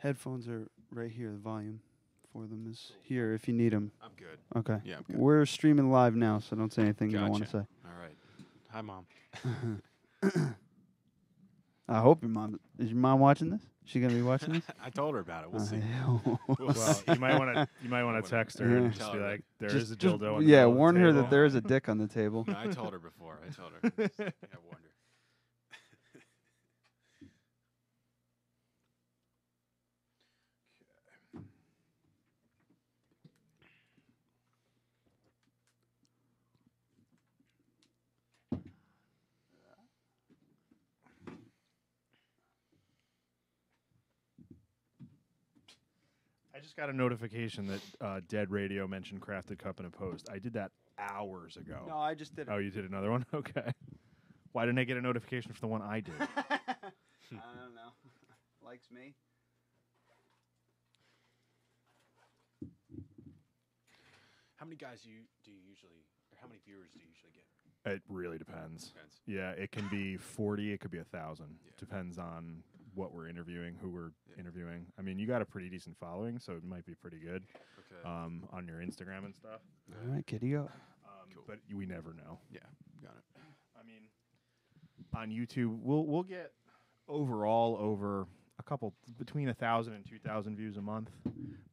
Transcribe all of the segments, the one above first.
Headphones are right here. The volume for them is here if you need them. I'm good. Okay. Yeah, I'm good. We're streaming live now, so don't say anything you don't want to Gotcha. say. All right. Hi, Mom. I hope your mom is your mom watching this? She gonna be watching this? I told her about it. We'll see. Well, you might want to text her and just be like, "There is a dildo." On the yeah, middle of the warn her that table. there is a dick on the table. No, I told her before. I told her. I warned her. I just got a notification that Dead Radio mentioned Crafted Cup in a post. I did that hours ago. No, I just did it. Oh, you did another one? Okay. Why didn't I get a notification for the one I did? I don't know. Likes me. How many guys do you usually, or how many viewers do you usually get? It really depends. Yeah, it can be 40, it could be 1,000. Yeah. Depends on what we're interviewing, who we're interviewing. I mean, you got a pretty decent following, so it might be pretty good on your Instagram and stuff. All right, kitty go. Cool. But we never know. Yeah, got it. I mean, on YouTube, we'll get overall over a couple between 1,000 and 2,000 views a month.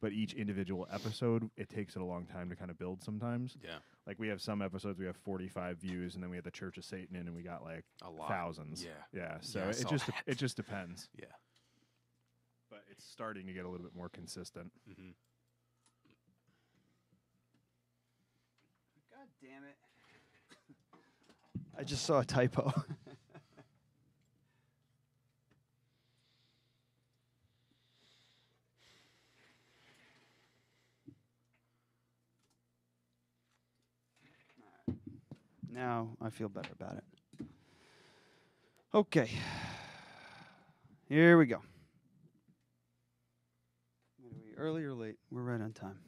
But each individual episode, it takes it a long time to kind of build. Sometimes, Yeah. like we have some episodes we have 45 views, and then we have the Church of Satan in, and we got like A lot. thousands. Yeah. yeah. So Yeah, I it saw just that. it just depends. Yeah. But it's starting to get a little bit more consistent. Mm-hmm. God damn it. I just saw a typo. Now I feel better about it. Okay. Here we go. Are we early or late? We're right on time.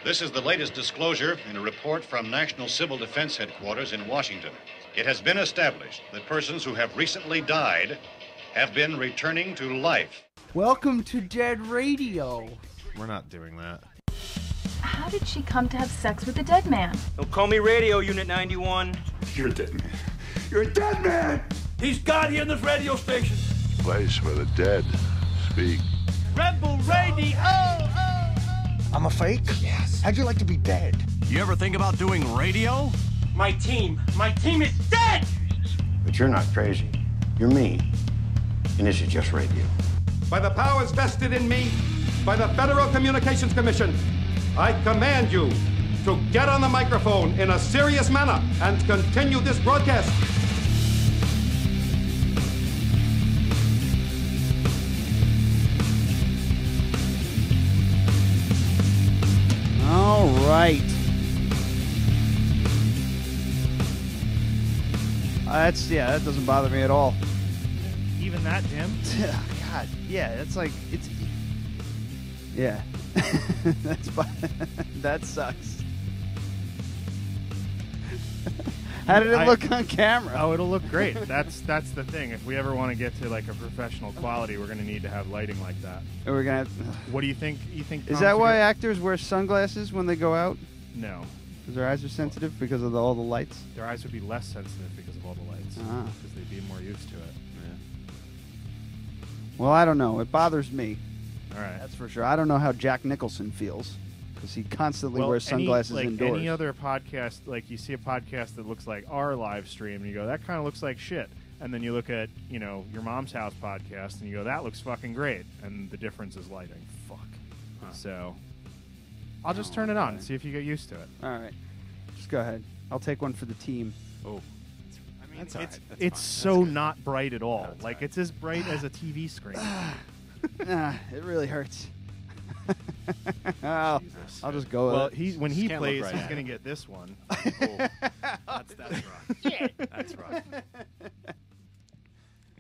This is the latest disclosure in a report from National Civil Defense Headquarters in Washington. It has been established that persons who have recently died have been returning to life. Welcome to Dead Radio. We're not doing that. How did she come to have sex with a dead man? Don't call me Radio Unit 91. You're a dead man. You're a dead man! He's God here in this radio station. Place where the dead speak. Rebel Radio! I'm a fake? Yes. How'd you like to be dead? You ever think about doing radio? My team is dead! But you're not crazy. You're me. And this is just radio. By the powers vested in me by the Federal Communications Commission, I command you to get on the microphone in a serious manner and continue this broadcast. All right. That doesn't bother me at all. Even that, Jim? God, yeah, that's like, it's, yeah. That sucks. How did it look on camera? Oh, it'll look great. That's the thing. If we ever want to get to like a professional quality, we're going to need to have lighting like that. And we're gonna. What do you think? Is that why actors wear sunglasses when they go out? No. Because their eyes are sensitive because of all the lights? Their eyes would be less sensitive because of all the lights. Because they'd be more used to it. Yeah. Well, I don't know. It bothers me. All right. That's for sure. I don't know how Jack Nicholson feels because he constantly wears sunglasses indoors. Any other podcast, like you see a podcast that looks like our live stream, and you go, that kind of looks like shit. And then you look at, your Mom's House podcast, and you go, that looks fucking great. And the difference is lighting. Fuck. So I'll just turn it on and see if you get used to it. All right. Just go ahead. I'll take one for the team. Oh. I mean, That's all right. That's it's fine. so That's good. not bright at all. That's like, right. it's as bright as a TV screen. It really hurts. I'll just go Well, with it. when he Can't look plays, right he's at going it. to get this one. That's rough. That's rough.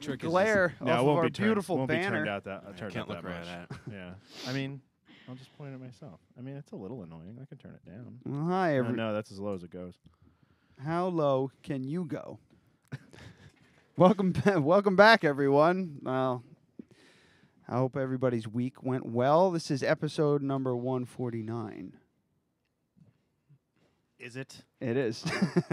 trick is glare No, it off of won't our be turned, beautiful won't be banner. turned out that. Turned can't out look that right much. at it. Yeah, I mean, I'll just point it myself. I mean, it's a little annoying. I can turn it down. Well, hi, No, that's as low as it goes. How low can you go? Welcome back, everyone. Well, I hope everybody's week went well. This is episode number 149. Is it? It is.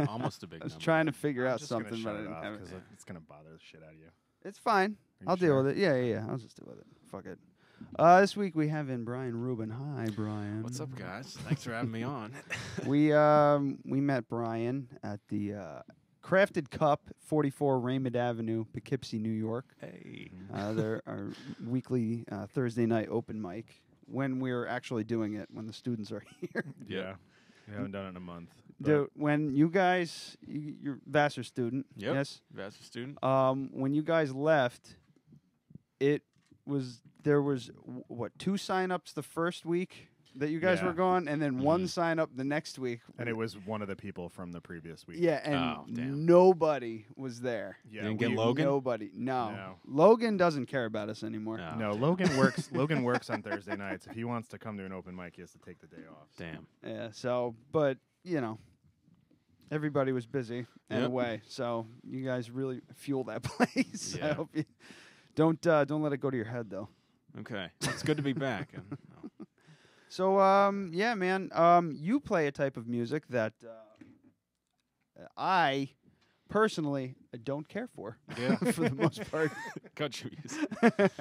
Almost a big I was number. trying to figure I'm out just gonna something, shut but I it didn't off have it. because it's gonna bother the shit out of you. It's fine. Are you I'll deal sure? with it. Yeah. I'll just deal with it. Fuck it. This week we have in Bryan Ruby. Hi, Bryan. What's up, guys? Thanks for having me on. We met Bryan at the Crafted Cup, 44 Raymond Avenue, Poughkeepsie, New York. Hey. They're our weekly Thursday night open mic when we're actually doing it, when the students are here. Yeah, we haven't done it in a month. Dude, when you guys, you're Vassar student, Yep. yes? Vassar student. When you guys left, there was 2 sign-ups the first week that you guys Yeah. were gone, and then 1 sign-up the next week. And it was one of the people from the previous week. Yeah, and Oh, damn. nobody was there. Yeah, Didn't get Logan? Nobody. No. No. Logan doesn't care about us anymore. No, Logan works. Logan works on Thursday nights. If he wants to come to an open mic, he has to take the day off. Damn. Yeah, so, but, everybody was busy and Yep. away. So you guys really fuel that place. I Yeah. hope you don't let it go to your head, though. Okay. It's good to be back. So, yeah, man, you play a type of music that I personally don't care for. Yeah. For the most part. Country music.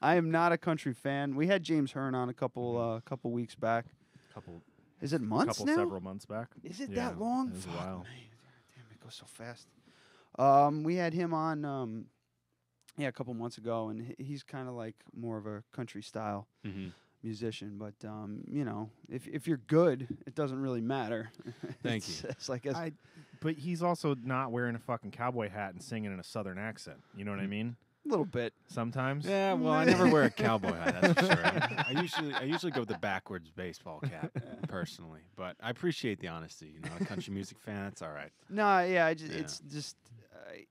I am not a country fan. We had James Hearn on a couple weeks back. Is it months now? Several months back. Is it Yeah, that long? It was a Fuck, while. man. Damn, it goes so fast. We had him on, a couple months ago, and he's kind of like more of a country style musician. But if you're good, it doesn't really matter. Thank you. It's like But he's also not wearing a fucking cowboy hat and singing in a southern accent. You know what I mean? a little bit. Sometimes. Yeah, well, I never wear a cowboy hat, that's for sure. I usually go with the backwards baseball cap, personally. But I appreciate the honesty. A country music fan, that's all right. No, yeah, it's just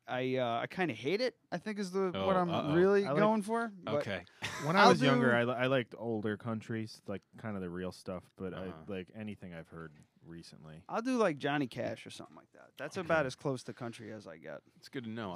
I kind of hate it. I think is what I'm really I like- going for. But Okay. When I I'll was younger, do- I liked older countries, like kind of the real stuff. But Uh-huh. I like anything I've heard recently. I'll do like Johnny Cash or something like that. That's about as close to country as I get. It's good to know.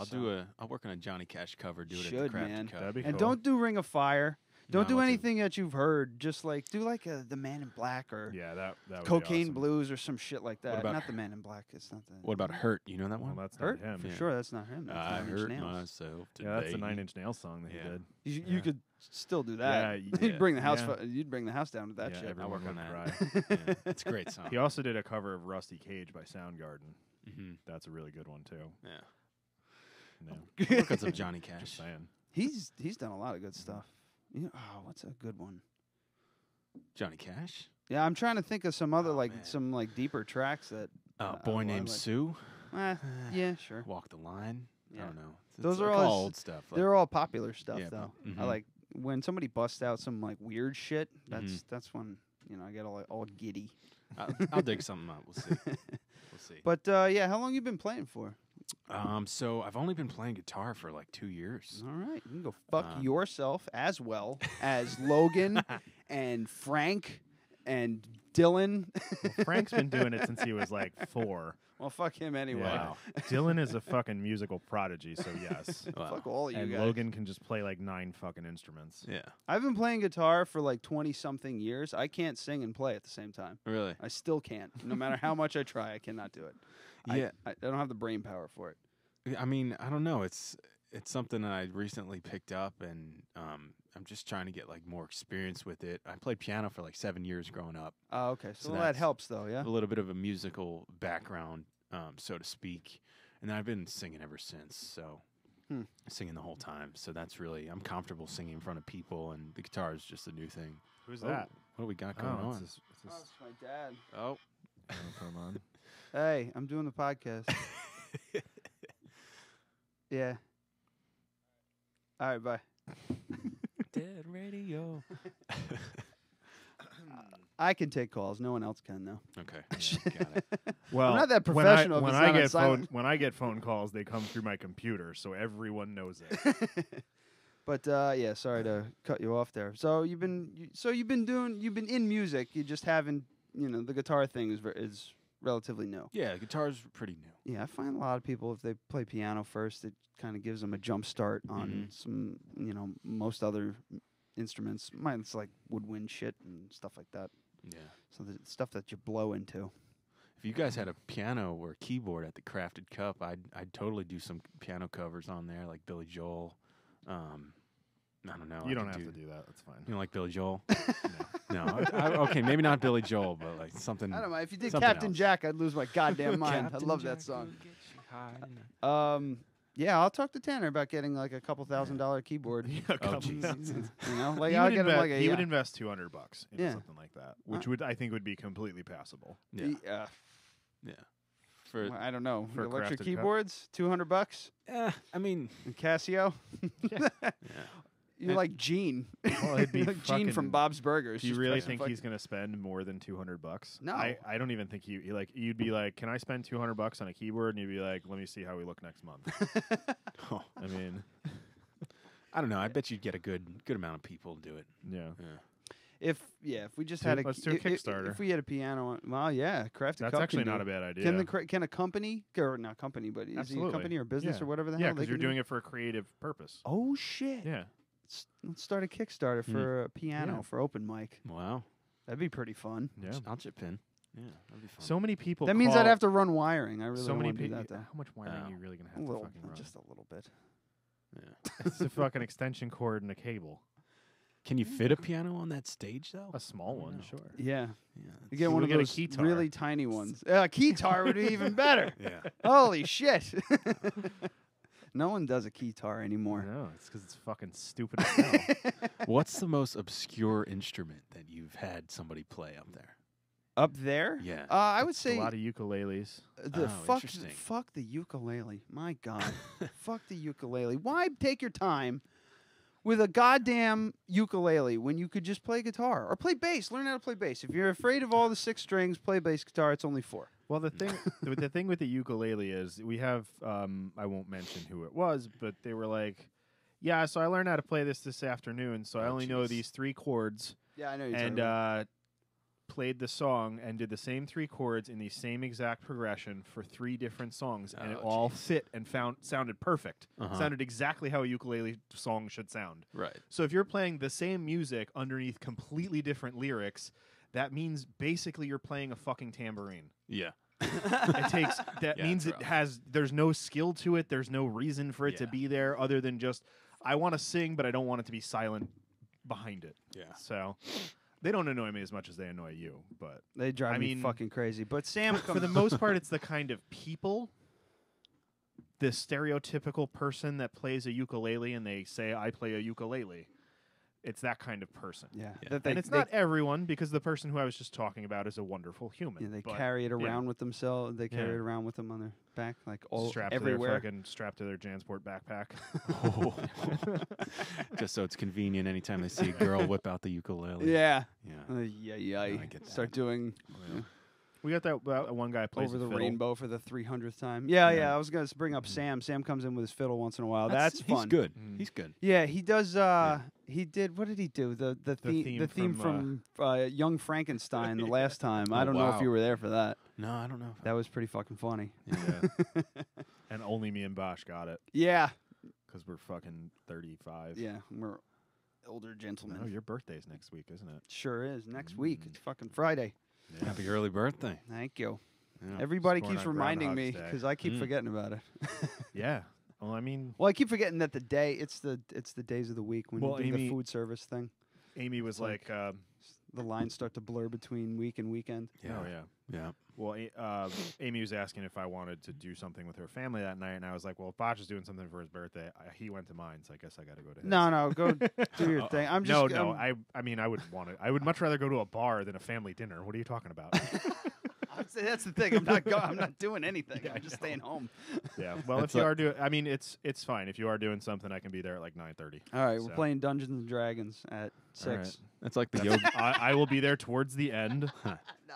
I'll work on a Johnny Cash cover, do it at the Should, Crafted man. Cup. That'd be And cool. don't do Ring of Fire. Don't No, do what's it? anything that you've heard. Just like do like the Man in Black or Yeah, that would Cocaine be awesome. Blues or some shit like that. about Not the Man in Black. It's not the. What about Hurt? You know that one? Well, that's Hurt? not him. For Yeah. sure, that's not him. That's I 9 Inch hurt Nails. myself today. Yeah, that's the 9 Inch Nails song that Yeah. he did. You Yeah. could still do that. Yeah, You'd bring the house. yeah. You'd bring the house down with that Yeah, shit. everyone work on would that. cry. Yeah, it's a great song. He also did a cover of Rusty Cage by Soundgarden. Mhm. That's a really good one too. Yeah. No, Work on some Johnny just Cash. saying. He's done a lot of good stuff. What's a good one? Johnny Cash? Yeah, I'm trying to think of some other Oh, man. some deeper tracks that. Boy I Named like. Sue? Yeah, sure. Walk the Line? Yeah. I don't know. It's Those are like all old stuff. Like, They're all popular stuff, Yeah, though. but- I mhm. like when somebody busts out some like weird shit. That's Mhm. that's when I get all giddy. I'll dig something up. We'll see. We'll see. But yeah, how long you been playing for? So I've only been playing guitar for like 2 years. All right, you can go fuck Um, yourself as well as Logan and Frank and Dylan. Well, Frank's been doing it since he was like 4. Well, fuck him anyway. Wow. Dylan is a fucking musical prodigy, so yes. Wow. Fuck all of you And guys. Logan can just play like 9 fucking instruments. Yeah. I've been playing guitar for like 20-something years. I can't sing and play at the same time. Really? I still can't. No matter how much I try, I cannot do it. Yeah. I don't have the brain power for it. I mean, I don't know. It's something that I recently picked up, and I'm just trying to get like more experience with it. I played piano for like 7 years growing up. Oh, okay. So, So that that's helps, though, yeah? A little bit of a musical background, so to speak. And then I've been singing ever since, so singing the whole time. So that's really, I'm comfortable singing in front of people, and the guitar is just a new thing. Who's Oh, that? What do we got going on? It's Oh, it's my dad. Oh. put him on. Hey, I'm doing the podcast. Yeah. All right, bye. Dead radio. I can take calls. No one else can, though. Okay. Yeah, got it. Well, I'm not that professional. if When it's I not on get silent. when I get phone calls, they come through my computer, so everyone knows it. But yeah, sorry to cut you off there. So you've been in music. You just haven't, the guitar thing is relatively new. Yeah, guitar's pretty new. Yeah, I find a lot of people, if they play piano first, it kind of gives them a jump start on some, most other instruments. Mine's like woodwind shit and stuff like that. Yeah. So the stuff that you blow into. If you guys had a piano or a keyboard at the Crafted Cup, I'd totally do some piano covers on there, like Billy Joel. I don't know. You don't have to do that. That's fine. You don't like Billy Joel? No. Okay, maybe not Billy Joel, but like something. I don't know. If you did something Captain else. Jack, I'd lose my goddamn mind. I Captain love that Jack song. will get you high. Yeah, I'll talk to Tanner about getting like a couple $1,000 keyboard. Oh, Jesus. Like I'll get him like a. He would invest $200 into Yeah. something like that, which I think would be completely passable. Yeah. Yeah. For I don't know. for a Electric Crafted Cup? keyboards, $200. I mean, And Casio. yeah. You're like Gene. Well, it'd be like Gene from fucking- Bob's Burgers. Do you just really pressing think fucking- he's going to spend more than $200? No. I don't even think you'd be like, can I spend $200 on a keyboard? And you'd be like, let me see how we look next month. Oh, I mean, I don't know. I bet you'd get a good amount of people to do it. yeah. If we just had a Let's do a Kickstarter. If we had a piano, well, yeah, Crafted That's Cup actually can not do a bad idea. Can can a company or not company, but is Absolutely. it a company or business Yeah. or whatever the Yeah, hell? because you're doing it for a creative purpose. Oh shit! Yeah. Let's start a Kickstarter for a piano Yeah. for open mic. Wow. That'd be pretty fun. Yeah. I'll chip in. Yeah, that'd be fun. So many people. That means call, I'd have to run wiring. I really so don't many want to do people. that though. How much wiring are you really gonna have A little, to fucking run? just a little bit. Yeah. It's a fucking extension cord and a cable. Can you fit a piano on that stage though? A small one, know. sure. Yeah. Yeah. You get So one we'll of get a those keytar. really tiny ones. A keytar would be even better. Yeah. Holy shit. No one does a keytar anymore. No, it's because it's fucking stupid as hell. What's the most obscure instrument that you've had somebody play up there? Up there? Yeah. I would say a lot of ukuleles. the Oh, interesting. fuck the ukulele. My God. Fuck the ukulele. Why take your time with a goddamn ukulele when you could just play guitar or play bass? Learn how to play bass. If you're afraid of all the 6 strings, play bass guitar. It's only 4. Well, the thing with the ukulele is we have I won't mention who it was, but they were like, yeah, so I learned how to play this afternoon, so I only know these 3 chords. Yeah, I know you're And played the song and did the same 3 chords in the same exact progression for 3 different songs, and it all fit and sounded perfect. Sounded exactly how a ukulele song should sound. Right. So if you're playing the same music underneath completely different lyrics, that means basically you're playing a fucking tambourine. Yeah. It takes that Yeah, means it's it rough. has there's no skill to it. There's no reason for it to Yeah. be there other than just I want to sing, but I don't want it to be silent behind it. Yeah. So they don't annoy me as much as they annoy you, but They drive I me mean, fucking crazy. But Sam for the most part, it's the kind of people, the stereotypical person that plays a ukulele and they say, I play a ukulele. It's that kind of person. Yeah. Yeah. That And it's not everyone, because the person who I was just talking about is a wonderful human. Yeah, they but carry it yeah. around with themselves. They carry Yeah. it around with them on their back, like all strapped everywhere. strapped to their JanSport backpack. Oh. Just so it's convenient anytime they see a girl whip out the ukulele. Yeah. Yeah. Yeah. I get Start that. doing We got that one guy plays over the fiddle. rainbow for the 300th time. Yeah. Yeah. I was gonna bring up Sam. Sam comes in with his fiddle once in a while. That's He's fun. good. Mm. He's good. Yeah, he does. He did. What did he do? The theme from Young Frankenstein the last time. I Oh, don't know if wow. you were there for that. No, I don't know. That was pretty fucking funny. Yeah. And only me and Bosch got it Yeah. because we're fucking 35. Yeah. We're older gentlemen. Oh, your birthday's next week, isn't it? Sure is. Next week. It's fucking Friday. Happy early birthday. Thank you. Yeah. Everybody Scoring keeps on reminding me Groundhog's Day. because I keep forgetting about it. Yeah. Well, I mean, Well, I keep forgetting that the days of the week when Well, you do Amy- the food service thing. Amy was It's like- like, The lines start to blur between week and weekend. Yeah. oh, yeah. Yeah. Well, Amy was asking if I wanted to do something with her family that night, and I was like, well, if Bosch is doing something for his birthday, he went to mine, so I guess I got to go to his. No, go do your thing. I'm just I mean, I would want it. I would much rather go to a bar than a family dinner. What are you talking about? That's the thing. I'm not going. I'm not doing anything. I'm just staying home. Yeah. Well, if you are doing, I mean, it's fine. If you are doing something, I can be there at like 9:30. All right, we're playing Dungeons and Dragons at 6. Right. That's like the yogi. I will be there towards the end,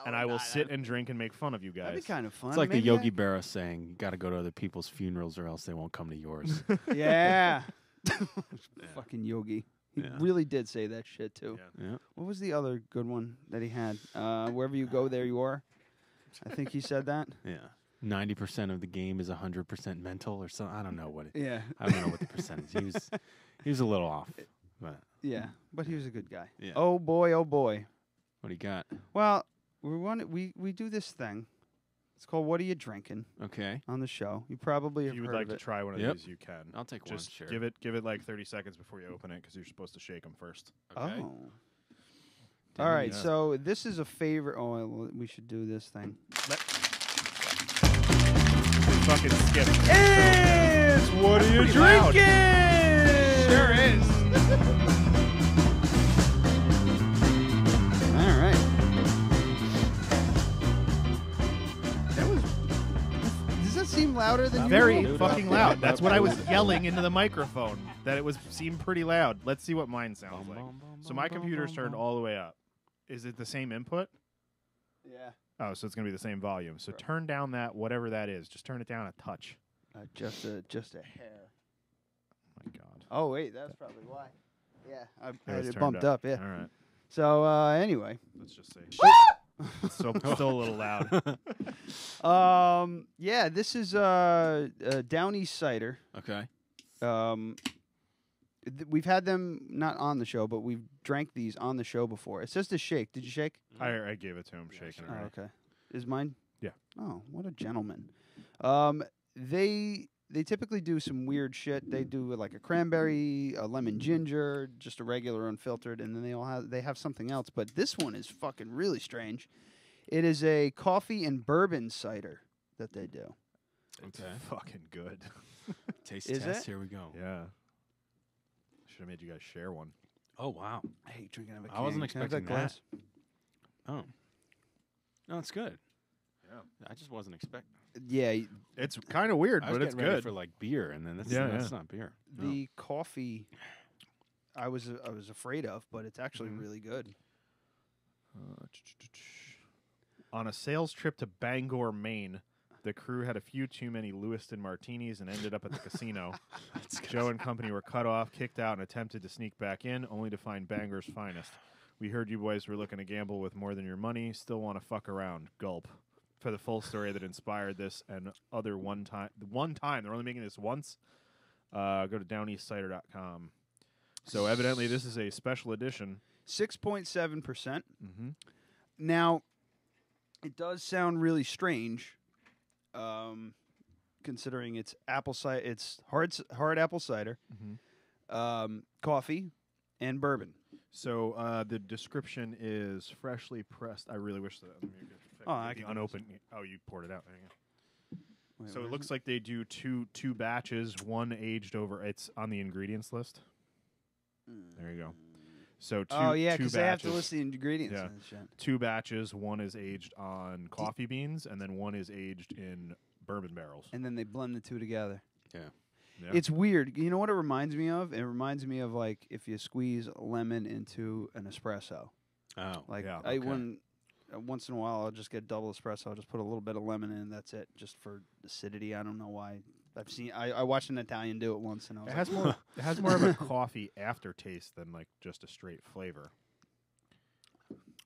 and I will sit and drink and make fun of you guys. That'd be kind of fun. It's like the Yogi Berra saying, "You got to go to other people's funerals, or else they won't come to yours." Yeah. Fucking Yogi. He really did say that shit too. Yeah. What was the other good one that he had? Wherever you go, there you are. I think he said that. Yeah. 90% of the game is 100% mental, or something. I don't know what. Yeah. I don't know what the percentage. He was a little off, but yeah. But he was a good guy. Yeah. Oh boy, oh boy. What do you got? Well, we do this thing. It's called "What Are You Drinking?" Okay. On the show. You probably have If you would heard like of to it. try one of these, you can. I'll take Just one. Sure. give it like 30 seconds before you open it because you're supposed to shake them first. Okay. Oh. All right. So this is a favorite. Oh, well, we should do this thing. Fucking skip. Is what are you pretty loud. drinking? Sure is. All right. Does that seem louder than Very usual? fucking loud. That's what I was yelling into the microphone. That it seemed pretty loud. Let's see what mine sounds like. So my computer's turned all the way up. Is it the same input? Yeah. Oh, so it's going to be the same volume. So turn down that, whatever that is. Just turn it down a touch. Just a hair. Oh, my God. Oh, wait. That's probably why. Yeah. I It had was it turned bumped up. Yeah. All right. So, anyway. Let's just say. It's still a little loud. Yeah, this is Down East cider. Okay. We've had them not on the show, but we've drank these on the show before. It says to shake. Did you shake? I gave it to him shaking Oh, already. okay. Is mine? Yeah. Oh, what a gentleman. They typically do some weird shit. They do like a cranberry, a lemon ginger, just a regular unfiltered, and then they have something else. But this one is fucking really strange. It is a coffee and bourbon cider that they do. It's fucking good. Taste Is test. it? Here we go. Yeah. Should have made you guys share one. Oh wow. I hate drinking out of a I wasn't can. Can I have expecting that. glass? Oh. No, it's good. Yeah. I just wasn't expecting. Yeah. It's kind of weird, I was but it's getting ready good. for like beer, and then that's not beer. The coffee, I was afraid of, but it's actually Mm-hmm. really good. On a sales trip to Bangor, Maine, the crew had a few too many Lewiston martinis and ended up at the casino. Joe and company were cut off, kicked out, and attempted to sneak back in, only to find Bangor's finest. We heard you boys were looking to gamble with more than your money. Still want to fuck around. Gulp. For the full story that inspired this and other one time, they're only making this once, go to downeastcider.com. So evidently this is a special edition. 6.7%. Mm-hmm. Now, it does sound really strange, considering it's apple cider. It's hard apple cider, coffee, and bourbon. So the description is freshly pressed. I really wish that. I the can unopened. Oh, you poured it out. There you go. Wait, So where it is looks like they do two batches, one aged over. It's on the ingredients list. There you go. So two. Oh yeah, because they have to list the ingredients. Yeah. And shit. 2 batches. One is aged on coffee beans, and then one is aged in bourbon barrels. And then they blend the two together. Yeah. Yeah. It's weird. You know what it reminds me of? It reminds me of like if you squeeze lemon into an espresso. Oh. Like yeah, I wouldn't. Once in a while, I'll just get double espresso. I'll just put a little bit of lemon in, and that's it, just for acidity. I don't know why. I watched an Italian do it once, and I was It has like, more. It has more of a coffee aftertaste than like just a straight flavor.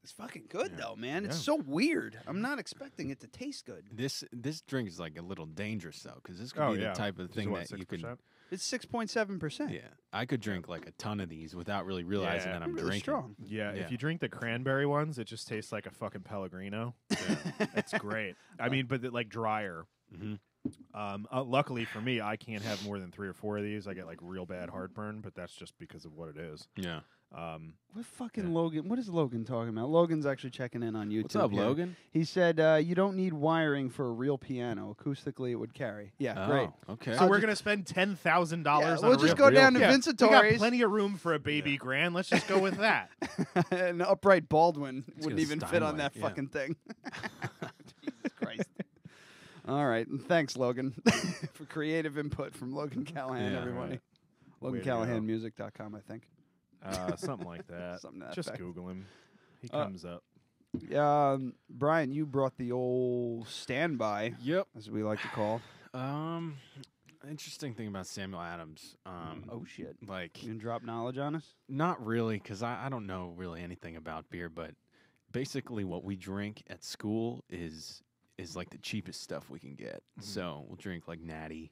it's fucking good though, man. It's Yeah. so weird. I'm not expecting it to taste good. This drink is like a little dangerous though, because this could Oh be yeah, the type of This is thing what, that you could. 6%? It's 6.7%. Yeah, I could drink like a ton of these without really realizing Yeah. that I'm Really drinking. strong. Yeah, Yeah. if you drink the cranberry ones, it just tastes like a fucking Pellegrino. It's great. I mean, but like drier. Mm-hmm. Luckily for me, I can't have more than 3 or 4 of these. I get like real bad heartburn, but that's just because of what it is. Yeah. What fucking Logan? What is Logan talking about? Logan's actually checking in on YouTube. What's up, here. Logan? He said you don't need wiring for a real piano. Acoustically, it would carry. Yeah, Oh, great. okay. So we're gonna spend $10,000 Yeah, on we'll a just real- go down to Yeah, Vincitore's. We got plenty of room for a baby grand. Let's just go with that. An upright Baldwin wouldn't get a even fit on Steinway, that yeah. fucking thing. All right. Thanks, Logan, for creative input from Logan Callahan, everybody. Right. LoganCallahanmusic.com, I think. Something like that. Something to that Just effect. Google him. He comes up. Brian, you brought the old standby. Yep. As we like to call. Interesting thing about Samuel Adams. Oh, shit. Like, You can drop knowledge on us? not really, because I don't know really anything about beer, but basically what we drink at school is like the cheapest stuff we can get. So we'll drink like Natty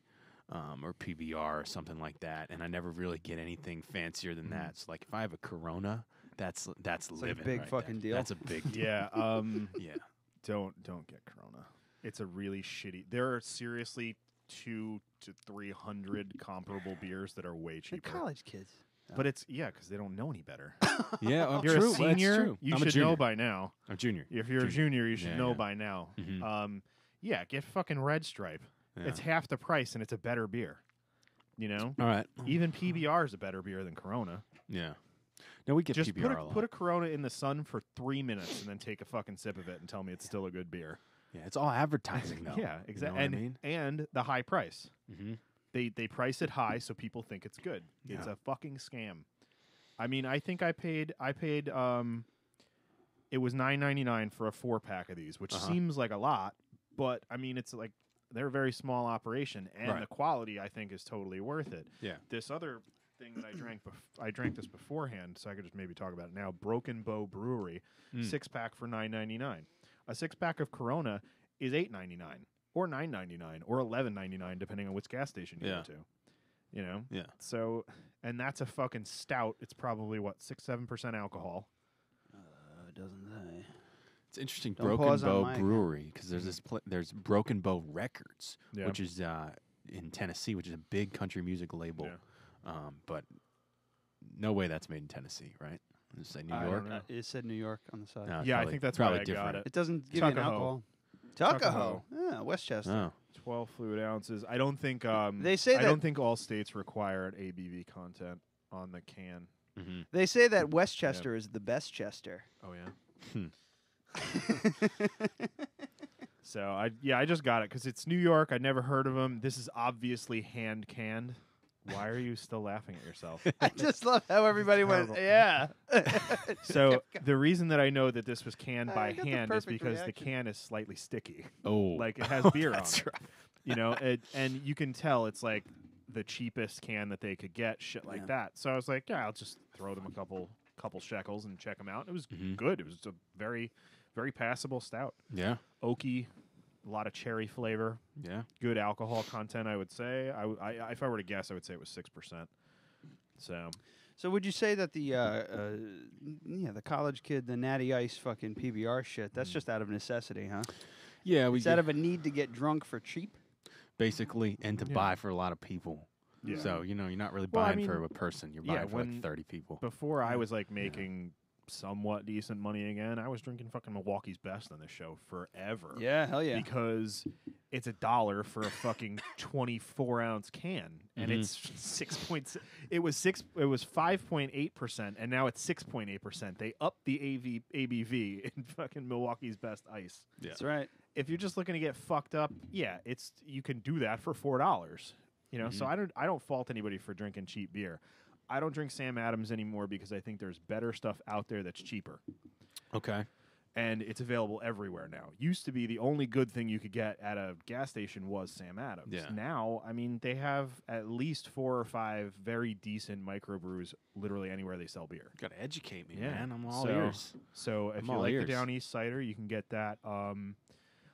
or PBR or something like that, and I never really get anything fancier than that. So like if I have a Corona, that's living. like a big right fucking there. deal. That's a big deal. Yeah. Yeah. Don't get Corona. It's a really shitty. There are seriously 200 to 300 comparable beers that are way They're cheaper. college kids. But it's because they don't know any better. Yeah, well, You're true. a Well, that's senior. true. You I'm a should junior. know by now. I'm a junior. If you're a junior, you should Yeah, know yeah. by now. Mhm. Yeah, get fucking Red Stripe. Yeah. It's half the price and it's a better beer. You know? All right. Even PBR is a better beer than Corona. Yeah. No, we get Just PBR a lot. put a Corona in the sun for 3 minutes and then take a fucking sip of it and tell me it's still a good beer. Yeah, it's all advertising though. Yeah, You exactly. know what I mean? And the high price. Mm-hmm. They price it high so people think it's good. It's Yeah. a fucking scam. I mean, I think I paid it was $9.99 for a 4-pack of these, which seems like a lot, but I mean it's like they're a very small operation and Right. the quality I think is totally worth it. Yeah. This other thing that I drank this beforehand, so I could just maybe talk about it now. Broken Bow Brewery, 6-pack for $9.99. A 6-pack of Corona is $8.99 or $9.99 or $11.99 depending on which gas station you Yeah. go to. You know? Yeah. So, and that's a fucking stout. It's probably 6-7% alcohol. It doesn't say. It's interesting. Don't Broken pause on Bow my- Brewery, because there's there's Broken Bow Records, Yeah. which is in Tennessee, which is a big country music label. Yeah. But no way that's made in Tennessee, right? Just say New I York. don't know. It said New York on the side. No, it's Yeah, I probably- think that's probably why I got different. it. It doesn't give you an Tuckahoe. alcohol. Tuckahoe. Yeah, Westchester. Oh. 12 fluid ounces. I don't think They say I that- don't think all states require an ABV content on the can. Mm-hmm. They say that Westchester is the best Chester. Oh yeah. So I just got it because it's New York. I never heard of them. This is obviously hand canned. Why are you still laughing at yourself? I just love how everybody went, Terrible. yeah. So the reason that I know that this was canned by I got the hand is perfect because reaction. the can is slightly sticky. Oh. Like it has beer on That's it. right. You know, and you can tell it's like the cheapest can that they could get, shit like that. So I was like, yeah, I'll just throw them a couple shekels and check them out. It was good. It was a very, very passable stout. Yeah. Oaky, a lot of cherry flavor. Yeah. Good alcohol content, I would say. I if I were to guess, I would say it was 6%. So would you say that the college kid, the Natty Ice fucking PBR shit, that's just out of necessity, huh? Yeah. It's out of a need to get drunk for cheap? Basically, and to buy for a lot of people. Yeah. So, you're not really Well, I buying for mean, a person. You're yeah, buying for like when- 30 people. before I was like making somewhat decent money again, I was drinking fucking Milwaukee's Best on this show forever. Yeah, hell yeah. Because it's $1 for a fucking 24-ounce can, and it's 6.6. It was 5.8%, and now it's 6.8%. They upped the ABV in fucking Milwaukee's Best Ice. Yeah. That's right. If you're just looking to get fucked up, yeah, you can do that for $4. You know, so I don't fault anybody for drinking cheap beer. I don't drink Sam Adams anymore because I think there's better stuff out there that's cheaper. Okay. And it's available everywhere now. Used to be the only good thing you could get at a gas station was Sam Adams. Yeah. Now, I mean, they have at least 4 or 5 very decent microbrews literally anywhere they sell beer. Got to educate me, Yeah. man. I'm all So- ears. So if I'm you all like ears. the Down East cider, you can get that.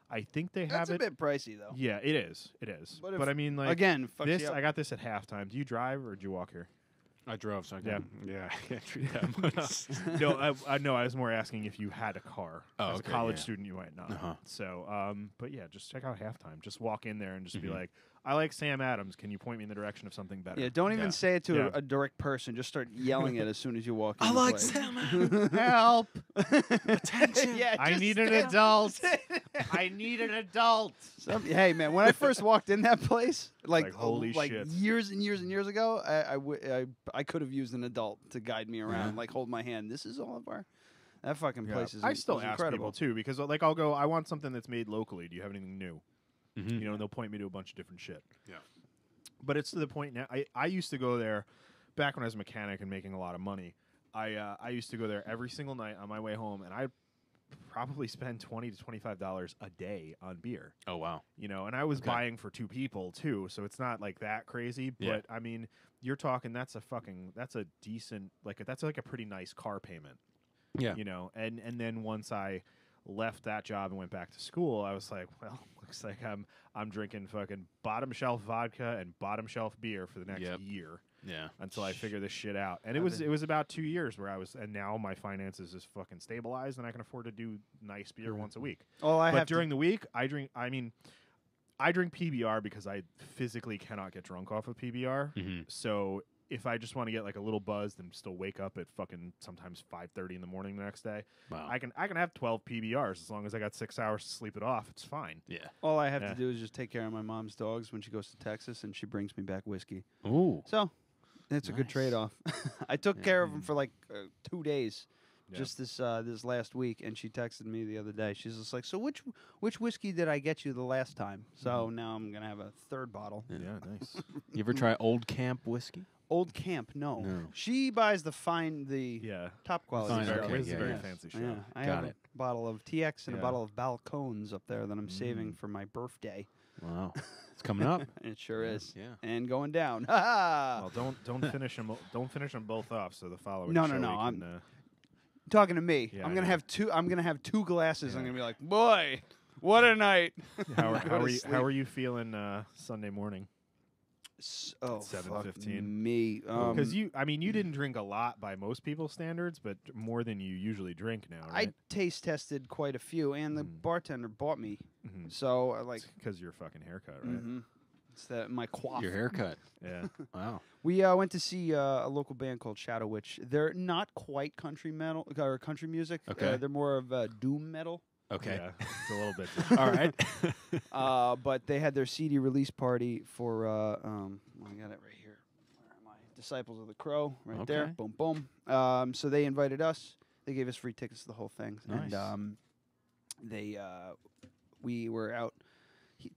I think they That's have a it. bit pricey, though. Yeah, it is. It is. But But if- I mean, like again, fucks this. you up. I got this at halftime. Do you drive or did you walk here? I drove, so I Yeah. yeah, I can't treat that much. No, I was more asking if you had a car. Oh, As okay, a college yeah. student, you might not. Uh-huh. So, but yeah, just check out halftime. Just walk in there and just be like, I like Sam Adams. Can you point me in the direction of something better? Yeah, don't even say it to Yeah. a direct person. Just start yelling it as soon as you walk in. I the like place. Sam Adams. Help! Attention. Yeah, I just need an stand- adult. I need an adult. Hey man, when I first walked in that place, like holy shit. years and years and years ago, I could have used an adult to guide me around, like hold my hand. This is all of our. That fucking place is. I still is ask incredible people too because like I'll go. I want something that's made locally. Do you have anything new? Mm-hmm. You know, and they'll point me to a bunch of different shit. Yeah. But it's to the point now. I used to go there back when I was a mechanic and making a lot of money. I used to go there every single night on my way home, and I probably spend $20 to $25 a day on beer. Oh wow! You know, and I was buying for 2 people too, so it's not like that crazy. But I mean, you're talking that's a decent that's like a pretty nice car payment. Yeah, you know, and then once I left that job and went back to school, I was like, well, looks like I'm drinking fucking bottom shelf vodka and bottom shelf beer for the next year. Yeah. Until I figure this shit out. And it was about 2 years where and now my finances is fucking stabilized and I can afford to do nice beer once a week. But during the week, I drink PBR because I physically cannot get drunk off of PBR. Mm-hmm. So if I just want to get like a little buzzed and still wake up at fucking sometimes 5:30 in the morning the next day, wow. I can have 12 PBRs as long as I got 6 hours to sleep it off. It's fine. Yeah. All I have to do is just take care of my mom's dogs when she goes to Texas, and she brings me back whiskey. Ooh. So it's a good trade-off. I took care of them for like 2 days, just this last week, and she texted me the other day. She's just like, "So which whiskey did I get you the last time?" So now I'm gonna have a 3rd bottle. Yeah, nice. You ever try Old Camp whiskey? Old Camp, no. She buys the top quality Fine, stuff. okay, It's a very fancy shop. Yeah, I Got have it. a bottle of TX and a bottle of Balcones up there that I'm saving for my birthday. Wow, it's coming up. It sure is. Yeah, and going down. Well, don't finish them. Don't finish them both off. So the following. No. show I'm talking to me. Yeah, I'm gonna have 2. I'm gonna have 2 glasses. I'm gonna be like, boy, what a night. How are you feeling Sunday morning? 7:15. Me, because you didn't drink a lot by most people's standards, but more than you usually drink now, right? I taste tested quite a few, and the bartender bought me. So I like because your fucking haircut, right? It's my coif. Your haircut. Yeah. Wow. We went to see a local band called Shadow Witch. They're not quite country metal or country music. Okay. They're more of doom metal. Okay. Yeah, it's a little bit. All right. But they had their CD release party for, I got it right here. Where am I? Disciples of the Crow, right there. Okay. Boom, boom. So they invited us. They gave us free tickets to the whole thing. Nice. And we were out.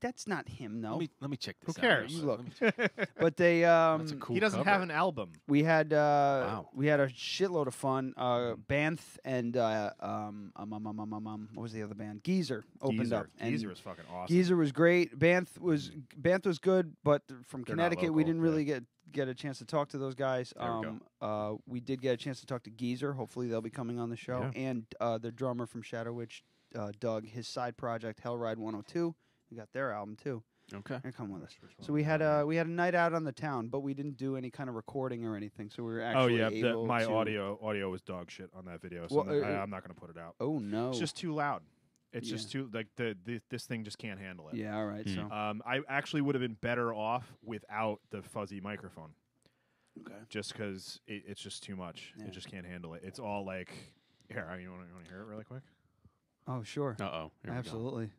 That's not him, no. Let me check this Who out. cares? You look. But they, That's a cool he doesn't cover. have an album. we had Wow. we had a shitload of fun. Banth and what was the other band? Geezer opened up. And Geezer was fucking awesome. Geezer was great. Banth was good, but from They're not Connecticut, we local, didn't really get a chance to talk to those guys. There we We did get a chance to talk to Geezer. Hopefully, they'll be coming on the show. Yeah. And the drummer from Shadow Witch, Doug, his side project Hellride 102. We got their album too. Okay. They're coming with us. So we had a night out on the town, but we didn't do any kind of recording or anything. So we were actually able my to audio was dog shit on that video, so Well, I'm not going to put it out. Oh no! It's just too loud. It's Yeah. just too this thing just can't handle it. Yeah, all right. So I actually would have been better off without the fuzzy microphone. okay. Just because it's just too much. Yeah. It just can't handle it. It's all like here. You want to hear it really quick? Oh sure. Uh-oh. Here we go. Absolutely.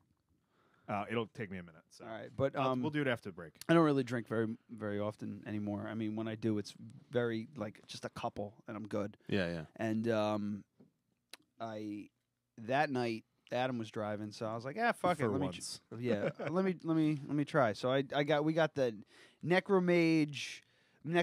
It'll take me a minute. So. All right, but we'll do it after the break. I don't really drink very often anymore. I mean, when I do, it's very like just a couple, and I'm good. Yeah. And that night Adam was driving, so I was like, fuck For it, let once. me let me try. So we got the Necromage. Yeah,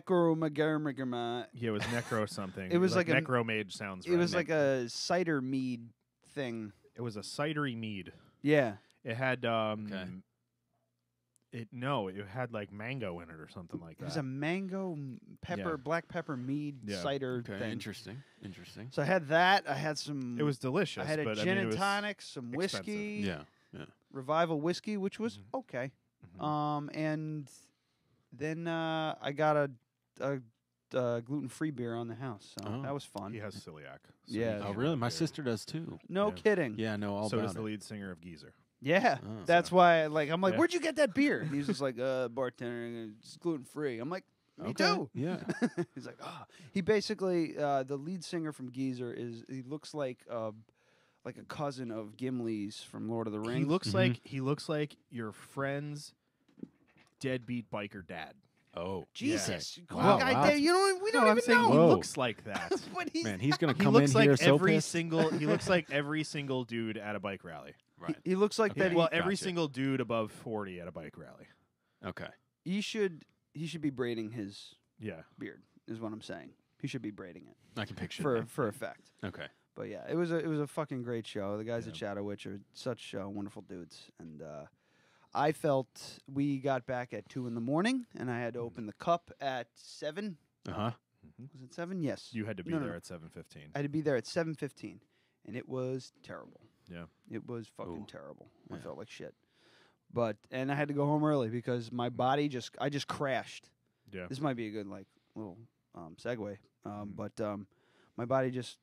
it was necro something. It was like a- necromage sounds. It right. was like a cider mead thing. It was a cidery mead. Yeah. It had Okay. it had like mango in it or something like that. It was a mango black pepper mead cider Okay. thing. Interesting. So I had that. I had some. It was delicious. I had a but, gin I mean, it and was tonic, some expensive. whiskey. Yeah. Revival whiskey, which was okay. And then I got a gluten-free beer on the house, so that was fun. He has celiac. Yeah. So he Oh, can't really? have My beer. sister does too. No Yeah. kidding. Yeah, I know all So about does the it. lead singer of Geezer. Yeah, Oh. that's why. I'm like, Yeah. where'd you get that beer? And he's just like, bartender, it's gluten-free. I'm like, me Okay. too. Yeah. He's like, He basically, the lead singer from Geezer he looks like a cousin of Gimli's from Lord of the Rings. He looks like your friend's deadbeat biker dad. Oh. Jesus, Yeah. call Wow, the guy wow. dead. We don't I'm even saying know. he Whoa. looks like that. But he's Man, he's gonna He come in looks like here so every pissed. single. He looks like every single dude at a bike rally. Right. He looks like that. Well, every single dude above 40 at a bike rally. Okay. He should be braiding his Yeah. beard. Is what I'm saying. He should be braiding it. I can picture for that. for effect. Okay. But yeah, it was a fucking great show. The guys at Shadow Witch are such wonderful dudes, and I felt we got back at 2 a.m, and I had to open the cup at 7. Uh-huh. Was it 7? Yes. You had to be there at 7:15. I had to be there at 7:15, and it was terrible. Yeah. It was fucking terrible. I Yeah. felt like shit. And I had to go home early because my body I just crashed. Yeah. This might be a good little segue. But my body just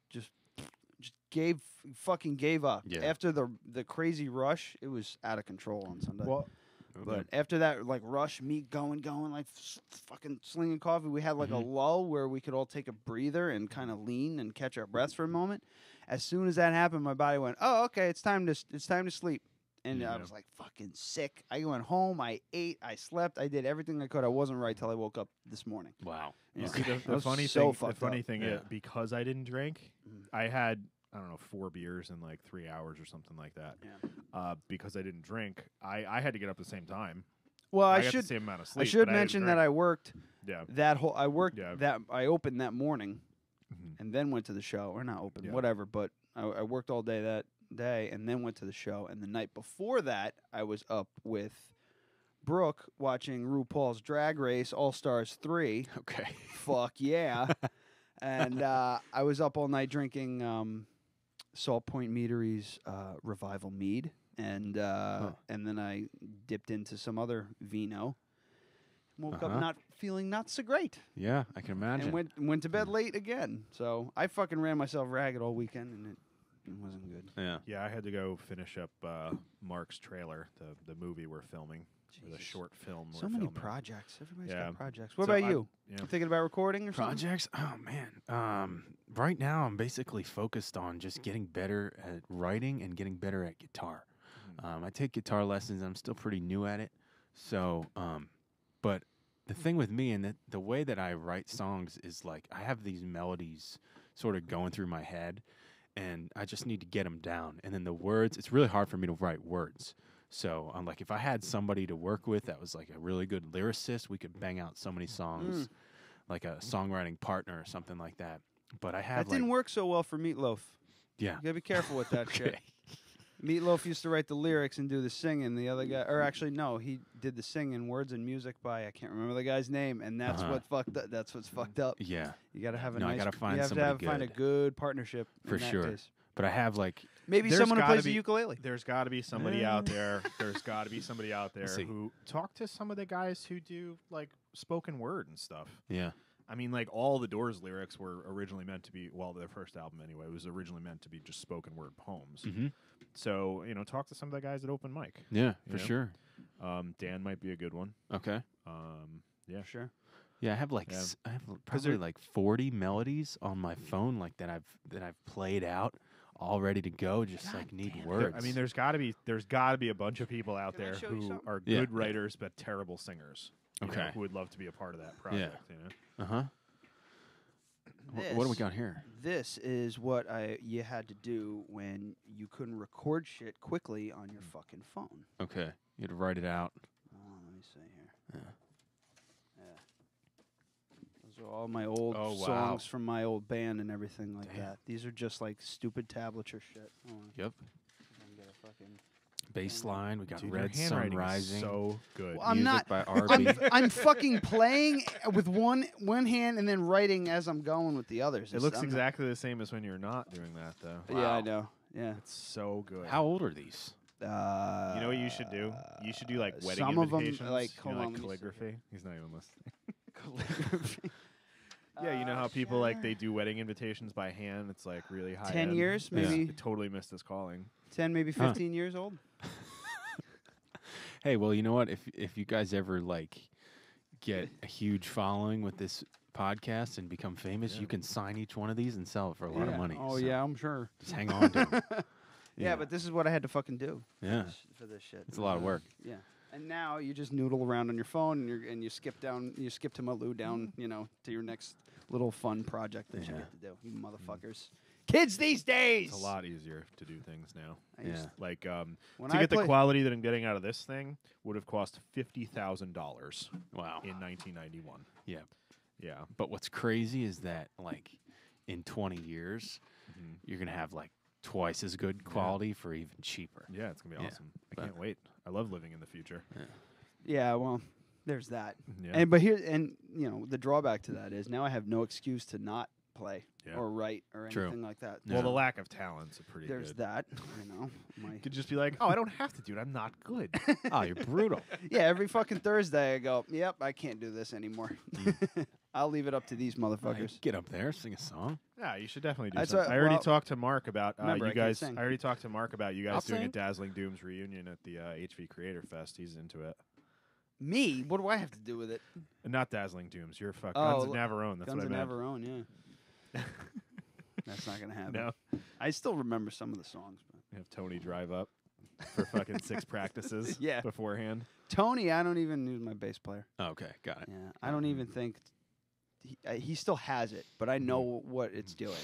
fucking gave up. Yeah. After the crazy rush, it was out of control on Sunday. Well, but after that rush, me going fucking slinging coffee, we had a lull where we could all take a breather and kind of lean and catch our breaths for a moment. As soon as that happened, my body went, "Oh, okay, it's time to sleep." And I was fucking sick. I went home, I ate, I slept, I did everything I could. I wasn't right till I woke up this morning. Wow. Yeah. See, the funny thing is, because I didn't drink, I had, I don't know, 4 beers in 3 hours or something like that. Yeah. Because I didn't drink, I had to get up at the same time. Well, I got should the same amount of sleep, I should but mention didn't that I drink. worked. Yeah. That I opened that morning, and then went to the show, or not open, whatever. But I worked all day that day, and then went to the show. And the night before that, I was up with Brooke watching RuPaul's Drag Race All Stars 3. Okay. Fuck yeah. And I was up all night drinking Salt Point Meadery's Revival Mead, and then I dipped into some other vino. Woke up not feeling so great. Yeah, I can imagine. And went to bed late again. So I fucking ran myself ragged all weekend, and it wasn't good. Yeah. Yeah, I had to go finish up Mark's trailer, the movie we're filming, the short film. So many projects. Everybody's got projects. What So about you? yeah. You thinking about recording or something? Projects? Oh man. Right now I'm basically focused on just getting better at writing and getting better at guitar. I take guitar lessons. I'm still pretty new at it. So, but the thing with me and the way that I write songs is I have these melodies sort of going through my head, and I just need to get them down. And then the words, it's really hard for me to write words. So I'm if I had somebody to work with that was a really good lyricist, we could bang out so many songs, like a songwriting partner or something like that. But I have that didn't work so well for Meatloaf. Yeah. You gotta be careful with that shit. Meatloaf used to write the lyrics and do the singing. The other guy, or actually no, he did the singing, words and music by I can't remember the guy's name, and that's what fucked up. That's what's fucked up. Yeah. You gotta have a No, I nice. gotta find you have to somebody find a good. good partnership For in that sure. case. But I have Maybe There's someone who gotta plays the be- ukulele. There's got to be somebody out there. There's got to be somebody out there see. who talk to some of the guys who do spoken word and stuff. Yeah. I mean, all the Doors lyrics were originally meant to be, well, their first album anyway, was originally meant to be just spoken word poems. Mm-hmm. So, talk to some of the guys at Open Mic. Yeah, you for know? sure. Dan might be a good one. Okay. Yeah. Sure. Yeah, I have I have probably 40 melodies on my phone that I've played out, all ready to go. Just need words. I mean, there's got to be a bunch of people out Can I there show you who something? are good writers but terrible singers. you know, Okay. who would love to be a part of that project. You know. Uh huh. What do we got here? This is what you had to do when you couldn't record shit quickly on your fucking phone. Okay, you had to write it out. Let me see here. Yeah. Those are all my old Oh, wow. songs from my old band and everything like that. These are just stupid tablature shit. Hold on. Yep. I can get a fucking Bass line. We got Dude, your Red Sun handwriting is Rising. so good. Well, I'm Music not. by RB. I'm fucking playing with one hand and then writing as I'm going with the others. It looks exactly the same as when you're not doing that, though. Yeah, I know. Yeah. It's so good. How old are these? You know what you should do? You should do wedding some of 'em, invitations. hold on, let me see calligraphy. He's not even listening. Calligraphy. Yeah, you know how people they do wedding invitations by hand. It's really high. 10 end. years, Yeah. maybe? I totally missed his calling. 10, maybe 15 years old. Hey, well, you know what? If you guys ever get a huge following with this podcast and become famous, you can sign each one of these and sell it for a lot of money. Oh, So yeah, I'm sure. just hang on to them. Yeah, but this is what I had to fucking do. Yeah. For this shit. It's a lot of work. Yeah. And now you just noodle around on your phone and you skip to Malou down, to your next little fun project that you get to do. You motherfuckers. Kids these days. It's a lot easier to do things now. Yeah. Like When to I get the played- quality that I'm getting out of this thing would have cost $50,000 Wow. in 1991. Yeah. Yeah. But what's crazy is that like in 20 years, you're gonna have like twice as good quality for even cheaper. Yeah, it's gonna be Yeah. awesome. I can't wait. I love living in the future. Yeah, well, there's that. Yeah. And but here, and you know, the drawback to that is now I have no excuse to not play Yeah. or write or True. anything like that. Well, the lack of talent's a pretty There's good. that. You know, You could just be like, oh, I don't have to do it. I'm not good. Oh, you're brutal. yeah. Every fucking Thursday I go, yep, I can't do this anymore. I'll leave it up to these motherfuckers. Get up there, sing a song. Yeah, you should definitely do That's something. what- I already well, talked to Mark about remember, I you can't guys. sing. I already talked to Mark about you guys I'll doing a sing. Dazzling Dooms reunion at the HV Creator Fest. He's into it. Me? What do I have to do with it? Not Dazzling Dooms. You're fuck Oh, Guns of Navarone. That's Guns what of I meant. Navarone, yeah. That's not gonna happen. No. I still remember some of the songs. But. You have Tony drive up for fucking 6 practices Yeah. beforehand. Tony, I don't even use my bass player. Okay, got it. Yeah, I don't even think he still has it, but I know what it's doing.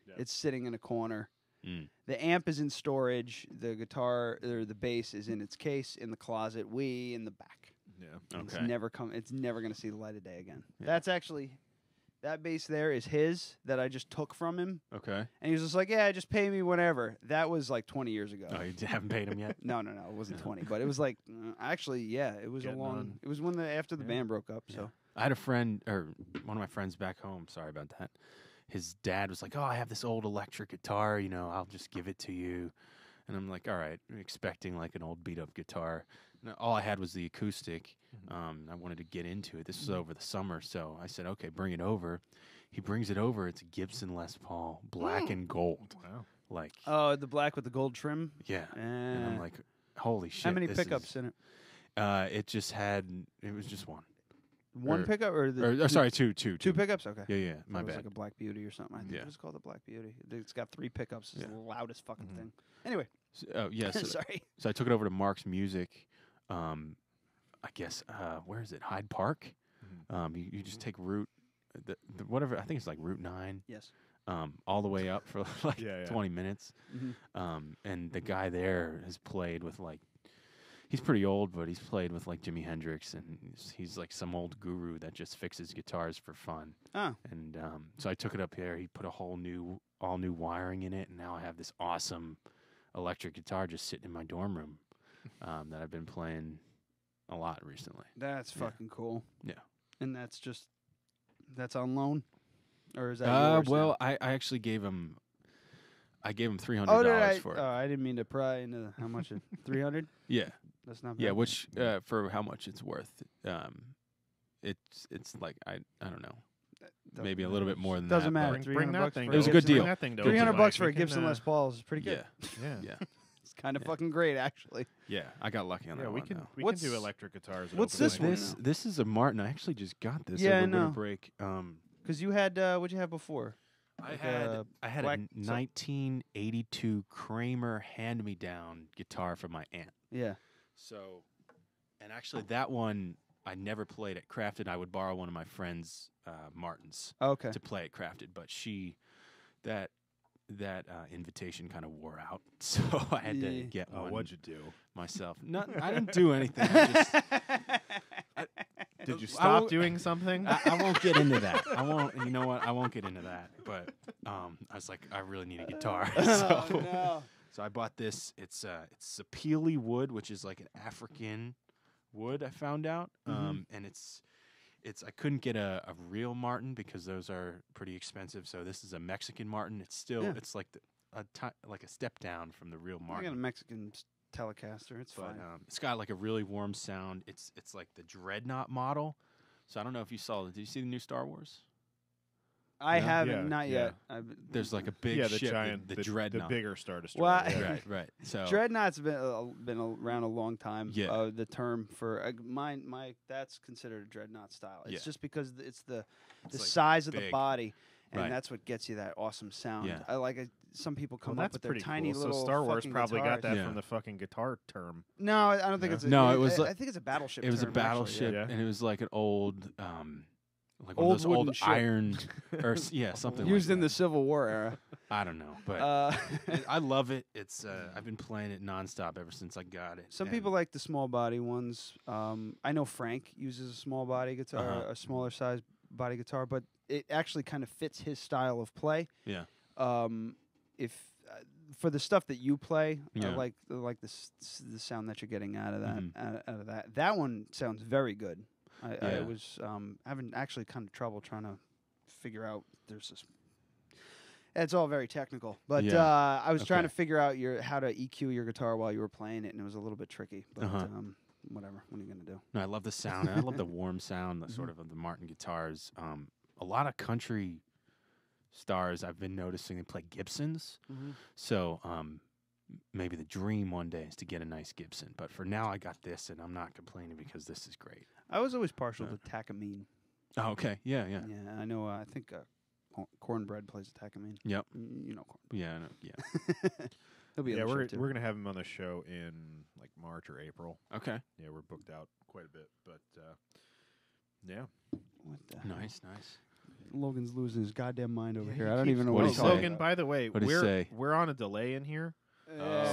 Yeah. It's sitting in a corner. Mm. The amp is in storage. The guitar or the bass is in its case in the closet. We in the back. Yeah. It's Okay. never It's never going to see the light of day again. That's actually that bass there is his that I just took from him, Okay. and he was just like, "Yeah, just pay me whenever." That was like 20 years ago. Oh, you haven't paid him yet? No, it wasn't 20, but it was like actually, yeah, it was Getting a long. on. It was when after the band broke up. So I had a friend, or one of my friends back home. Sorry about that. His dad was like, "Oh, I have this old electric guitar. You know, I'll just give it to you." And I'm like, "All right," expecting like an old beat up guitar. And all I had was the acoustic. I wanted to get into it. This was over the summer, so I said, "Okay, bring it over." He brings it over. It's a Gibson Les Paul, black and gold. Wow. Like, oh, the black with the gold trim. yeah. And I'm like, "Holy shit!" How many this pickups is- in it? It was just one. One Or- pickup or the Sorry, two. two pickups? Okay. Yeah, yeah. Thought My it was bad. like a Black Beauty or something. I think Yeah. it was called a Black Beauty. It's got 3 pickups. It's Yeah. the loudest fucking thing. Anyway, Oh yeah. So, sorry. so I took it over to Mark's Music. I guess where is it? Hyde Park. You just take Route, whatever. I think it's like Route 9. Yes. All the way up for like Yeah. 20 minutes. Mm-hmm. And the guy there has played with like, he's pretty old, but he's played with like Jimi Hendrix, and he's like some old guru that just fixes guitars for fun. Oh. And so I took it up there. He put all new wiring in it, and now I have this awesome electric guitar just sitting in my dorm room that I've been playing a lot recently. That's fucking cool. Yeah. And that's on loan? Or is that yours? Well, I actually gave him $300 Oh, did I? for it. Oh, I didn't mean to pry into how much. 300? Yeah. That's not bad. Yeah, which for how much it's worth. It's like I don't know. Maybe a little bit more than Doesn't that. matter. but- Bring 300 that bucks thing. for It was a to- good deal. Bring that thing to 300 open bucks mic. for a We can, Gibson Les Paul is pretty good. Yeah. Yeah. It's kind of fucking great, actually. Yeah, I got lucky on Yeah, that we one. can though. we What's- can do electric guitars. at what's open this mic. one? This is a Martin. I actually just got this Yeah, I over winter know. break. Because you had, what'd you have before? Like, I had black- a 1982 Kramer hand-me-down guitar from my aunt. Yeah. So, and actually that one I never played at Crafted. I would borrow one of my friend's Martins Okay. to play at Crafted, but that invitation kind of wore out, so I had to Yeah. get one. What'd you do? myself? I didn't do anything. I just, Did you I stop won't- doing something? I won't get into that. I won't. You know what? I won't get into that. But I was like, I really need a guitar. So, Oh, no. so I bought this. It's sapele wood, which is like an African wood. I found out, and it's I couldn't get a real Martin because those are pretty expensive. So this is a Mexican Martin. It's still it's like like a step down from the real I got a Martin. Mexican Telecaster. It's But fine. it's got like a really warm sound. It's like the Dreadnought model. So I don't know if you saw it. Did you see the new Star Wars? I No? haven't, Yeah, not yeah. yet. There's like a big yeah, the ship, giant, the Dreadnought. the bigger Star Destroyer. Well, yeah. Right. So Dreadnought's been around a long time. Yeah. The term for my that's considered a dreadnought style. It's Yeah. just because it's the like size of the big. body, and Right. that's what gets you that awesome sound. Yeah. I like it. Some people come Well, up that's with their pretty tiny cool. little. So Star Wars fucking probably got that guitars. Yeah. from the fucking guitar term. No, I don't think Yeah. it's. No, it was I like- think it's a battleship. it was a term, actually, battleship, yeah. and it was like an old, like one Old of those wooden old ship. iron, or something Used like in that. the Civil War era. I don't know, but I love it. It's I've been playing it nonstop ever since I got it. Some people like the small body ones. I know Frank uses a small body guitar, a smaller size body guitar, but it actually kind of fits his style of play. Yeah. If for the stuff that you play, Yeah. I like the sound that you're getting out of that. Out of that, that one sounds very good. I was having actually kind of trouble trying to figure out. There's this. It's all very technical, but I was trying to figure out how to EQ your guitar while you were playing it, and it was a little bit tricky. But whatever. What are you gonna do? No, I love the sound. I love the warm sound, the sort of the Martin guitars. A lot of country stars I've been noticing they play Gibsons. So maybe the dream one day is to get a nice Gibson. But for now, I got this, and I'm not complaining because this is great. I was always partial to Takamine. Oh, okay. Yeah. Yeah, I know. I think Cornbread plays a Takamine. Yep. You know Cornbread. Yeah. Yeah. He'll be we're gonna have him on the show in like March or April. Okay. Yeah, we're booked out quite a bit, but yeah. What the Nice. Logan's losing his goddamn mind over here. I don't even know what what he's he's saying. Logan, by the way, we're on a delay in here.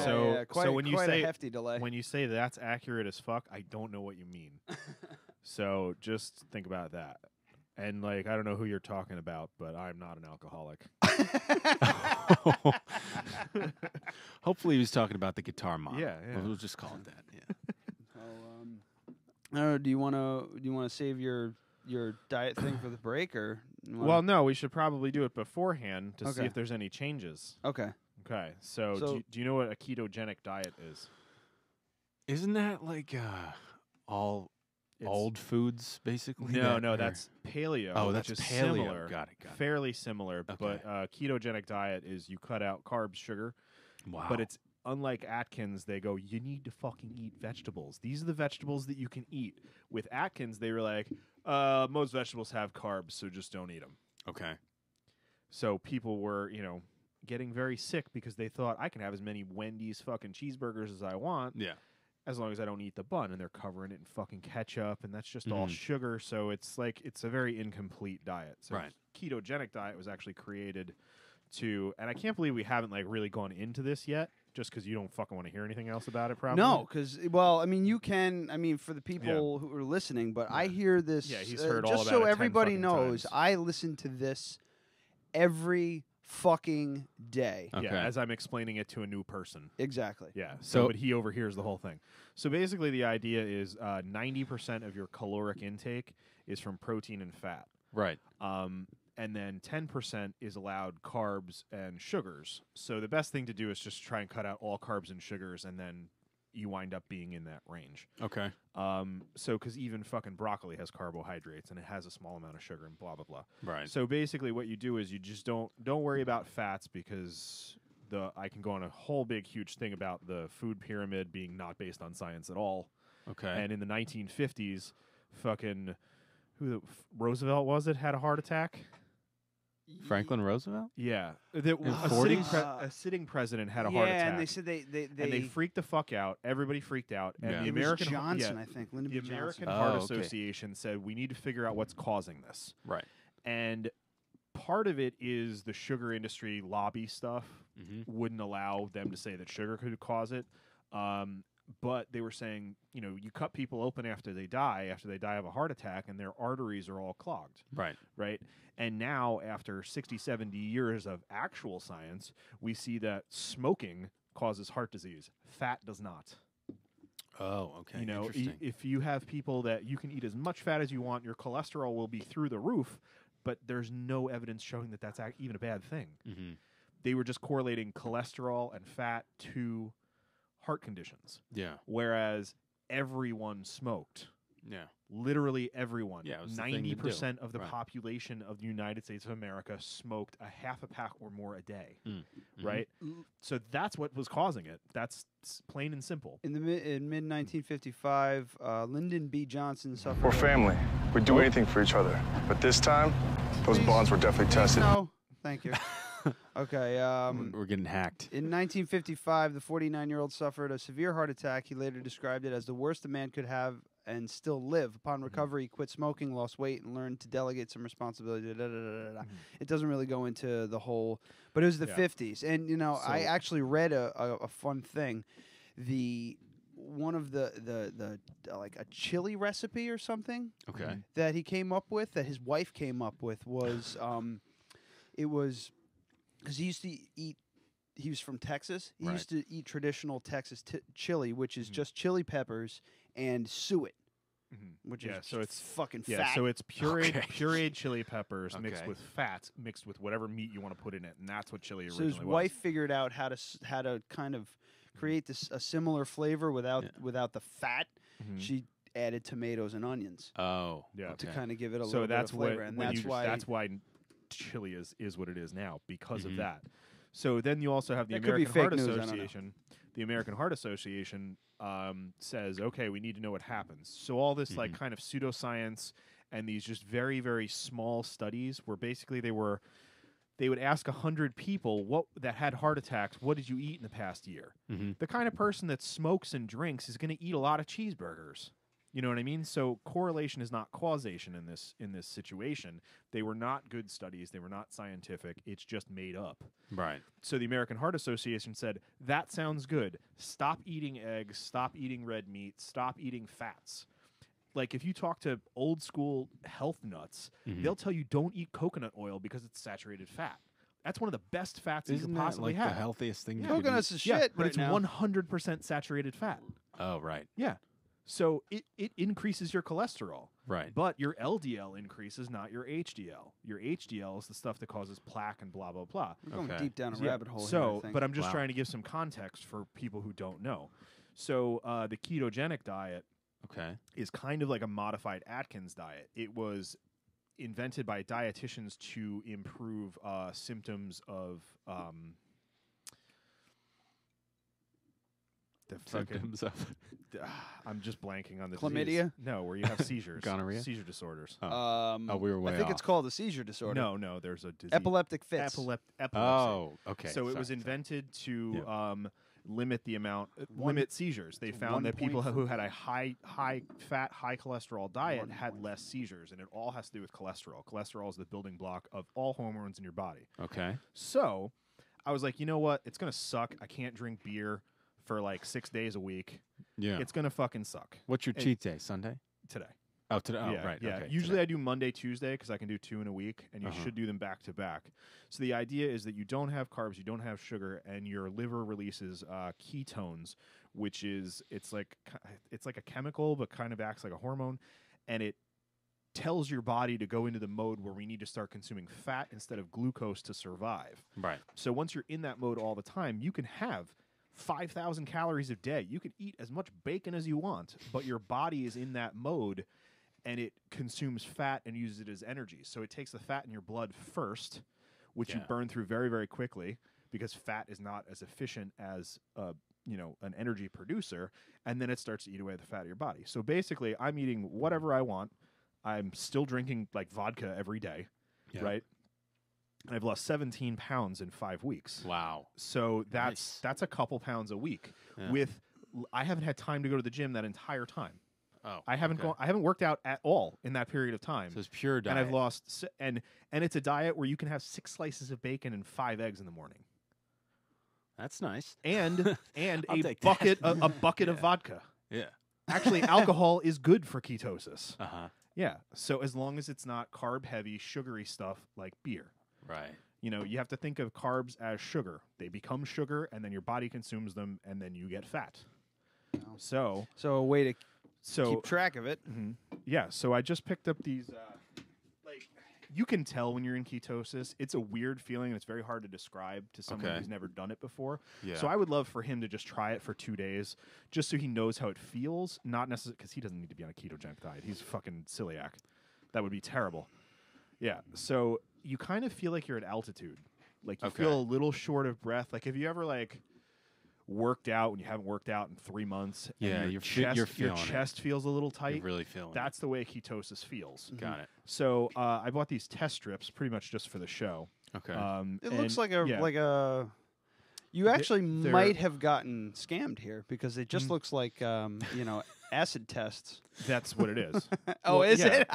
So when you say a hefty delay. When you say that's accurate as fuck, I don't know what you mean. So just think about that. And like I don't know who you're talking about, but I'm not an alcoholic. Hopefully, he was talking about the guitar model. Yeah. We'll just call it that. Yeah. I don't know. Do you want to save your diet thing for the break, or? Well, no. We should probably do it beforehand to see if there's any changes. Okay. Okay. So do you know what a ketogenic diet is? Isn't that like all old foods, basically? No, that's paleo. Oh, that's which is paleo. Similar, Got it. fairly similar, Okay. but ketogenic diet is you cut out carbs, sugar. Wow. But it's unlike Atkins. They go, you need to fucking eat vegetables. These are the vegetables that you can eat. With Atkins, they were like, most vegetables have carbs, so just don't eat them. Okay. So people were, getting very sick because they thought I can have as many Wendy's fucking cheeseburgers as I want. Yeah. As long as I don't eat the bun, and they're covering it in fucking ketchup, and that's just all sugar. So it's a very incomplete diet. So ketogenic diet was actually created to, and I can't believe we haven't like really gone into this yet, just because you don't fucking want to hear anything else about it. Probably no, because you can. I mean, for the people who are listening, but I hear this. Yeah, he's heard all just about so it 10 everybody fucking knows. times. I listen to this every fucking day. Okay. Yeah, as I'm explaining it to a new person. Exactly. Yeah. So- But he overhears the whole thing. So basically, the idea is 90% of your caloric intake is from protein and fat. Right. And then 10% is allowed carbs and sugars. So the best thing to do is just try and cut out all carbs and sugars, and then you wind up being in that range. Okay. So because even fucking broccoli has carbohydrates and it has a small amount of sugar and blah blah blah. Right. So basically, what you do is you just don't worry about fats, because I can go on a whole big huge thing about the food pyramid being not based on science at all. Okay. And in the 1950s, fucking Roosevelt had a heart attack. Franklin Roosevelt? Yeah, '40s? a sitting president had a heart attack. Yeah, and they said they freaked the fuck out. Everybody freaked out, and Yeah. the It was American Johnson, I think. Lyndon the B. American Johnson. Heart Oh, okay. Association said we need to figure out what's causing this. Right. And part of it is the sugar industry lobby stuff wouldn't allow them to say that sugar could cause it. But they were saying, you cut people open after they die of a heart attack, and their arteries are all clogged. Right. Right. And now, after 60, 70 years of actual science, we see that smoking causes heart disease. Fat does not. Oh, okay. Interesting. If you have people that you can eat as much fat as you want, your cholesterol will be through the roof, but there's no evidence showing that that's even a bad thing. Mm-hmm. They were just correlating cholesterol and fat to heart conditions. Yeah. Whereas everyone smoked. Yeah. Literally everyone. Yeah, it was the thing to do. 90% of the Right. population of the United States of America smoked a half a pack or more a day. Mm-hmm. Right? So that's what was causing it. That's plain and simple. In mid 1955, Lyndon B. Johnson suffered. We're family. We'd do anything for each other. But this time, those bonds were definitely tested. No, thank you. Okay. We're getting hacked. In 1955, the 49-year-old suffered a severe heart attack. He later described it as the worst a man could have and still live. Upon recovery, he quit smoking, lost weight, and learned to delegate some responsibility. It doesn't really go into the whole, but it was the 50s. And, you know, I actually read a fun thing. One of the like a chili recipe or something that he came up with, that his wife came up with, was it was because he used to eat. He was from Texas. He used to eat traditional Texas chili, which is just chili peppers and suet, which is so it's fucking fat. So it's pureed chili peppers mixed with fats, mixed with whatever meat you want to put in it, and that's what chili originally was. So his wife figured out how to kind of create a similar flavor without the fat. She added tomatoes and onions. Oh, to kind of give it a little bit of flavor, and that's why chili is what it is now, because of that. So then you also have the That could be American fake Heart news, I don't know. Association. The American Heart Association says, okay, we need to know what happens. So all this like kind of pseudoscience and these just very, very small studies where basically they would ask 100 people that had heart attacks, what did you eat in the past year? The kind of person that smokes and drinks is going to eat a lot of cheeseburgers. You know what I mean? So correlation is not causation in this situation. They were not good studies. They were not scientific. It's just made up. Right. So the American Heart Association said, that sounds good. Stop eating eggs. Stop eating red meat. Stop eating fats. Like if you talk to old school health nuts, they'll tell you don't eat coconut oil because it's saturated fat. That's one of the best fats you can possibly have. The healthiest thing? Coconuts is shit, but right it's now. 100% saturated fat. Oh, right. Yeah. So it increases your cholesterol. Right. But your LDL increases, not your HDL. Your HDL is the stuff that causes plaque and blah, blah, blah. We're going deep down a rabbit hole so, here, I think. but I'm just trying to give some context for people who don't know. So the ketogenic diet is kind of like a modified Atkins diet. It was invented by dietitians to improve symptoms of symptoms of I'm just blanking on the chlamydia. Disease. No, where you have seizures, gonorrhea, seizure disorders. We were way I think off. it's called a seizure disorder. No, there's a disease. Epileptic fits. Epilepsy. Oh, okay. So it was invented to limit the amount, limit seizures. They found that people who had a high fat, high cholesterol diet had less seizures, and it all has to do with cholesterol. Cholesterol is the building block of all hormones in your body. Okay. So I was like, you know what? It's gonna suck. I can't drink beer for like 6 days a week. Yeah. It's gonna fucking suck. What's your cheat day? Sunday? Today. Oh, today. Oh, yeah, right. Yeah. Okay, Usually I do Monday, Tuesday because I can do 2 in a week, and you should do them back to back. So the idea is that you don't have carbs, you don't have sugar, and your liver releases ketones, which is it's like a chemical, but kind of acts like a hormone, and it tells your body to go into the mode where we need to start consuming fat instead of glucose to survive. Right. So once you're in that mode all the time, you can have 5,000 calories a day. You can eat as much bacon as you want, but your body is in that mode and it consumes fat and uses it as energy. So it takes the fat in your blood first, which you burn through very, very quickly because fat is not as efficient as an energy producer, and then it starts to eat away the fat of your body. So basically, I'm eating whatever I want. I'm still drinking like vodka every day, right? And I've lost 17 pounds in 5 weeks. Wow. So that's a couple pounds a week. Yeah. I haven't had time to go to the gym that entire time. Oh, I haven't worked out at all in that period of time. So it's pure diet. And I've lost and it's a diet where you can have 6 slices of bacon and 5 eggs in the morning. That's nice. And I'll a take bucket that. a bucket of vodka. Yeah. Actually, alcohol is good for ketosis. Uh-huh. Yeah. So as long as it's not carb heavy, sugary stuff like beer. Right. You have to think of carbs as sugar. They become sugar, and then your body consumes them, and then you get fat. So a way to keep track of it. Yeah. So I just picked up these. You can tell when you're in ketosis. It's a weird feeling, and it's very hard to describe to someone who's never done it before. Yeah. So I would love for him to just try it for 2 days, just so he knows how it feels. Not necessarily because he doesn't need to be on a ketogenic diet. He's fucking celiac. That would be terrible. Yeah. So you kind of feel like you're at altitude. Like you feel a little short of breath. Like have you ever worked out when you haven't worked out in 3 months? Yeah, and your chest feels a little tight. You're really feeling That's the way ketosis feels. Got it. So I bought these test strips pretty much just for the show. Okay. It looks like a You actually might have gotten scammed here because it just looks like Acid tests. That's what it is. Oh, is it?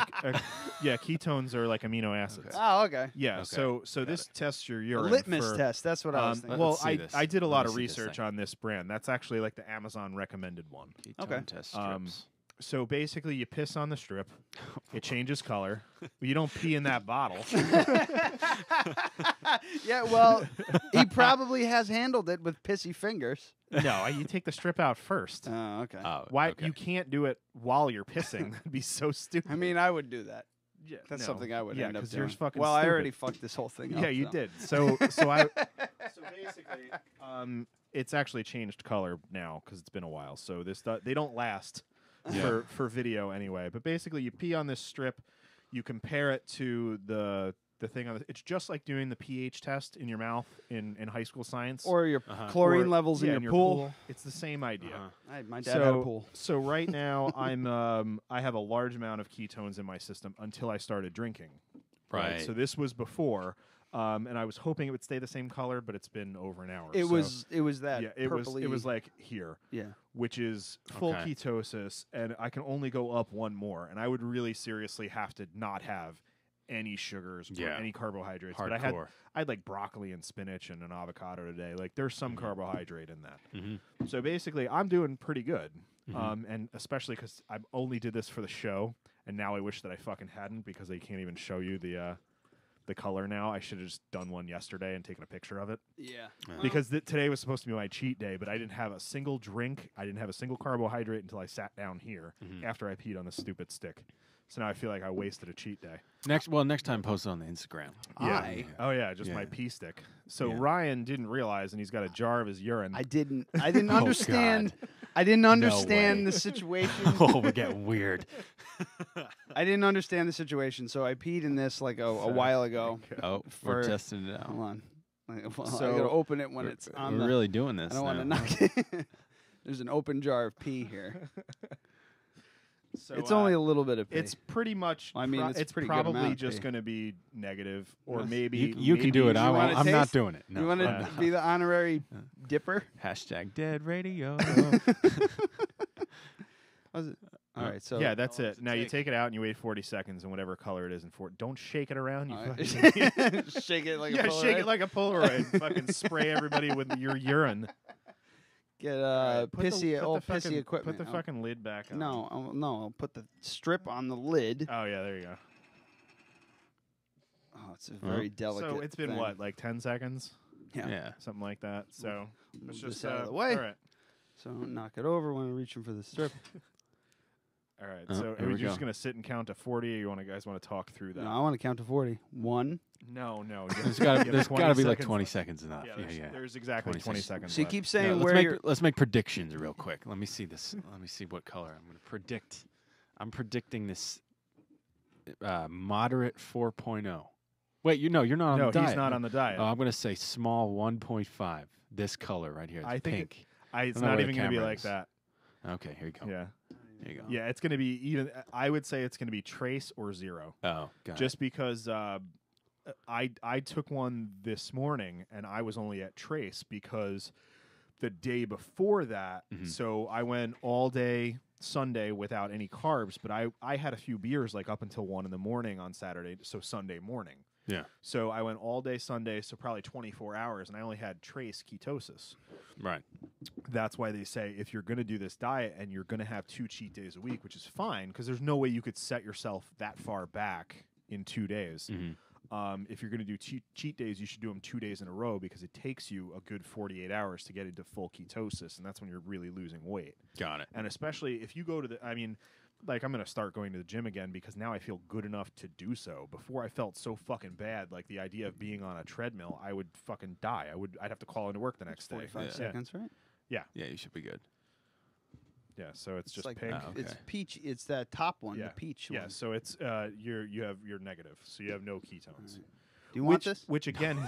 Yeah, ketones are like amino acids. Okay. Oh, okay. Yeah, Okay. so this tests your urine. Litmus for, test. That's what I was thinking. Well, Let's see this. I did a lot Let of me see this research thing. on this brand. That's actually like the Amazon recommended one. Ketone Okay. test strips. So basically, you piss on the strip, it changes color, but you don't pee in that bottle. Yeah, well, he probably has handled it with pissy fingers. No, you take the strip out first. Oh, okay. Why okay. you can't do it while you're pissing? That'd be so stupid. I mean, I would do that. Yeah, That's no. something I would Yeah, end up 'cause doing. you're fucking well, I stupid. already fucked this whole thing up. Yeah, you so. did. So basically, it's actually changed color now because it's been a while. So they don't last for video anyway. But basically, you pee on this strip, you compare it to the thing on it's just like doing the pH test in your mouth in high school science Or your chlorine levels in your pool. It's the same idea. My dad had a pool. So right now I have a large amount of ketones in my system until I started drinking. Right. So this was before, and I was hoping it would stay the same color, but it's been over an hour. It so was that. yeah, it purpley. was like here. Yeah. Which is full Okay. ketosis, and I can only go up one more, and I would really seriously have to not have any sugars or any carbohydrates. Hardcore. But I had like broccoli and spinach and an avocado today. Like there's some carbohydrate in that. So basically, I'm doing pretty good, and especially because I only did this for the show, and now I wish that I fucking hadn't because they can't even show you the color now. I should have just done one yesterday and taken a picture of it. Yeah. Because today was supposed to be my cheat day, but I didn't have a single drink. I didn't have a single carbohydrate until I sat down here after I peed on the stupid stick. So now I feel like I wasted a cheat day. Next time post it on the Instagram. Yeah. Oh yeah, just my pee stick. So Ryan didn't realize, and he's got a jar of his urine. I didn't understand. I didn't understand the situation. Oh, we're getting weird. I didn't understand the situation, so I peed in this like a while ago. Oh, we're testing it out. Hold on. Well, So- I gotta open it when it's on. We're really doing this. I don't want to now. knock it. There's an open jar of pee here. So, It's only a little bit of pee. It's pretty much. I mean, it's pretty good probably amount of just pee. going to be negative, or Yes. maybe You can do it. You I wanna won't, I'm not taste? doing it. No. You want to be the honorary dipper? Hashtag dead radio. Was it? All right, so yeah, that's it. Now you take it out and you wait 40 seconds, and whatever color it is, don't shake it around. You fucking shake it like a yeah, Polaroid. shake it like a Polaroid. Fucking spray everybody with your urine. Get Put the- pissy put old the fucking- pissy equipment. Put the fucking lid back on. No, I'll put the strip on the lid. Oh yeah, there you go. Oh, it's a very delicate. So it's been thing. what, like 10 seconds? Yeah. Something like that. So let's Move just this out of the way. All right. So knock it over when I'm reaching for the strip. All right. Oh, So here are we we just go. gonna sit and count to 40, or guys want to talk through that? No, I want to count to 40. 1. No. There's got to be 20 like seconds 20 left. seconds enough. Yeah, there's exactly 20 seconds. So you left. keep saying Yeah, where you're. let's make predictions real quick. Let me see this. Let me see what color I'm going to predict. I'm predicting this moderate 4.0. Wait, you're not on No, the diet. he's not on the diet. Oh, I'm going to say small 1.5. This color right here. It's I think pink. it's I don't know not where even the going to be camera like is. that. Okay, here you go. Yeah. There you go. Yeah, it's going to be even. I would say it's going to be trace or 0. Oh, got Just because I took one this morning and I was only at trace because the day before that, so I went all day Sunday without any carbs, but I had a few beers like up until 1 a.m. on Saturday, so Sunday morning. Yeah. So I went all day Sunday, so probably 24 hours, and I only had trace ketosis. Right. That's why they say if you're going to do this diet and you're going to have 2 cheat days a week, which is fine because there's no way you could set yourself that far back in 2 days. If you're going to do cheat days, you should do them 2 days in a row because it takes you a good 48 hours to get into full ketosis, and that's when you're really losing weight. Got it. And especially if you go to like I'm going to start going to the gym again because now I feel good enough to do so. Before I felt so fucking bad, like the idea of being on a treadmill, I would fucking die. I'd have to call into work the next day. 45 seconds, right? Yeah. Yeah, you should be good. Yeah, so it's just like pink. It's peach. It's that top one, the peach Yeah, one. so it's you're negative, so you have no ketones. Do you want this? Which again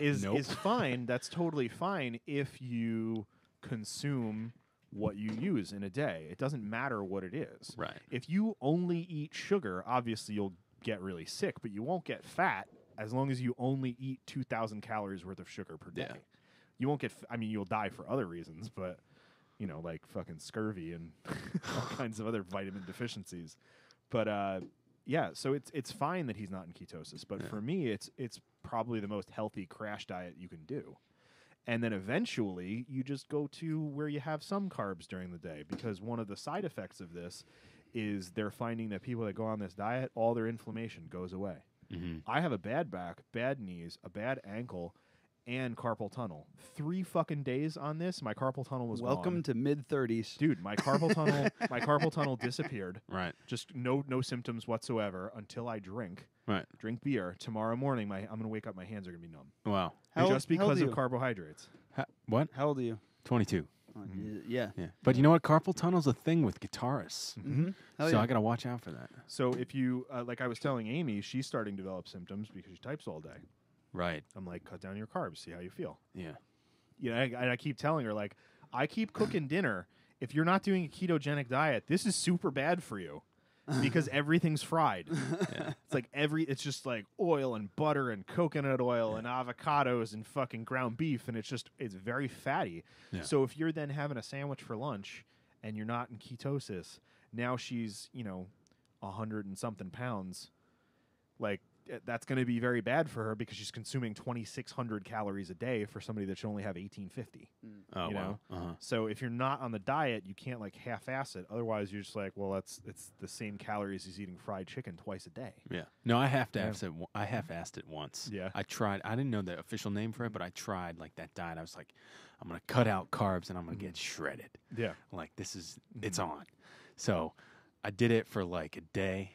is Nope. is fine. That's totally fine if you consume what you use in a day. It doesn't matter what it is. Right. If you only eat sugar, obviously you'll get really sick, but you won't get fat as long as you only eat 2,000 calories worth of sugar per day. Yeah. You won't get. You'll die for other reasons, but you know, like fucking scurvy and all kinds of other vitamin deficiencies. But yeah, so it's fine that he's not in ketosis. But for me, it's probably the most healthy crash diet you can do. And then eventually, you just go to where you have some carbs during the day, because one of the side effects of this is they're finding that people that go on this diet, all their inflammation goes away. I have a bad back, bad knees, a bad ankle, and carpal tunnel. 3 fucking days on this, my carpal tunnel was Welcome gone. to mid-30s. Dude, my carpal tunnel disappeared. Right. Just no symptoms whatsoever until I drink beer. Tomorrow morning, I'm going to wake up, my hands are going to be numb. Wow. Just because of carbohydrates. What? How old are you? 22. Yeah. But you know what? Carpal tunnel's a thing with guitarists. Hell So yeah. I got to watch out for that. So if you, like I was telling Amy, she's starting to develop symptoms because she types all day. Right. I'm like, cut down your carbs, see how you feel. Yeah. You know, I keep telling her, like, I keep cooking dinner. If you're not doing a ketogenic diet, this is super bad for you because everything's fried. It's like it's just like oil and butter and coconut oil and avocados and fucking ground beef, and it's very fatty. Yeah. So if you're then having a sandwich for lunch and you're not in ketosis, now she's, you know, 100 and something pounds, like, that's going to be very bad for her because she's consuming 2,600 calories a day for somebody that should only have 1,850. Oh, you know? So if you're not on the diet, you can't like half-ass it. Otherwise, you're just like, well, it's the same calories as eating fried chicken twice a day. Yeah. No, I half-assed it once. Yeah. I tried. I didn't know the official name for it, but I tried like that diet. I was like, I'm going to cut out carbs and I'm going to get shredded. Yeah. Like it's on. So I did it for like a day.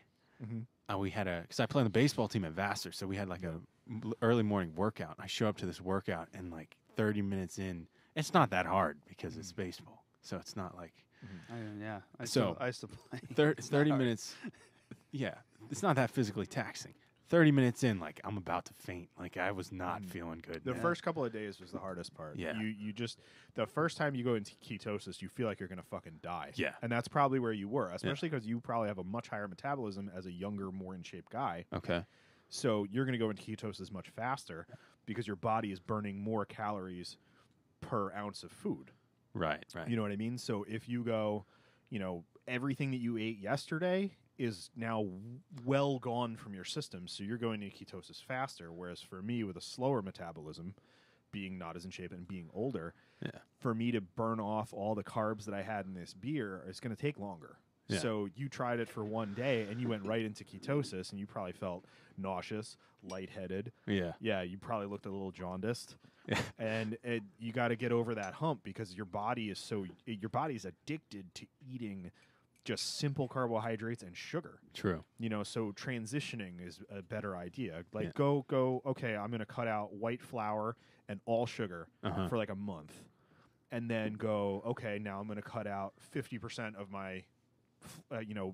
We had because I play on the baseball team at Vassar, so we had like a early morning workout. I show up to this workout and like 30 minutes in, it's not that hard because it's baseball, so it's not like. I used to play. 30 minutes. Yeah, it's not that physically taxing. 30 minutes in, like I'm about to faint. Like I was not feeling good. The first couple of days was the hardest part. Yeah. You just, the first time you go into ketosis, you feel like you're going to fucking die. Yeah. And that's probably where you were, especially because you probably have a much higher metabolism as a younger, more in shape guy. Okay. So you're going to go into ketosis much faster because your body is burning more calories per ounce of food. Right. You know what I mean? So if you go, you know, everything that you ate yesterday is now well gone from your system, so you're going into ketosis faster, whereas for me, with a slower metabolism, being not as in shape and being older, for me to burn off all the carbs that I had in this beer, it's going to take longer. Yeah. So you tried it for one day, and you went right into ketosis, and you probably felt nauseous, lightheaded. Yeah, you probably looked a little jaundiced. And you got to get over that hump because your body is addicted to eating just simple carbohydrates and sugar. True. You know, so transitioning is a better idea. Like go, okay, I'm going to cut out white flour and all sugar for like a month. And then go, okay, now I'm going to cut out 50% of my,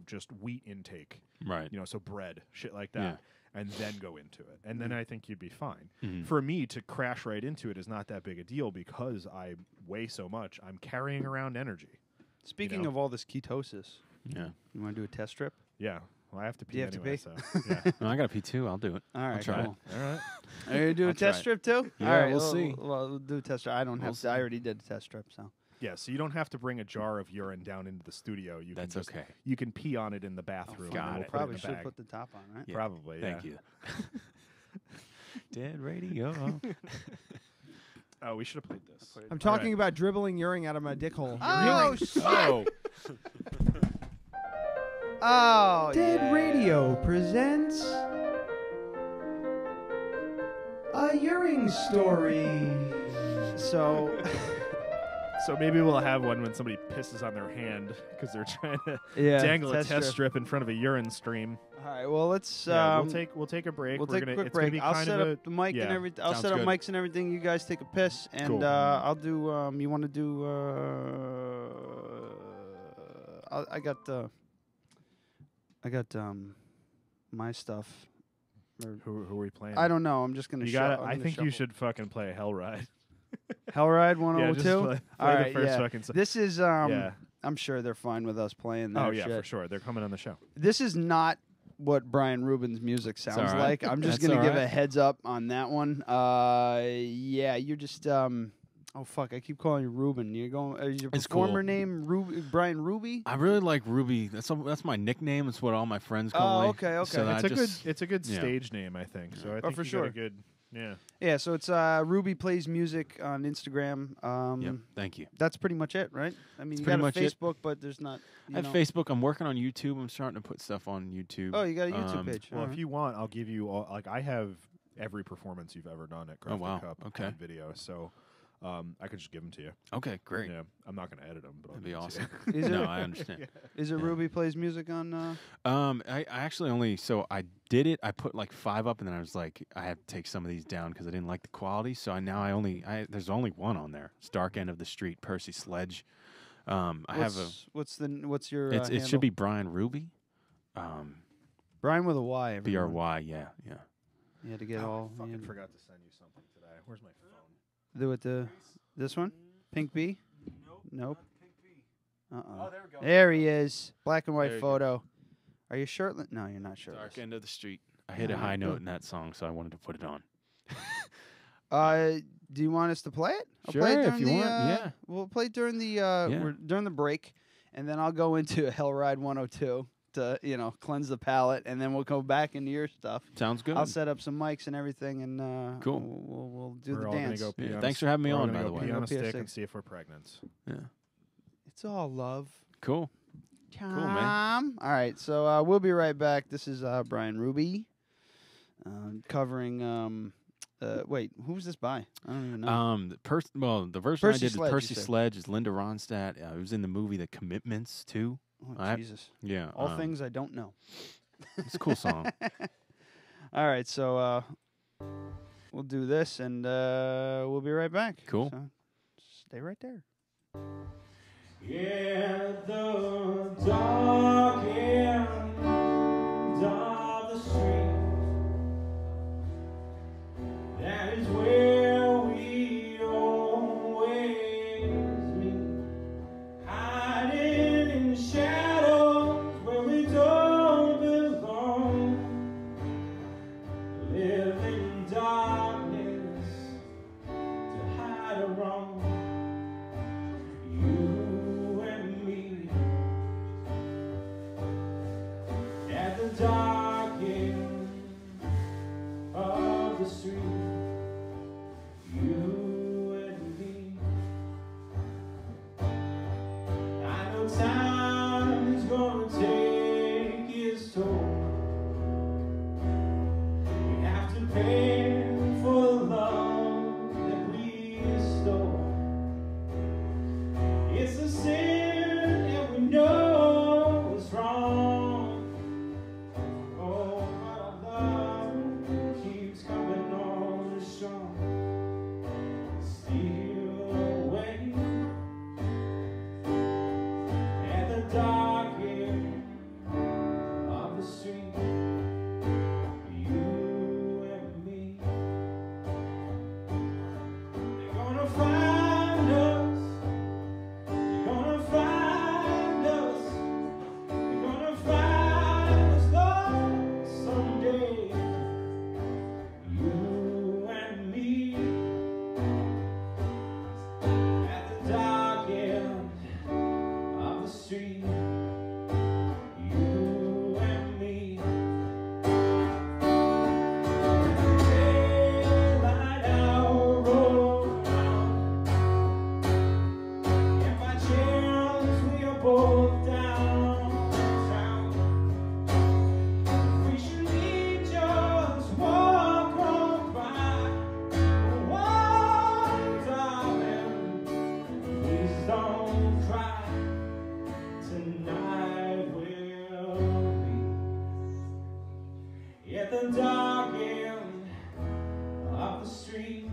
just wheat intake. Right. You know, so bread, shit like that. Yeah. And then go into it. And then I think you'd be fine. For me, to crash right into it is not that big a deal because I weigh so much. I'm carrying around energy. Speaking of all this ketosis, you want to do a test strip? Yeah. Well, I have to pee Do you have anyway, to so yeah. No, I got to pee too. I'll do it. All right, I'll try cool. it. All right. Are you going to do a test strip too? Yeah, all right, we'll see. We'll do a test strip. I don't have to. I already did a test strip, so. Yeah, so you don't have to bring a jar of urine down into the studio. That's okay. You can pee on it in the bathroom. Got and it. we'll Probably put it in the should bag. put the top on, right? Yeah. Probably, Thank you. Dead radio. Oh, we should have played this. I'm talking about dribbling urine out of my dick hole. Oh, shit. Oh, Dead Radio presents a urine story. So maybe we'll have one when somebody pisses on their hand because they're trying to dangle a test strip in front of a urine stream. All right. Well, let's. We'll take a break. We'll take a quick break. I'll set up the mic and everything. I'll set up mics and everything. You guys take a piss, and Cool. I'll do. You want to do? I got my stuff. Who are we playing? I don't know. I'm just gonna. I think you should fucking play Hell Ride. Hell Ride 102. Yeah, just play All right. the first fucking song. This is. I'm sure they're fine with us playing that. Oh yeah, shit. for sure. They're coming on the show. This is not what Bryan Rubin's music sounds like. I'm just That's gonna give all a right. heads up on that one. Yeah, you're just Oh fuck! I keep calling you Ruben. You're going. Is your It's performer cool. name Bryan Ruby? I really like Ruby. That's my nickname. It's what all my friends call me. Oh, okay. So It's a good yeah. stage name, I think. So I think for you sure. got a good. Yeah. Yeah. So it's Ruby Plays Music on Instagram. Yep. Thank you. That's pretty much it, right? I mean, That's you pretty got a much it. Facebook, but there's not. I have Facebook. I'm working on YouTube. I'm starting to put stuff on YouTube. Oh, you got a YouTube page. Well, if you want, I'll give you all. Like I have every performance you've ever done at Keto Cup on video. So. I could just give them to you. Okay, great. Yeah, I'm not going to edit them, but that'd be awesome. No, I understand. Is it Ruby Plays Music on? I actually only I did it. I put like 5 up, and then I was like, I have to take some of these down because I didn't like the quality. So there's only one on there. It's Dark End of the Street, Percy Sledge. What's your? It should be Bryan Ruby. Brian with a Y. everyone. BRY. Yeah. You had to get all. I fucking forgot to send you something today. Where's my phone? Do it this one? Pink B? Nope. Pink B. Oh, there we go. There he is. Black and white There you photo. Are you shirtless? No, you're not shirtless. Dark End of the Street. I hit a high note in that song, so I wanted to put it on. Do you want us to play it? I'll Sure, play it if during you want, yeah. We'll play it during the during the break, and then I'll go into Hell Ride 102 to cleanse the palate, and then we'll go back into your stuff. Sounds good. I'll set up some mics and everything, and cool. We'll do We're the all dance. Gonna go Thanks for having me on, by the We're way. gonna go pee on a Pee stick on a and see if we're pregnant. Yeah. It's all love. Cool. Tom. Cool, man. All right, so we'll be right back. This is Bryan Ruby covering. Wait, who's this by? I don't even know. The version Percy I did, Sledge, Percy you said. Sledge, is Linda Ronstadt. It was in the movie The Commitments too. Oh, Jesus. Yeah. All things I don't know. It's a cool song. All right, so we'll do this, and we'll be right back. Cool. So stay right there. Yeah, the dark end of the street, that is where we always meet, hiding in the shadows where we don't belong, live in darkness to hide a wrong. You and me at the dark end of the street. You and me. I know time is gonna take its toll. We have to pay for the love that we stole. It's a sin and we know it's wrong. Oh, but our love keeps coming on strong. Steal away at the dark end of the street. You and me. They're gonna find us. They're gonna find us. They're gonna find us, Lord, someday. You and me at the dark end of the street. You and me. Daylight hour rolls around. If by chance we are both downtown, we should each just walk on by. Oh, darling, please don't cry. Tonight we'll be at the dark end of the street.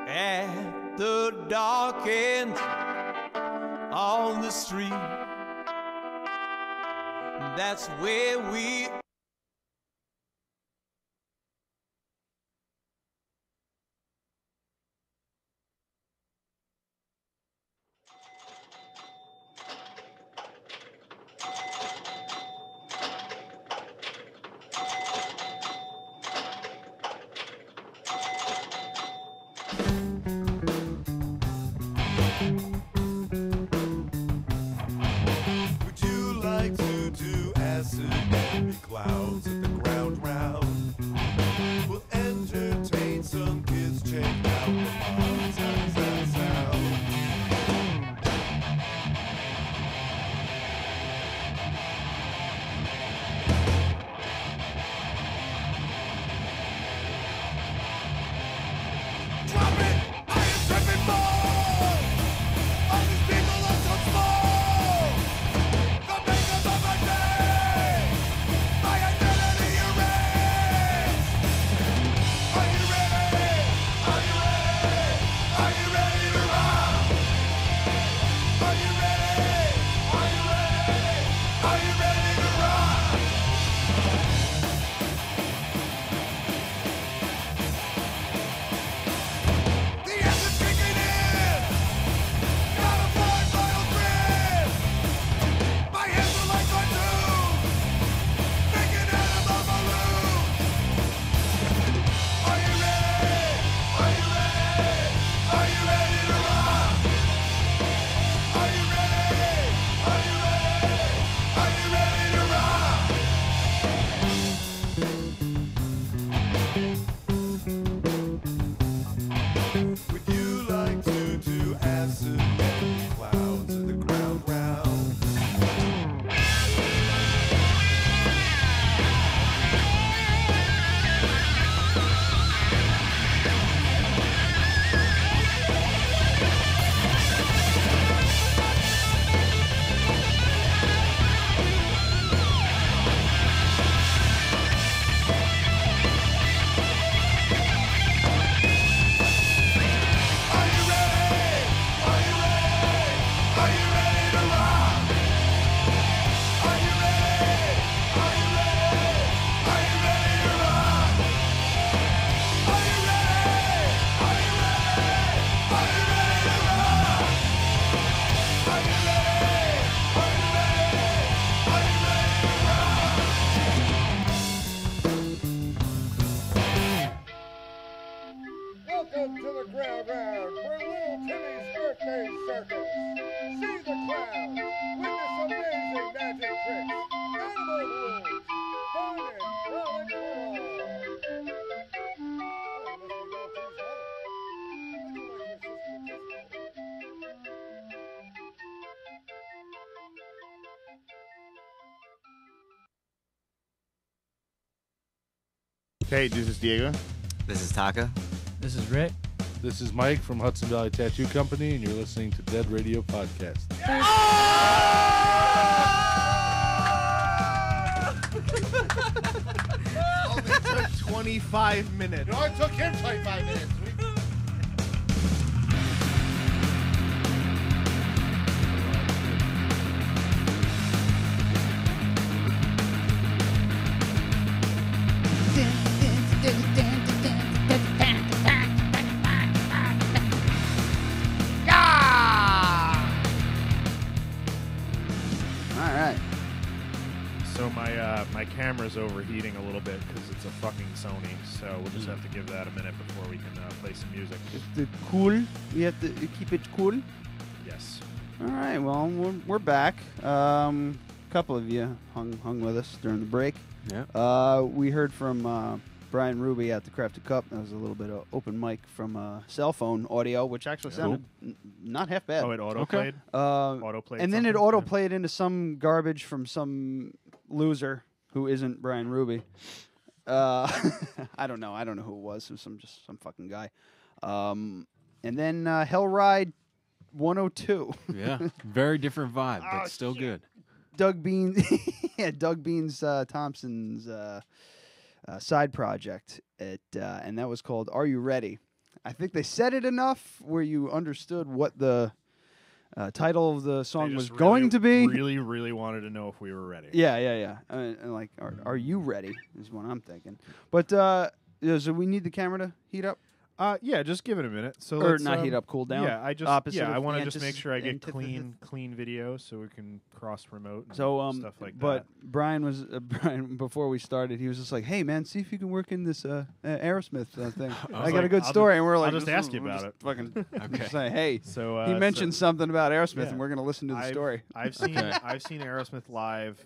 At the dark end on the street, that's where we clouds at the ground round. We'll entertain some kids, check out the mom's sound. Drop it! I am tripping more! All these people are so small! The makeup of my day! My identity erased! Are you ready? Are you ready? Are you ready to rock? Are you ready? Are you ready? Are you ready to rock? The engine's kicking in! Got a blind vital grid! My hands are like cartoons! Making animal balloons! Are you ready? Are you ready? Are you ready to rock? Are you ready? Are you ready? Are you ready to rock? Would you like to do acid clouds in the ground round? Are you ready? Are you ready? Are you ready to rock? Are you ready? Are you ready? Are you ready to rock? Are you ready? Are you ready? Are you ready to rock? Are you ready? Are you ready? Are you ready to rock? Welcome to the ground round for Little Timmy's birthday circus. See the clowns, witness amazing magic tricks, animal rules, fun and frolic for all. Oh, you must be Little Timmy's mother. Would you like to assist with this? Hey, this is Diego. This is Taka. This is Rick. This is Mike from Hudson Valley Tattoo Company, and you're listening to Dead Radio Podcast. Only took 25 minutes. No, it took him 25 minutes. All right. So my camera's overheating a little bit because it's a fucking Sony. So we'll just have to give that a minute before we can play some music. It's cool. We have to keep it cool. Yes. All right. Well, we're back. Couple of you hung with us during the break. Yeah. We heard from Bryan Ruby at the Crafted Cup. That was a little bit of open mic from cell phone audio, which actually sounded not half bad. Oh, it auto-played? Auto-played and then it something? auto-played into some garbage from some loser who isn't Bryan Ruby. I don't know. I don't know who it was. It was just some fucking guy. And then Hell Ride 102. Yeah. Very different vibe, but Oh, still shit. good. Doug Beans, Doug Beans Thompson's side project, and that was called "Are You Ready?" I think they said it enough where you understood what the title of the song was going to be. Really wanted to know if we were ready. Yeah. And like, are you ready? Is what I'm thinking. But so we need the camera to heat up. Yeah, just give it a minute. So Or let's, not heat up, cool down. Yeah, I just Opposite I of want to just make sure I get antithesis. clean video so we can cross remote and So stuff like but that. Brian was Brian before we started. He was just like, "Hey man, see if you can work in this Aerosmith thing. I got a good story." And we're like, I'll just ask you about it. Fucking Okay. say, hey. So he mentioned something about Aerosmith, yeah. and we're gonna listen to the story. I've seen Aerosmith live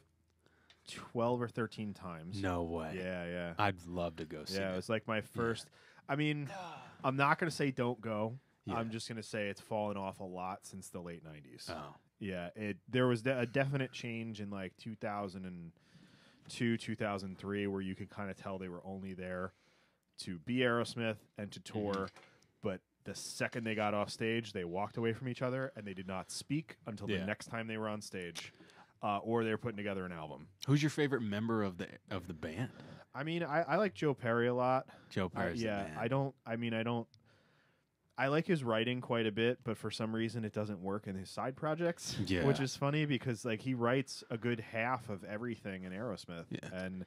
12 or 13 times. No way. Yeah. I'd love to go see Yeah, it. it was like my first. I mean, I'm not going to say don't go. Yeah. I'm just going to say it's fallen off a lot since the late 90s. Oh. Yeah, there was a definite change in like 2002, 2003 where you could kind of tell they were only there to be Aerosmith and to tour, but the second they got off stage, they walked away from each other and they did not speak until the next time they were on stage, or they were putting together an album. Who's your favorite member of the band? I mean, I like Joe Perry a lot. Joe Perry's the man. I like his writing quite a bit, but for some reason it doesn't work in his side projects, Yeah. which is funny because like he writes a good half of everything in Aerosmith, and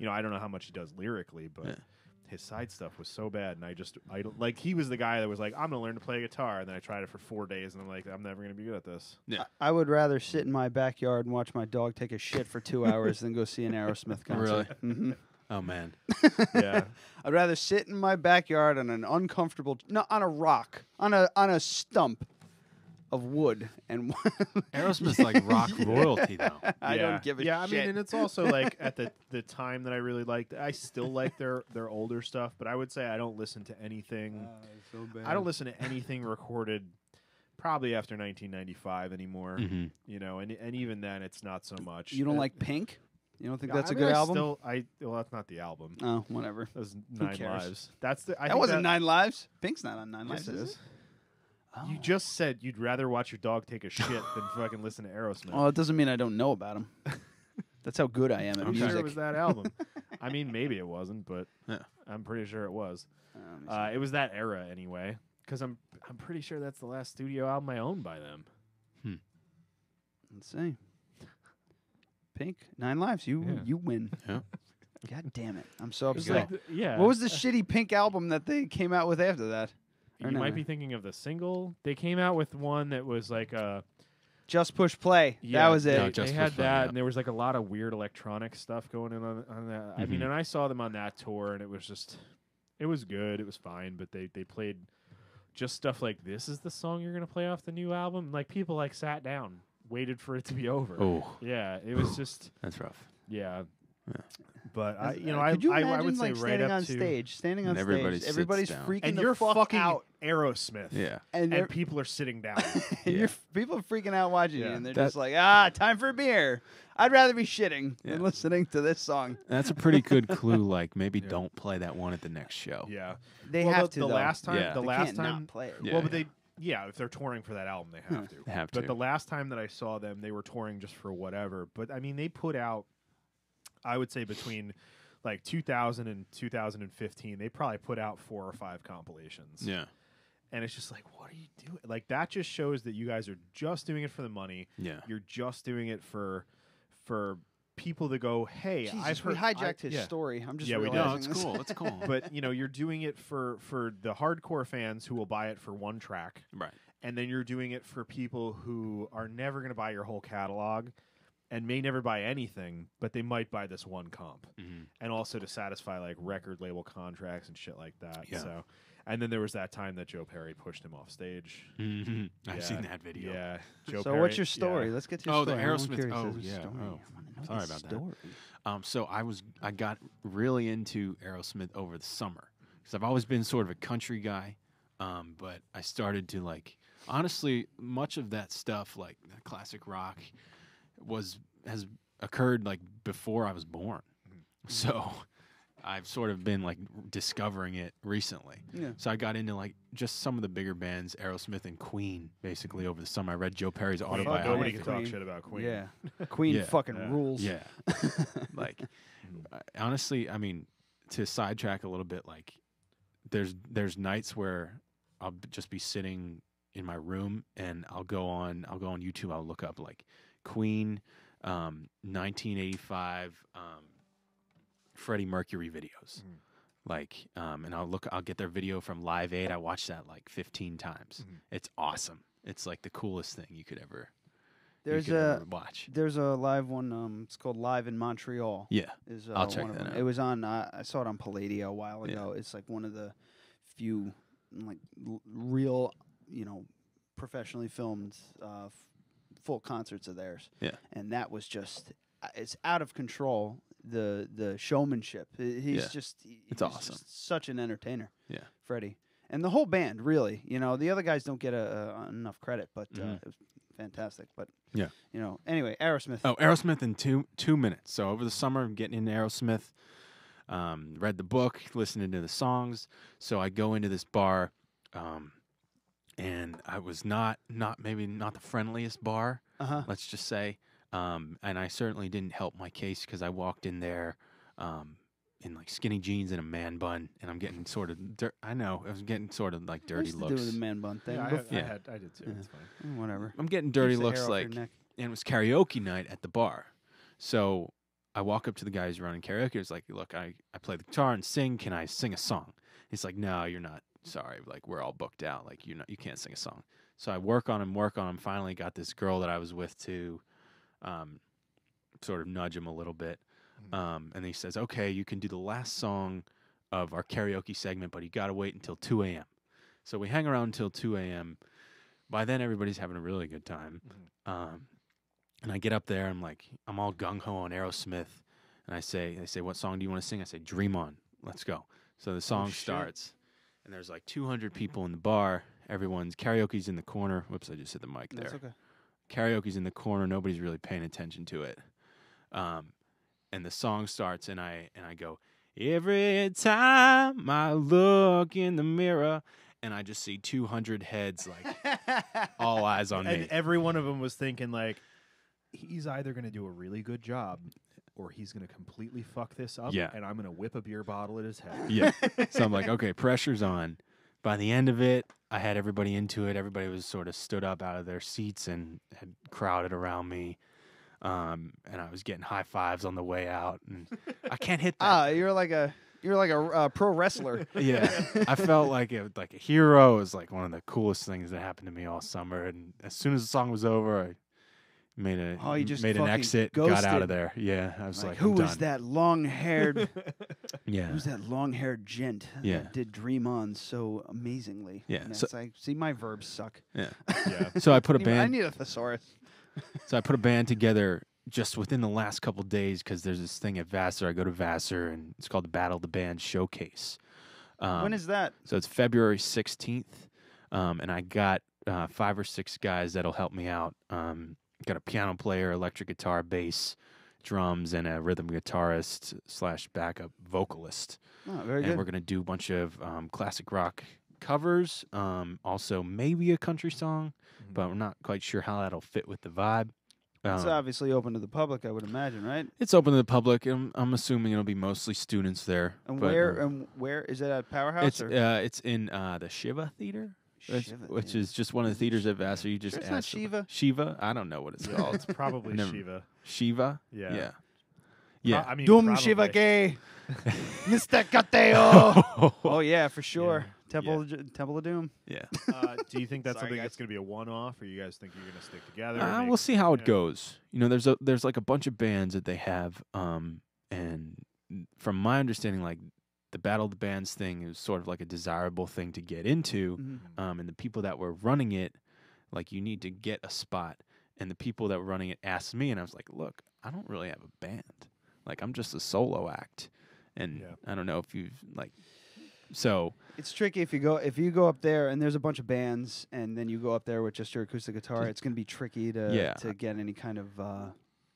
I don't know how much he does lyrically, but his side stuff was so bad, and I don't like. He was the guy that was like, I'm gonna learn to play guitar, and then I tried it for 4 days, and I'm like, I'm never gonna be good at this. Yeah. I would rather sit in my backyard and watch my dog take a shit for 2 hours than go see an Aerosmith concert. Really? Mm-hmm. Oh man. Yeah. I'd rather sit in my backyard on an uncomfortable, on a rock, on a stump of wood, and Aerosmith's like rock royalty, though. I don't give a shit. I mean, and it's also like at the time that I really liked. I still like their older stuff, but I would say I don't listen to anything. So bad. I don't listen to anything recorded probably after 1995 anymore. Mhm. And even then, it's not so much. You don't like Pink? You don't think Yeah, that's I a mean, good I album? well, that's not the album. Oh, whatever. That was Who 9 cares? Lives. That's the. That wasn't 9 Lives. Pink's not on 9 Lives. Yes, it is is. You just said you'd rather watch your dog take a shit than fucking listen to Aerosmith. Well, it doesn't mean I don't know about him. That's how good I am at I'm music. sure it was that album. I mean, maybe it wasn't, but Yeah. I'm pretty sure it was. It was that era anyway, because I'm pretty sure that's the last studio album I owned by them. Let's see. Pink, 9 Lives. You win. Yeah. God damn it! I'm so was upset. like yeah. What was the shitty Pink album that they came out with after that? You Or no? might be thinking of the single. They came out with one that was like a. Just Push Play. Yeah, That was it. No, They Just had Push Play, that, yeah. and there was like a lot of weird electronic stuff going on that. I mean, Mhm. and I saw them on that tour, and it was just, it was good, it was fine, but they played just stuff like, this is the song you're gonna play off the new album. Like people like sat down, waited for it to be over. Oh. Yeah, it was just. That's rough. Yeah. Yeah. But I, Could you I imagine, would say like, right standing up on to stage, standing on And everybody stage, sits everybody's down. freaking and the you're fuck fucking out, Aerosmith. Yeah. and people are sitting down. and you're people are freaking out watching you, Yeah. and they're That- just like, time for a beer. I'd rather be shitting Yeah. than listening to this song. That's a pretty good clue. Like maybe don't play that one at the next show. Yeah. They Well, have the to. though. last time, Yeah. the They last can't time, not play it. Yeah, well, but yeah. if they're touring for that album, they have to. They have But to. the last time that I saw them, they were touring just for whatever. But I mean, they put out, I would say between like 2000 and 2015, they probably put out 4 or 5 compilations. Yeah. And it's just like, what are you doing? Like that just shows that you guys are just doing it for the money. Yeah. You're just doing it for people to go, hey, Jesus, I've heard we hijacked his yeah. story. I'm just Yeah, we did. No, realizing it's this. cool. It's cool. But you're doing it for the hardcore fans who will buy it for one track, right. and then you're doing it for people who are never going to buy your whole catalog and may never buy anything, but they might buy this one comp, and also to satisfy like record label contracts and shit like that. Yeah. So, and then there was that time that Joe Perry pushed him off stage. Mhm. I've Yeah. seen that video. Yeah. Joe So Perry, what's your story? yeah. Let's get to your Oh, story. the I'm Aerosmith. curious. Oh, There's a yeah. story. Oh, I wanna know sorry the about story. that. So I got really into Aerosmith over the summer because I've always been sort of a country guy, but I started to like honestly much of that stuff like the classic rock has occurred like before I was born, so I've sort of been like discovering it recently. Yeah. So I got into like just some of the bigger bands, Aerosmith and Queen, basically over the summer. I read Joe Perry's autobiography. Nobody can talk shit about Queen. Yeah. Queen Yeah. fucking Yeah. rules. Yeah. Like, honestly, I mean, to sidetrack a little bit, like, there's nights where I'll just be sitting in my room and I'll go on YouTube. I'll look up like Queen, 1985, Freddie Mercury videos. Like, and I'll get their video from Live Aid. I watched that like 15 times. It's awesome. It's like the coolest thing you could ever. There's ever watch. There's a live one. It's called Live in Montreal. Yeah. Is I'll check one of that them. out. It was on. I saw it on Palladio a while Yeah. ago. It's like one of the few like real, professionally filmed full concerts of theirs. Yeah. And that was just it's out of control. The showmanship. He's just it's awesome. Just such an entertainer. Yeah, Freddie and the whole band. Really, the other guys don't get enough credit, but it was fantastic. But yeah, Anyway, Aerosmith. Oh, Aerosmith in 2 minutes. So over the summer, I'm getting into Aerosmith. Read the book, listening to the songs. So I go into this bar, and I was not the friendliest bar. Let's just say. And I certainly didn't help my case because I walked in there in like skinny jeans and a man bun, and I'm getting sort of I know I was getting sort of like dirty looks. Do the man bun thing. Yeah, I did too. Yeah. It's fine. Whatever. I'm getting dirty Keeps the looks hair off your like, neck. and it was karaoke night at the bar. So I walk up to the guy who's running karaoke. It's like, look, I play the guitar and sing. Can I sing a song? He's like, no, you're not. Sorry, like we're all booked out. Like you can't sing a song. So I work on him. Finally got this girl that I was with to sort of nudge him a little bit. And he says, okay, you can do the last song of our karaoke segment, but you got to wait until 2 a.m. So we hang around until 2 a.m. By then, everybody's having a really good time. And I get up there, I'm all gung-ho on Aerosmith. And they say, what song do you want to sing? I say, Dream On. Let's go. So the song starts, and there's like 200 people in the bar. Everyone's karaoke's in the corner. Whoops, I just hit the mic there. That's okay. Karaoke's in the corner. Nobody's really paying attention to it. And the song starts, and I go, every time I look in the mirror, and I just see 200 heads, like, all eyes on me. And every one of them was thinking, like, he's either going to do a really good job or he's going to completely fuck this up, and I'm going to whip a beer bottle at his head. Yeah. So I'm like, okay, pressure's on. By the end of it, I had everybody into it. Everybody was sort of stood up out of their seats and had crowded around me. And I was getting high fives on the way out, and I can't hit that. You're like a pro wrestler. Yeah, I felt like a hero. It was like one of the coolest things that happened to me all summer. And as soon as the song was over, I made an exit, got out of there. Yeah, I was like who I'm was done. that long-haired? Yeah, who's that long-haired gent? That did Dream On so amazingly? Yeah, And so, it's like, see, my verbs suck. Yeah, yeah. So I put a band. I need a thesaurus. So I put a band together just within the last couple of days because there's this thing at Vassar. I go to Vassar, and it's called the Battle of the Bands Showcase. When is that? So it's February 16th, and I got 5 or 6 guys that'll help me out. Got a piano player, electric guitar, bass, drums, and a rhythm guitarist / backup vocalist. Oh, very good. And we're going to do a bunch of classic rock covers, also maybe a country song, but we're not quite sure how that'll fit with the vibe. It's obviously open to the public, I would imagine, right? It's open to the public. I'm assuming it'll be mostly students there. And but, where is it at Powerhouse? It's in the Shiva Theater. Which is just one of the theaters at Vassar. You just it's not Shiva. Shiva? I don't know what it's called. It's probably Shiva. Shiva? Yeah. Yeah. I mean, Dum Shiva Gay. Mr. Kateo. Oh, yeah, for sure. Temple of Doom. Yeah. Do you think that's something that's going to be a one-off, or you guys think you're going to stick together? We'll see how it goes. There's like a bunch of bands that they have, and from my understanding, like, the Battle of the Bands thing is sort of like a desirable thing to get into, and the people that were running it, like, you need to get a spot. And the people that were running it asked me, and I was like, look, I don't really have a band. Like, I'm just a solo act, and I don't know if you've, like, so. It's tricky if you go up there and there's a bunch of bands, and then you go up there with just your acoustic guitar. It's going to be tricky to get any kind of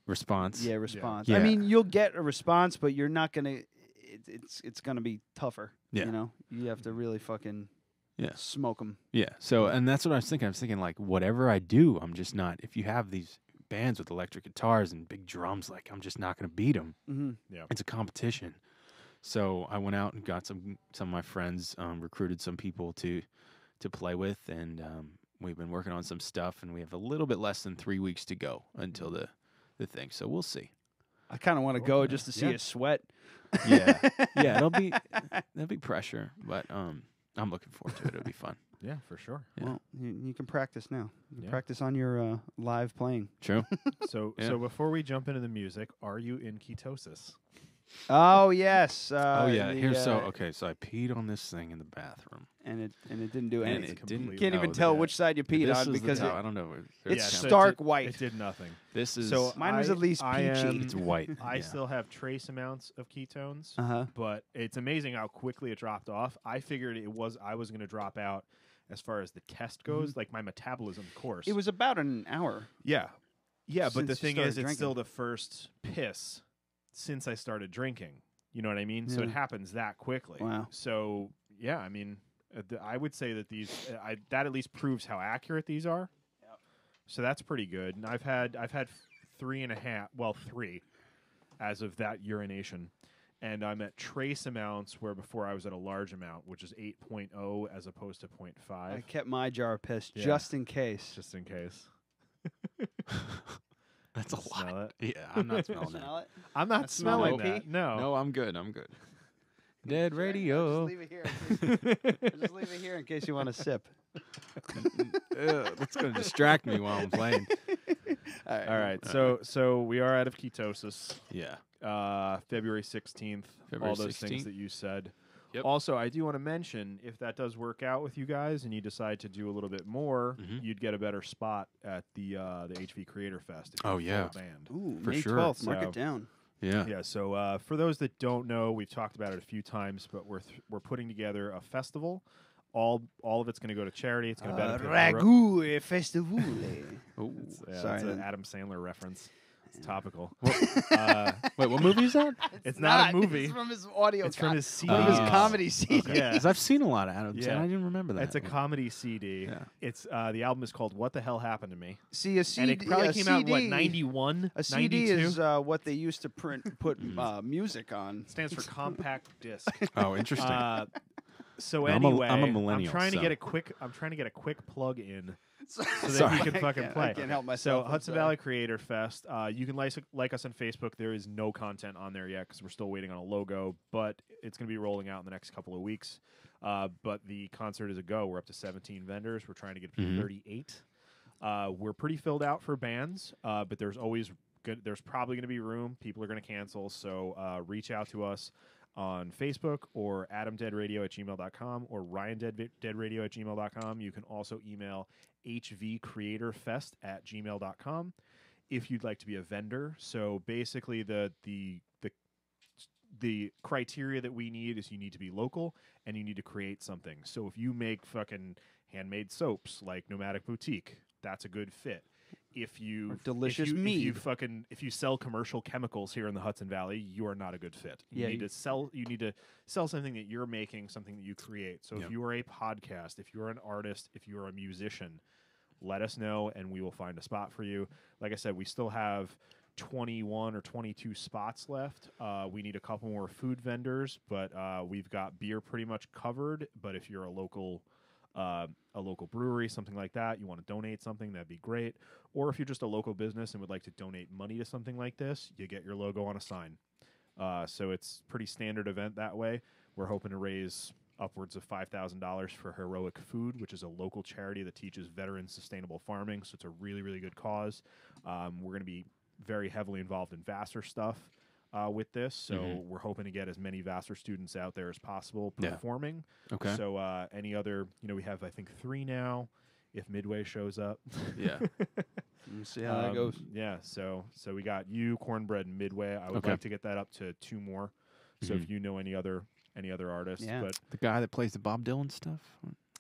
response. Yeah, response. Yeah. I mean, you'll get a response, but you're not going to. It's going to be tougher. Yeah. You have to really fucking smoke them. Yeah. So, and that's what I was thinking. I was thinking, like, whatever I do, I'm just not. If you have these bands with electric guitars and big drums, like, I'm just not going to beat them. Mm-hmm. Yeah. It's a competition. So I went out and got some of my friends, recruited some people to play with, and we've been working on some stuff, and we have a little bit less than 3 weeks to go until the thing. So we'll see. I kind of want to go just to see you sweat. Yeah, it'll be pressure, but I'm looking forward to it. It'll be fun. Yeah, for sure. Yeah. Well, you can practice now. You can practice on your live playing. True. So before we jump into the music, are you in ketosis? Oh yes. Oh yeah. the, Here's okay. So I peed on this thing in the bathroom, and it didn't do and anything. it didn't. Can't even no, tell the- which side you peed this on is because the, I don't know. it's so stark it white. It did nothing. This is So Mine was at least peachy. It's white. I yeah. still have trace amounts of ketones, Uh-huh. but it's amazing how quickly it dropped off. I figured I was going to drop out as far as the test goes, like my metabolism course. It was about an hour. Yeah, but the Since you thing started is, it's drinking. still the first piss since I started drinking. You know what I mean? So it Yeah. happens that quickly. Wow. So yeah, I mean, I would say that these that at least proves how accurate these are. Yep. So that's pretty good. And I've had 3 as of that urination, and I'm at trace amounts where before I was at a large amount, which is 8.0 as opposed to 0.5. I kept my jar of piss Yeah. just in case. Just in case. That's a Smell lot. it? Yeah, I'm not smelling that. Smell it? I'm not smell smelling like that. pee? No. No, I'm good. I'm good. Dead Just radio. leave it here. Just leave it here in case you want to sip. That's gonna distract me while I'm playing. All right. All right. So we are out of ketosis. Yeah. February 16th. February all those 16th. things that you said. Yep. Also, I do want to mention, if that does work out with you guys and you decide to do a little bit more, you'd get a better spot at the HV Creator Fest. If Oh, you're yeah. full band. Ooh, For May sure. 12th. Mark So- it down. Yeah. Yeah. So for those that don't know, we've talked about it a few times, but we're putting together a festival. All of it's going to go to charity. It's going to benefit Ragu Festival. Oh, Yeah, Sorry, that's an then. Adam Sandler reference. It's topical. wait, what movie is that? It's not a movie. It's from his audio. It's from his CD. One of his Oh. comedy CDs. Yeah. Because I've seen a lot of Adam Sandler. Yeah. I didn't remember that. It's a comedy CD. Yeah. It's the album is called "What the Hell Happened to Me," See, a CD. and it probably a came out in, what, CD 91, A CD 92? is what they used to put music on. Stands for compact disc. Oh, interesting. So No, I'm a anyway, millennial, trying to so- get a quick plug in. So that Sorry. we can fucking play. I can't help So myself. I'm Hudson sorry. Valley Creator Fest. You can like us on Facebook. There is no content on there yet because we're still waiting on a logo, but it's going to be rolling out in the next couple of weeks. But the concert is a go. We're up to 17 vendors. We're trying to get up to 38. We're pretty filled out for bands, but there's always there's probably going to be room. People are going to cancel, so reach out to us on Facebook or adamdeadradio@gmail.com or ryandeadradio@gmail.com. You can also email hvcreatorfest@gmail.com if you'd like to be a vendor. So basically the criteria that we need is you need to be local and you need to create something. So if you make fucking handmade soaps like Nomadic Boutique, that's a good fit. If you Or delicious if you mead. if you sell commercial chemicals here in the Hudson Valley, you are not a good fit. You Yeah, need you- to sell something that you're making, something that you create. So Yep. if you are a podcast, if you're an artist, if you're a musician, let us know and we will find a spot for you. Like I said, we still have 21 or 22 spots left. We need a couple more food vendors, but we've got beer pretty much covered. But if you're a local brewery, something like that, you want to donate something, that'd be great. Or if you're just a local business and would like to donate money to something like this, you get your logo on a sign. So it's pretty standard event that way. We're hoping to raise upwards of $5,000 for Heroic Food, which is a local charity that teaches veterans sustainable farming. So it's a really, really good cause. We're going to be very heavily involved in Vassar stuff with this. So we're hoping to get as many Vassar students out there as possible Yeah. performing. Okay. So any other, we have, I think, 3 now. If Midway shows up. Yeah. We'll see how that goes. Yeah. So we got you, Cornbread, and Midway. I would Okay. like to get that up to 2 more. So if you know any other artists, Yeah. but The guy that plays the Bob Dylan stuff.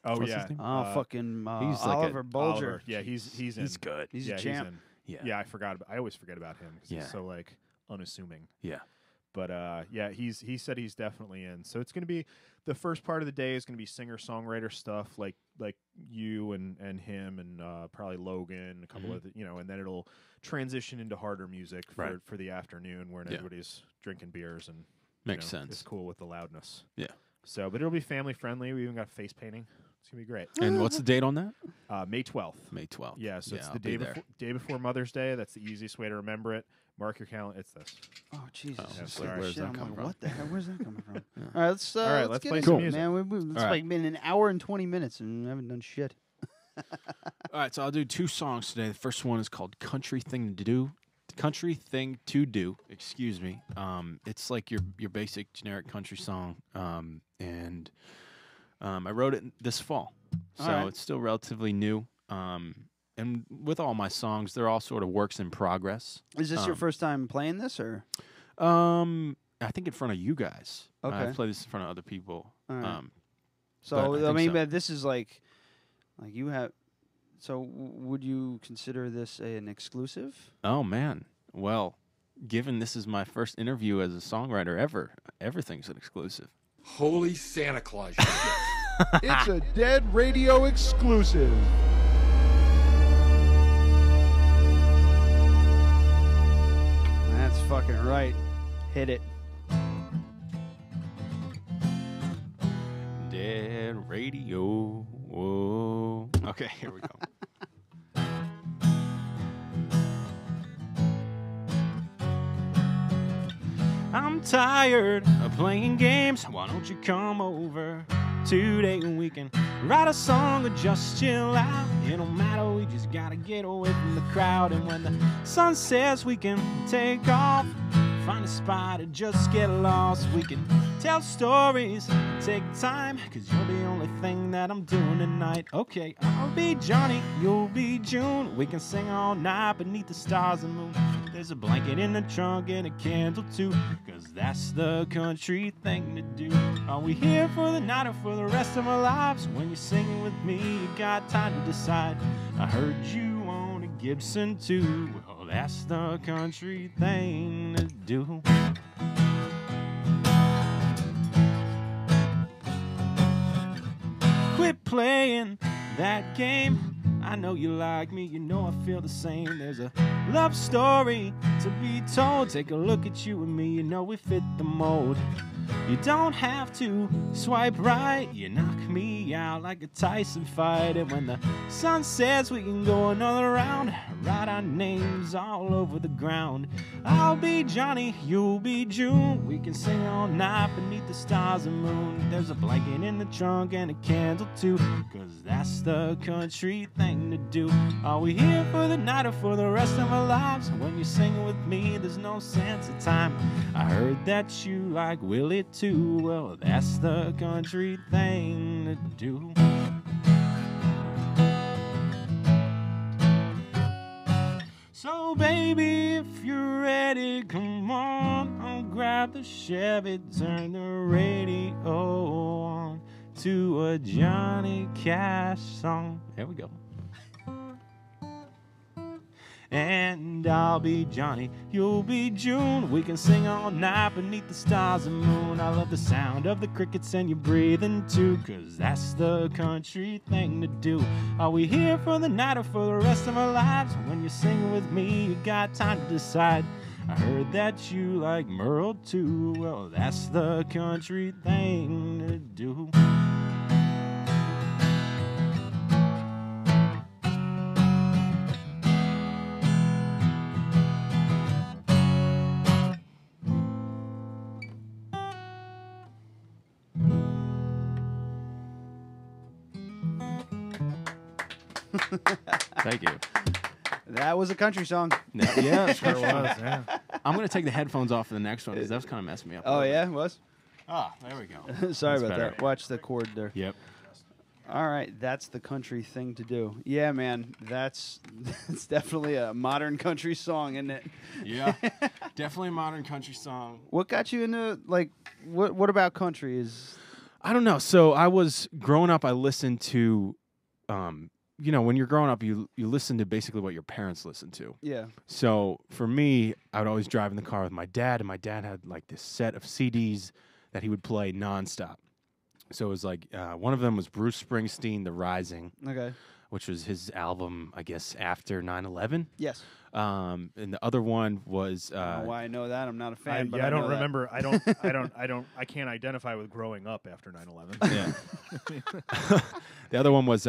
oh What's yeah, his name? Oh, fucking he's like a- Oliver Bulger. Oliver. Yeah, he's in. He's good. He's a champ. He's in. Yeah, I always forget about him because Yeah. he's so like unassuming. Yeah. But yeah, he said he's definitely in. So it's going to be the first part of the day is going to be singer-songwriter stuff like you and him and probably Logan, a couple of and then it'll transition into harder music for the afternoon where everybody's drinking beers and Makes sense. It's cool with the loudness. Yeah. So, but it'll be family friendly. We even got face painting. It's gonna be great. And what's the date on that? May 12th. May 12th. Yeah, so it's I'll the be day before Mother's Day. That's the easiest way to remember it. Mark your calendar. It's this. Oh Jesus! Yeah, It's sorry. like, Where's shit, that I'm coming like, from? what the hell? Where's that coming from? All right, let's let's get play into some it, music. man. It's All right. like been an hour and 20 minutes and we haven't done shit. All right, so I'll do 2 songs today. The first one is called "Country Thing to Do." country thing to do. Excuse me. It's like your basic generic country song, and I wrote it this fall, so it's still relatively new. And with all my songs, they're all sort of works in progress. Is this your first time playing this, or? I think in front of you guys. Okay. I've played this in front of other people. Right. So I mean, but this is like you have. So would you consider this an exclusive? Oh man, well, given this is my first interview as a songwriter ever, everything's an exclusive. Holy Santa Claus! It's a Dead Radio exclusive. That's fucking right. Hit it. Dead Radio. Whoa. Okay, here we go. I'm tired of playing games. Why don't you come over today and we can write a song or just chill out? It don't matter, we just gotta get away from the crowd. And when the sun sets, we can take off, find a spot and just get lost. We can tell stories, take time, cause you're the only thing that I'm doing tonight. Okay, I'll be Johnny, you'll be June. We can sing all night beneath the stars and moon. There's a blanket in the trunk and a candle too, cause that's the country thing to do. Are we here for the night or for the rest of our lives? When you're singing with me, you got time to decide. I heard you on a Gibson too. Well, that's the country thing to do. Quit playing that game. I know you like me, you know I feel the same. There's a love story to be told. Take a look at you and me, you know we fit the mold. You don't have to swipe right. You knock me out like a Tyson fight. And when the sun sets, we can go another round. Write our names all over the ground. I'll be Johnny, you'll be June. We can sing all night beneath the stars and moon. There's a blanket in the trunk and a candle too, cause that's the country thing to do. Are we here for the night or for the rest of our lives? When you're singing with me, there's no sense of time. I heard that you like Willie too. Well, that's the country thing to do. So baby, if you're ready, come on, I'll grab the Chevy, turn the radio on to a Johnny Cash song. There we go. And I'll be Johnny, you'll be June. We can sing all night beneath the stars and moon. I love the sound of the crickets and you breathing too, cause that's the country thing to do. Are we here for the night or for the rest of our lives? When you're singing with me, you got time to decide. I heard that you like Merle too. Well, that's the country thing to do. Thank you. That was a country song. Yeah, sure was. Yeah. I'm going to take the headphones off for the next one because that was kind of messing me up. Oh, yeah? It was? Ah, there we go. Sorry That's about better. that. Watch the chord there. Yep. All right, that's the country thing to do. Yeah, man, that's definitely a modern country song, isn't it? Yeah, definitely a modern country song. What got you into, like, what about country is... I don't know. So I was growing up, I listened to, you know, when you're growing up, you listen to basically what your parents listen to. Yeah. So for me, I would always drive in the car with my dad, and my dad had like this set of CDs that he would play nonstop. So it was like one of them was Bruce Springsteen, The Rising. Okay. Which was his album, I guess, after 9/11. Yes. And the other one was. I don't know why I know that. I'm not a fan. But I don't know remember. That. I can't identify with growing up after 9/11. Yeah. The other one was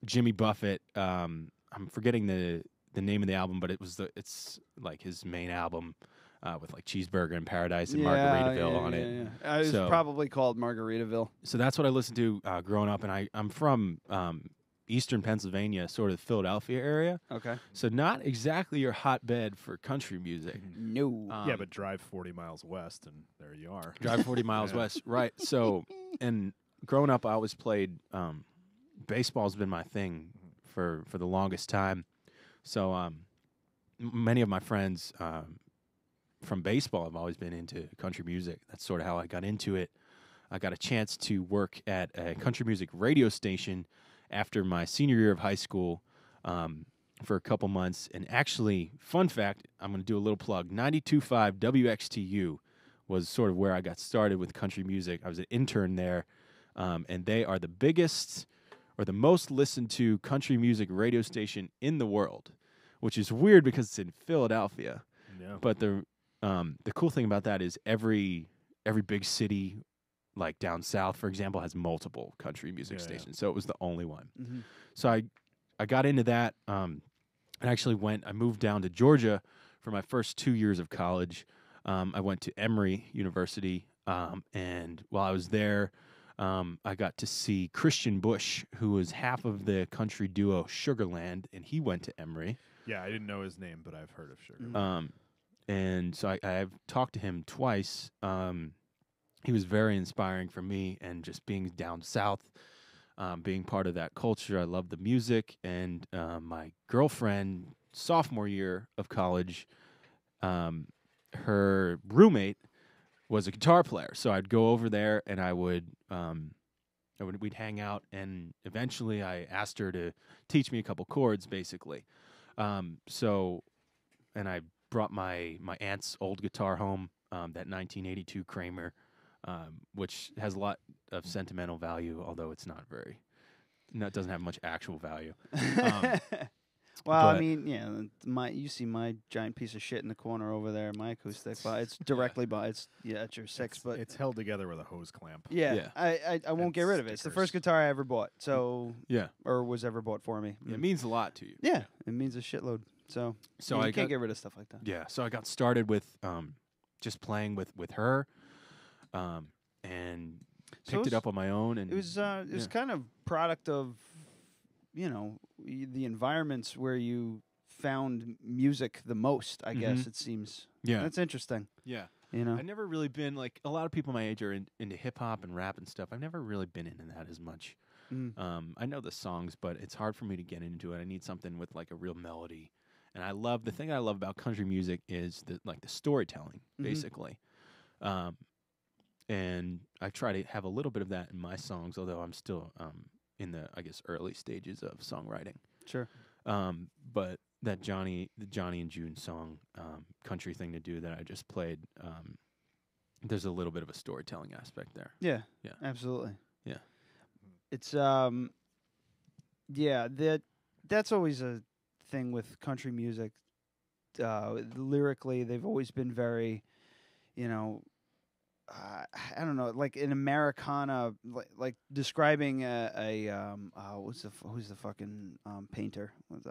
Jimmy Buffett. I'm forgetting the name of the album, but it's like his main album. With like Cheeseburger in Paradise and Margaritaville on it. Yeah. It was probably called Margaritaville. So that's what I listened to growing up, and I'm from eastern Pennsylvania, sort of Philadelphia area. Okay. So not exactly your hotbed for country music. No. Yeah, but drive 40 miles west, and there you are. Drive 40 miles west, right? So, and growing up, I always played baseball's been my thing for the longest time. So, many of my friends from baseball have always been into country music. That's sort of how I got into it. I got a chance to work at a country music radio station after my senior year of high school for a couple months. And actually, fun fact, I'm going to do a little plug. 92.5 WXTU was sort of where I got started with country music. I was an intern there, and they are the biggest or the most listened to country music radio station in the world, which is weird because it's in Philadelphia. Yeah. But the cool thing about that is every big city, like down south, for example, has multiple country music stations. So it was the only one. Mm-hmm. So I got into that. I actually I moved down to Georgia for my first 2 years of college. I went to Emory University, and while I was there, I got to see Christian Bush, who was half of the country duo Sugarland, and he went to Emory. Yeah, I didn't know his name, but I've heard of Sugarland. And so I've talked to him twice. He was very inspiring for me, and just being down south, being part of that culture. I love the music, and my girlfriend, sophomore year of college, her roommate was a guitar player. So I'd go over there, and we'd hang out, and eventually I asked her to teach me a couple chords, basically. And I brought my aunt's old guitar home, that 1982 Kramer, which has a lot of sentimental value, although it doesn't have much actual value. Well, I mean, yeah, you see my giant piece of shit in the corner over there, my acoustic, but it's directly by it's your six, but it's held together with a hose clamp. Yeah. I won't get rid of it. It's the first guitar I ever bought, or was ever bought for me. It means a lot to you. Yeah, it means a shitload. So I can't get rid of stuff like that. Yeah, so I got started with just playing with her, and picked it up on my own. And it was kind of product of, the environments where you found music the most, I guess, it seems. Yeah. That's interesting. Yeah. I've never really been, like, a lot of people my age are into hip-hop and rap and stuff. I've never really been into that as much. I know the songs, but it's hard for me to get into it. I need something with, like, a real melody. And the thing I love about country music is the storytelling, basically. And I try to have a little bit of that in my songs, although I'm still in the, I guess, early stages of songwriting. Sure. But the Johnny and June song, Country Thing to Do, that I just played, there's a little bit of a storytelling aspect there. Yeah. Yeah. Absolutely. Yeah. It's that's always a thing with country music. Lyrically, they've always been very, I don't know, like an Americana, like describing who's the fucking painter with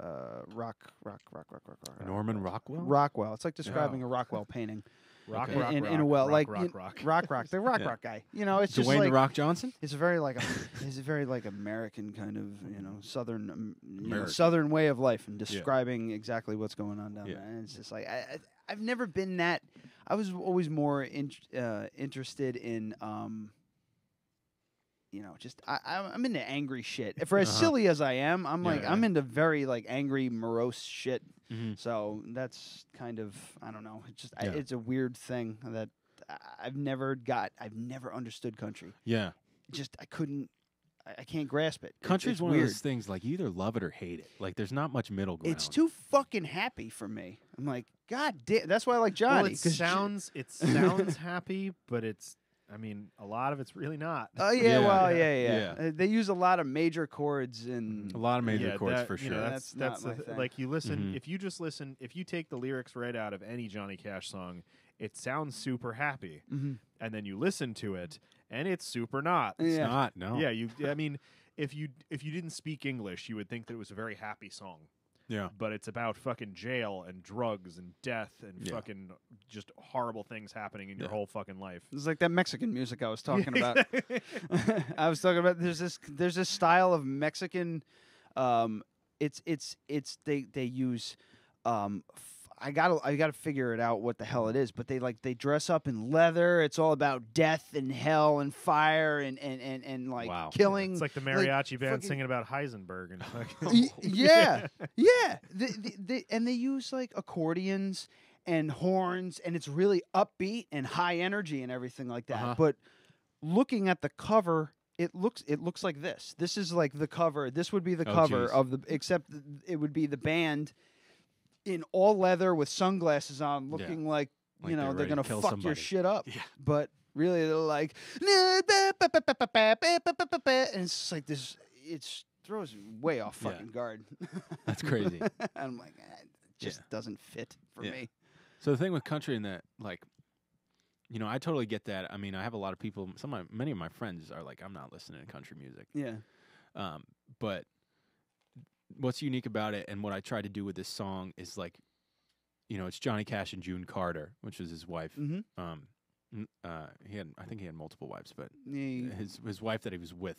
rock. Norman Rockwell. Rockwell. It's like describing a Rockwell painting. The rock guy. It's just Dwayne like the Rock Johnson. It's a very like American kind of southern southern way of life and describing exactly what's going on down there. And it's just like I've never been that. I was always more interested in I'm into angry shit. For as silly as I am, I'm into very like angry, morose shit. So that's kind of, I don't know. It's just it's a weird thing that I've never understood country. Yeah. Just I can't grasp it. Country's one weird. of those things, like, you either love it or hate it. Like, there's not much middle ground. It's too fucking happy for me. I'm like, God damn. That's why I like Johnny. Well, it sounds happy, but a lot of it's really not. Oh yeah. They use a lot of major chords and a lot of major chords for sure. That's not my thing. Like, you listen, if you take the lyrics right out of any Johnny Cash song, it sounds super happy, and then you listen to it, and it's super not. It's not. No. Yeah. If you didn't speak English, you would think that it was a very happy song. Yeah. But it's about fucking jail and drugs and death and fucking just horrible things happening in your whole fucking life. It's like that Mexican music I was talking about. I was talking about there's this style of Mexican They use I gotta figure it out what the hell it is, but they dress up in leather. It's all about death and hell and fire and like killing. It's like the mariachi band singing about Heisenberg and yeah. And they use like accordions and horns, and it's really upbeat and high energy and everything like that. But looking at the cover, it looks like this. This is like the cover. This would be the cover of the, except it would be the band in all leather with sunglasses on, looking like you know they're gonna fuck your shit up. Yeah. But really, they're like, and it's just like this. It throws way off fucking guard. That's crazy. I'm like, it just doesn't fit for me. So the thing with country and that, like, you know, I totally get that. I mean, I have a lot of people. Many of my friends are like, I'm not listening to country music. Yeah. But what's unique about it, and what I try to do with this song is like, you know, it's Johnny Cash and June Carter, which is his wife. I think he had multiple wives, but his wife that he was with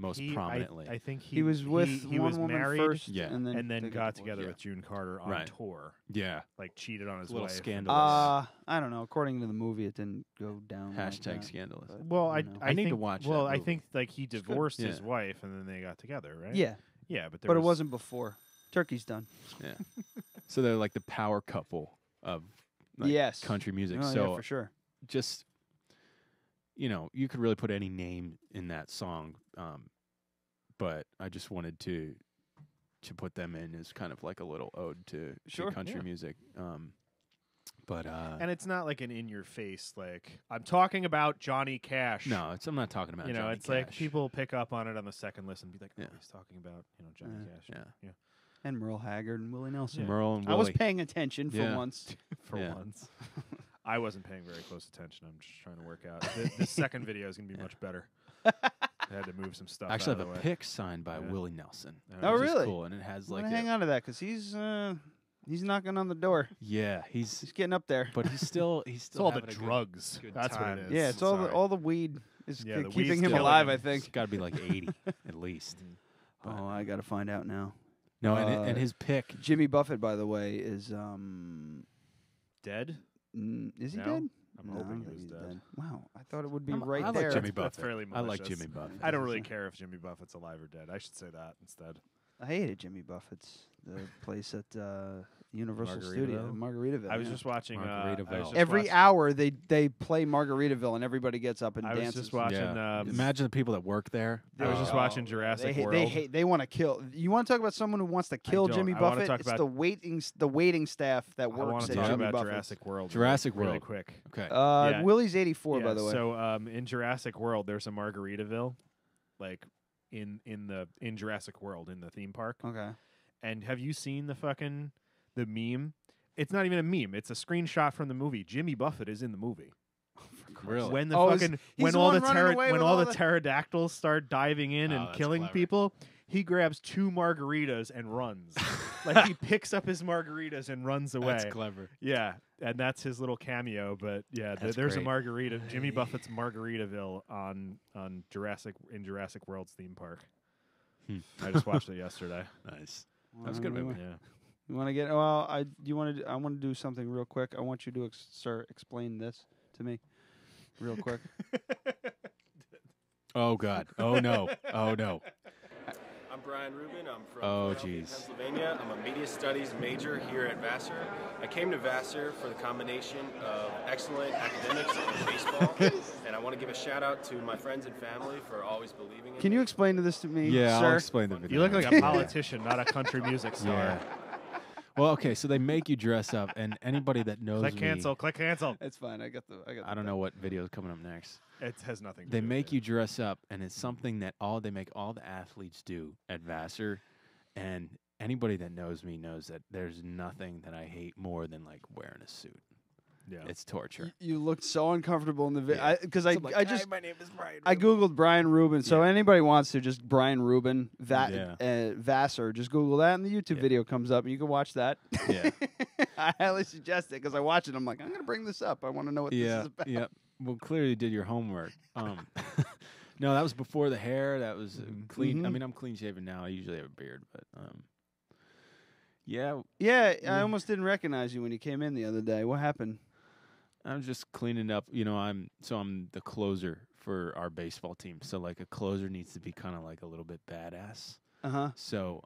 most prominently. I think he was with he one was woman married, first, and then got together with June Carter on tour. Yeah, like cheated on his little wife. Scandalous. I don't know. According to the movie, it didn't go down. Hashtag scandalous. Well, I need think, to watch. Well, that I movie. think like he divorced his wife, and then they got together, right? Yeah. Yeah, but it wasn't before. Turkey's done. Yeah. So they're like the power couple of country music. Oh, so yeah, for sure. Just, you know, you could really put any name in that song, but I just wanted to put them in as kind of like a little ode to country music. And it's not like an in-your-face, like, I'm talking about Johnny Cash. No, I'm not talking about Johnny it's Cash. like people pick up on it on the second listen and be like, oh, he's talking about, Johnny Cash. Yeah. And Merle Haggard and Willie Nelson. Merle and I was Willie. paying attention for once. Once. I wasn't paying very close attention. I'm just trying to work out. The second video is going to be much better. I had to move some stuff Actually, out I of have the a way. pic signed by Willie Nelson. Oh, which really? is cool, and it has like hang on to that because he's knocking on the door. Yeah, he's getting up there. But he's still It's all the having a drugs. good That's time. what it is. Yeah, it's all the weed is Yeah, the keeping weed's him killing alive. him. I think. It's got to be like 80 at least. Oh, I got to find out now. No, and his pick, Jimmy Buffett, by the way, is dead. Is he No? dead? I'm No, I hoping don't he think was he's dead. Wow, I thought it would be I right like there. Jimmy That's Buffett. fairly I like malicious. Jimmy Buffett. I don't really care if Jimmy Buffett's alive or dead. I should say that instead. I hated Jimmy Buffett's, the place at Universal Margaritaville? Studio, Margaritaville. I was just watching Every hour they play Margaritaville and everybody gets up and I was dances. just watching. Imagine the people that work there. I was just watching Jurassic World. They want to kill. You want to talk about someone who wants to kill don't. Jimmy I wanna Buffett? talk It's about- the waiting staff that I want works to at talk Jimmy about Buffett's. Jurassic World. Jurassic really World. quick. Okay. Yeah. Willie's 84, by Yeah, the way. So in Jurassic World, there's a Margaritaville, like in Jurassic World in the theme park. Okay. And have you seen the meme? It's not even a meme. It's a screenshot from the movie. Jimmy Buffett is in the movie. Really? When the he's when the all one the running away with all all the pterodactyls start diving in and that's killing clever. people, he grabs 2 margaritas and runs. Like he picks up his margaritas and runs away. That's clever. Yeah, and that's his little cameo. But yeah, That's there's great. a Margarita, Jimmy Buffett's Margaritaville on Jurassic World's theme park. I just watched it yesterday. Nice. That was a good movie. Yeah. You want to get? Well, I want to do something real quick. I want you to explain this to me, real quick. Oh God. Oh no. Oh no. I'm Bryan Ruby. I'm from Oh, Philadelphia, jeez. Pennsylvania. I'm a media studies major here at Vassar. I came to Vassar for the combination of excellent academics and baseball, and I want to give a shout out to my friends and family for always believing in Can me. you explain to this to me, Yeah, sir? I'll explain the video. You look like a politician, not a country music star. Yeah. Well, okay, so they make you dress up, and anybody that knows Click me, cancel. Click cancel. It's fine. I got the. I don't know what video is coming up next. It has nothing to They do with make it. you dress up, and it's something that they make all the athletes do at Vassar. And anybody that knows me knows that there's nothing that I hate more than like wearing a suit. Yeah, it's torture. You looked so uncomfortable in the video Yeah. because So I'm like, I just "Hi, my name is Bryan I googled Bryan Rubin. So Yeah. anybody wants to just Bryan Rubin Yeah. Vassar, just Google that, and the YouTube video comes up, and you can watch that. Yeah. I highly suggest it because I watch it. I'm like, I'm gonna bring this up. I want to know what this is about. Yeah. Well, clearly you did your homework. No, that was before the hair. That was clean. I Mhm. mean, I'm clean shaven now. I usually have a beard, but yeah. Yeah, I almost didn't recognize you when you came in the other day. What happened? I'm just cleaning up. You know, I'm the closer for our baseball team. So like a closer needs to be kind of like a little bit badass. Uh-huh. So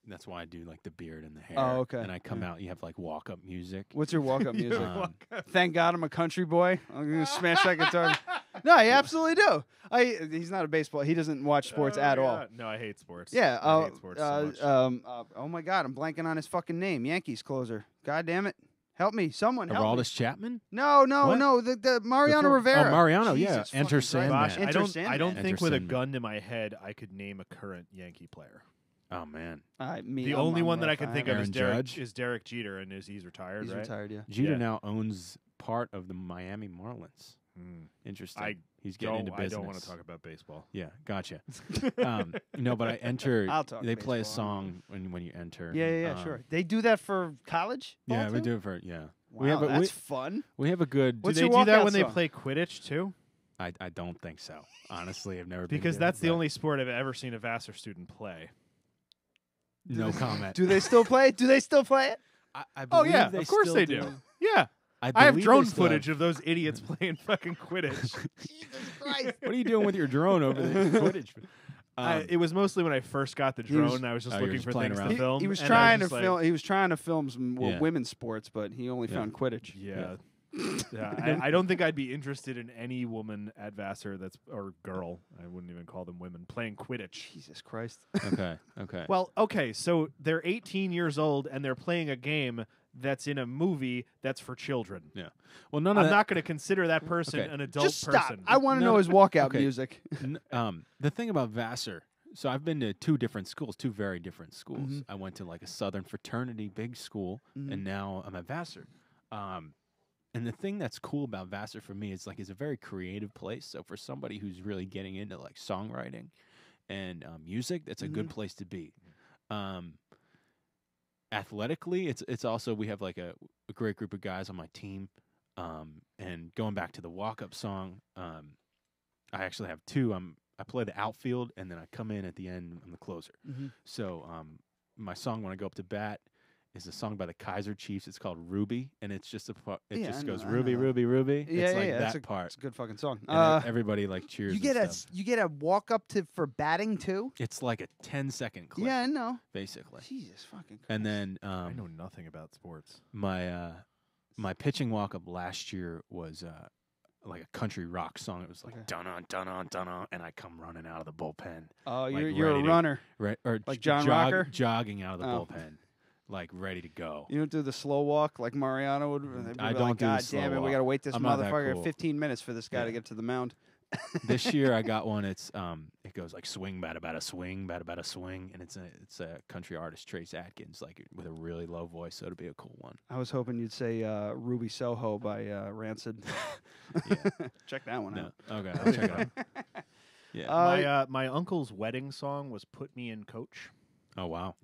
that's why I do like the beard and the hair. Oh, okay. And I come out. You have like walk up music. What's your walk-up You music? walk Thank God I'm a country boy. I'm gonna smash that guitar. No, I absolutely do. He's not a baseball. He doesn't watch sports at all. No, I hate sports. Yeah. I hate sports so much. Oh my God, I'm blanking on his fucking name. Yankees closer. God damn it. Help me, someone. Help me. Aroldis Chapman? No. What? The Mariano Rivera. Oh, Mariano, yeah. Jesus Enter fucking Christ. Sandman. Enter I don't Sandman. think with a Sandman. gun to my head I could name a current Yankee player. Oh man. The only one that I can think of is Aaron Derek Jeter, and he's retired. He's right? retired, yeah. Jeter now owns part of the Miami Marlins. Interesting. He's getting into business. I don't want to talk about baseball. Yeah, gotcha. No, but I enter. I'll talk They play a baseball. song when you enter. Yeah, sure. They do that for college? Yeah, ball we too? do it for Wow, that's fun. We have a good. Do they do that when they play Quidditch too? I don't think so. Honestly, I've never been Because there, that's the but only sport I've ever seen a Vassar student play. No comment. Do they still play it? Do they still play it? I Oh believe yeah, they of course still they do. Yeah. I have believe drone they still footage have- of those idiots playing fucking Quidditch. Christ. What are you doing with your drone over the Quidditch? It was mostly when I first got the He was- drone. I was just Oh, you were looking just for playing things around. to film. He was and I trying to just like, film. He was trying to film some Yeah. women's sports, but he only found Quidditch. Yeah. I don't think I'd be interested in any woman at Vassar or girl. I wouldn't even call them women playing Quidditch. Jesus Christ. Okay. Well, okay, so they're 18 years old and they're playing a game that's in a movie that's for children. Yeah. Well, none of I'm that. not going to consider that person Okay. an adult Just person. stop. I want to know his walkout music. The thing about Vassar. So I've been to two very different schools. I went to like a Southern fraternity big school, and now I'm at Vassar. And the thing that's cool about Vassar for me is like it's a very creative place. So for somebody who's really getting into like songwriting and music, that's a good place to be. Athletically, it's also we have like a great group of guys on my team. And going back to the walk-up song, I actually have two. I play the outfield, and then I come in at the end. I'm the closer. So my song when I go up to bat is a song by the Kaiser Chiefs. It's called Ruby, and it's just just goes Ruby, Ruby, Ruby. Yeah, it's like yeah, that part. It's a good fucking song. And everybody like cheers. You and stuff. get a walk up for batting too. It's like a 10-second clip. Yeah, I know. Basically. Jesus fucking Christ. And then I know nothing about sports. My pitching walk up last year was like a country rock song. It was like dun-on, dun-on, dun-on, and I come running out of the bullpen. Oh, like, you're a runner. Or like John Rocker? Jogging out of the bullpen. Like ready to go. You don't do the slow walk like Mariano would? They'd be I like, don't do the God slow damn it, we walk. got to wait this I'm not that motherfucker cool. 15 minutes for this guy to get to the mound. This year I got one. It's it goes like swing, bat about a swing, bat about a swing, and it's a country artist, Trace Atkins, like with a really low voice, so it'll be a cool one. I was hoping you'd say Ruby Soho by Rancid. Check that one out. Okay, I'll check it out. Yeah, my uncle's wedding song was "Put Me in, Coach." Oh wow.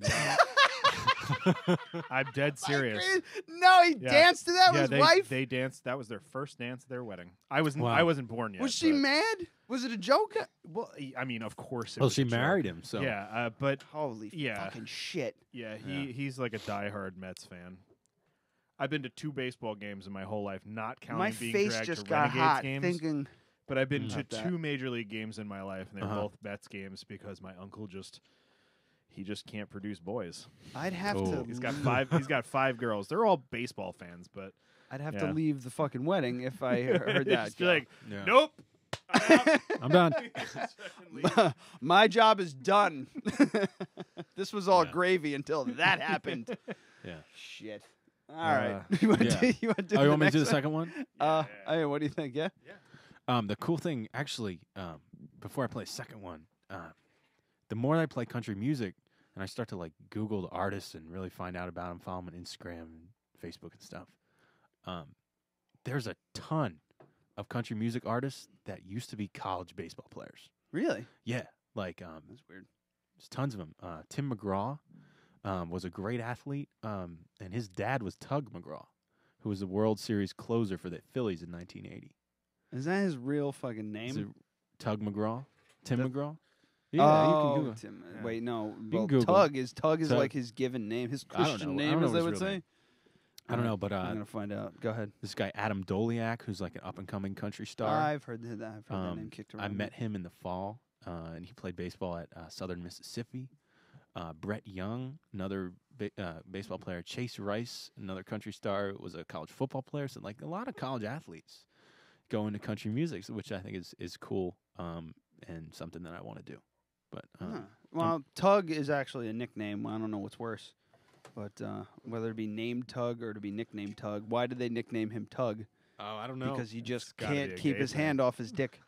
I'm dead serious. No, he danced to that with his wife? They danced. That was their first dance at their wedding. I wasn't born yet. Was she but- mad? Was it a joke? Well, I mean, of course. It Well, was she a joke. married him, so Yeah, but holy fucking shit. Yeah, he's like a diehard Mets fan. I've been to 2 baseball games in my whole life, not counting My being face dragged just to got Renegades hot games. thinking But I've been to about that. 2 major league games in my life, and they're Uh-huh. both Mets games because my uncle just can't produce boys. I'd have to. He's got 5. He's got 5 girls. They're all baseball fans, but I'd have yeah. to leave the fucking wedding if I heard that. Just be like, Yeah. nope. I'm done. My job is done. This was all gravy until that happened. Yeah. Shit. All right. yeah. You want to do Oh, you the want me to do the next second one? Hey, what do you think? Yeah. The cool thing, actually, before I play second one, the more I play country music and I start to like Google the artists and really find out about them, follow them on Instagram and Facebook and stuff, there's a ton of country music artists that used to be college baseball players. Really? Yeah, like that's weird. There's tons of them. Tim McGraw was a great athlete, and his dad was Tug McGraw, who was the World Series closer for the Phillies in 1980. Is that his real fucking name? Is it Tug McGraw? Tim McGraw? Yeah, you can can Google. Tim. Wait, no. You Well, can Google. Tug is Tug. like his given name, his Christian name, as they would say. I don't know, but I'm gonna find out. Go ahead. This guy Adam Doliak, who's like an up and coming country star. I've heard that. I've heard that name kicked around. I met him in the fall, and he played baseball at Southern Mississippi. Brett Young, another baseball player. Chase Rice, another country star, was a college football player. So like a lot of college athletes go into country music, which I think is cool and something that I want to do. But well, Tug is actually a nickname. I don't know what's worse, but whether it be named Tug or to be nicknamed Tug. Why did they nickname him Tug? Oh, I don't know. Because he just gotta can't be a keep gay his thing. hand off his dick.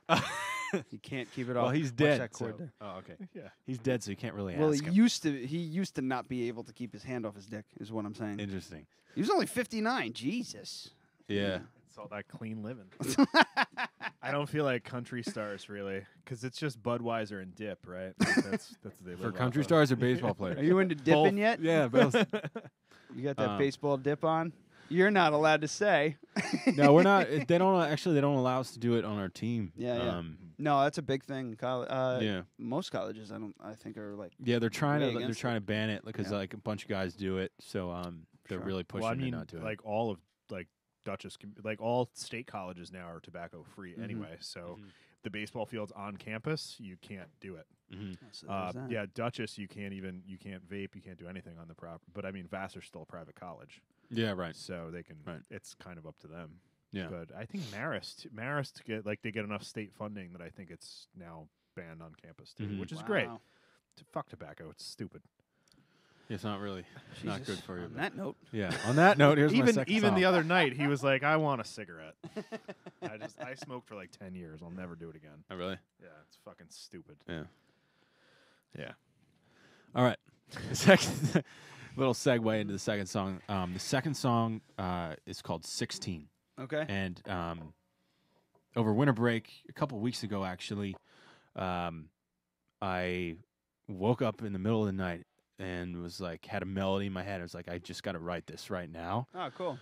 He can't keep it off. Well, he's Watch dead. that cord so- there. Oh, okay. Yeah. He's dead, so you can't really Well, ask him. he used to not be able to keep his hand off his dick. Is what I'm saying. Interesting. He was only 59. Jesus. Yeah. It's all that clean living. I don't feel like country stars really, because it's just Budweiser and dip, right? Like that's what they For live country off of. stars or baseball players? Are you into dipping yet? Yeah, both. You got that baseball dip on? You're not allowed to say. No, we're not. They don't actually. They don't allow us to do it on our team. Yeah. No, that's a big thing. Yeah. Most colleges, I think, are like. Yeah, they're trying way to against trying to ban it because like a bunch of guys do it. So they're Sure. really pushing Well, I mean, to not do it. like all of like Dutchess, like all state colleges now are tobacco free Mhm. anyway. So the baseball fields on campus, you can't do it. So there's that. Yeah, Dutchess, you can't vape, you can't do anything on the property. But I mean, Vassar's still a private college. Yeah, right. So they can. Right. It's kind of up to them. Yeah. But I think Marist to get they get enough state funding that I think it's now banned on campus too, which is great. Wow. Fuck tobacco, it's stupid. It's not really not Jesus. good for you. On but- that note. Yeah. On that note, here's my second even song. the other night, he was like, "I want a cigarette." I smoked for like 10 years. I'll never do it again. Oh, really? Yeah, it's fucking stupid. Yeah. Yeah. All right. The second little segue into the second song. The second song is called 16. Okay. And over winter break, a couple of weeks ago, actually, I woke up in the middle of the night and was like, had a melody in my head. I was like, I just got to write this right now. Oh, cool.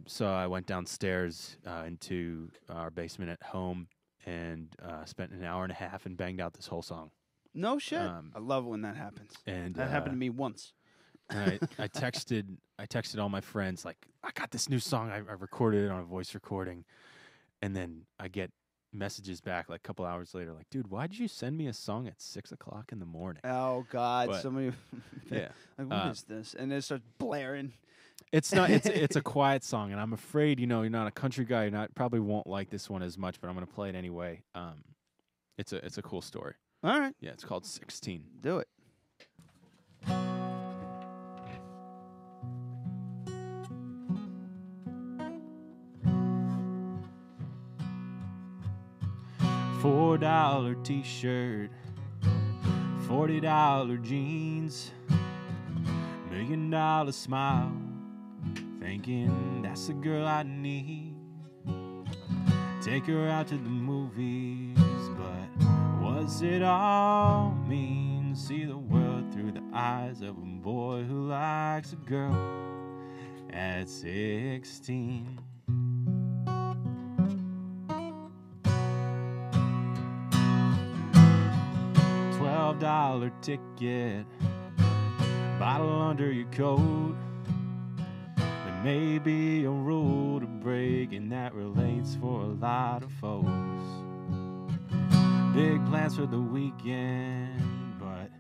So I went downstairs into our basement at home and spent an hour and a half and banged out this whole song. No shit. I love when that happens. And that happened to me once. And I texted all my friends like, I got this new song. I recorded it on a voice recording, and then I get messages back like a couple hours later, like, dude, why'd you send me a song at 6 o'clock in the morning? Oh God, But- somebody. Yeah. Like, what is this? And it starts blaring. It's not. It's a quiet song, and I'm afraid you're not a country guy. You probably won't like this one as much, but I'm gonna play it anyway. It's a cool story. All right. Yeah, it's called 16. Do it. $4 t-shirt, $40 jeans, $1 million smile, thinking that's the girl I need. Take her out to the movies, but what's it all mean? See the world through the eyes of a boy who likes a girl at 16. $12 ticket, bottle under your coat. There may be a rule to break, and that relates for a lot of folks. Big plans for the weekend, but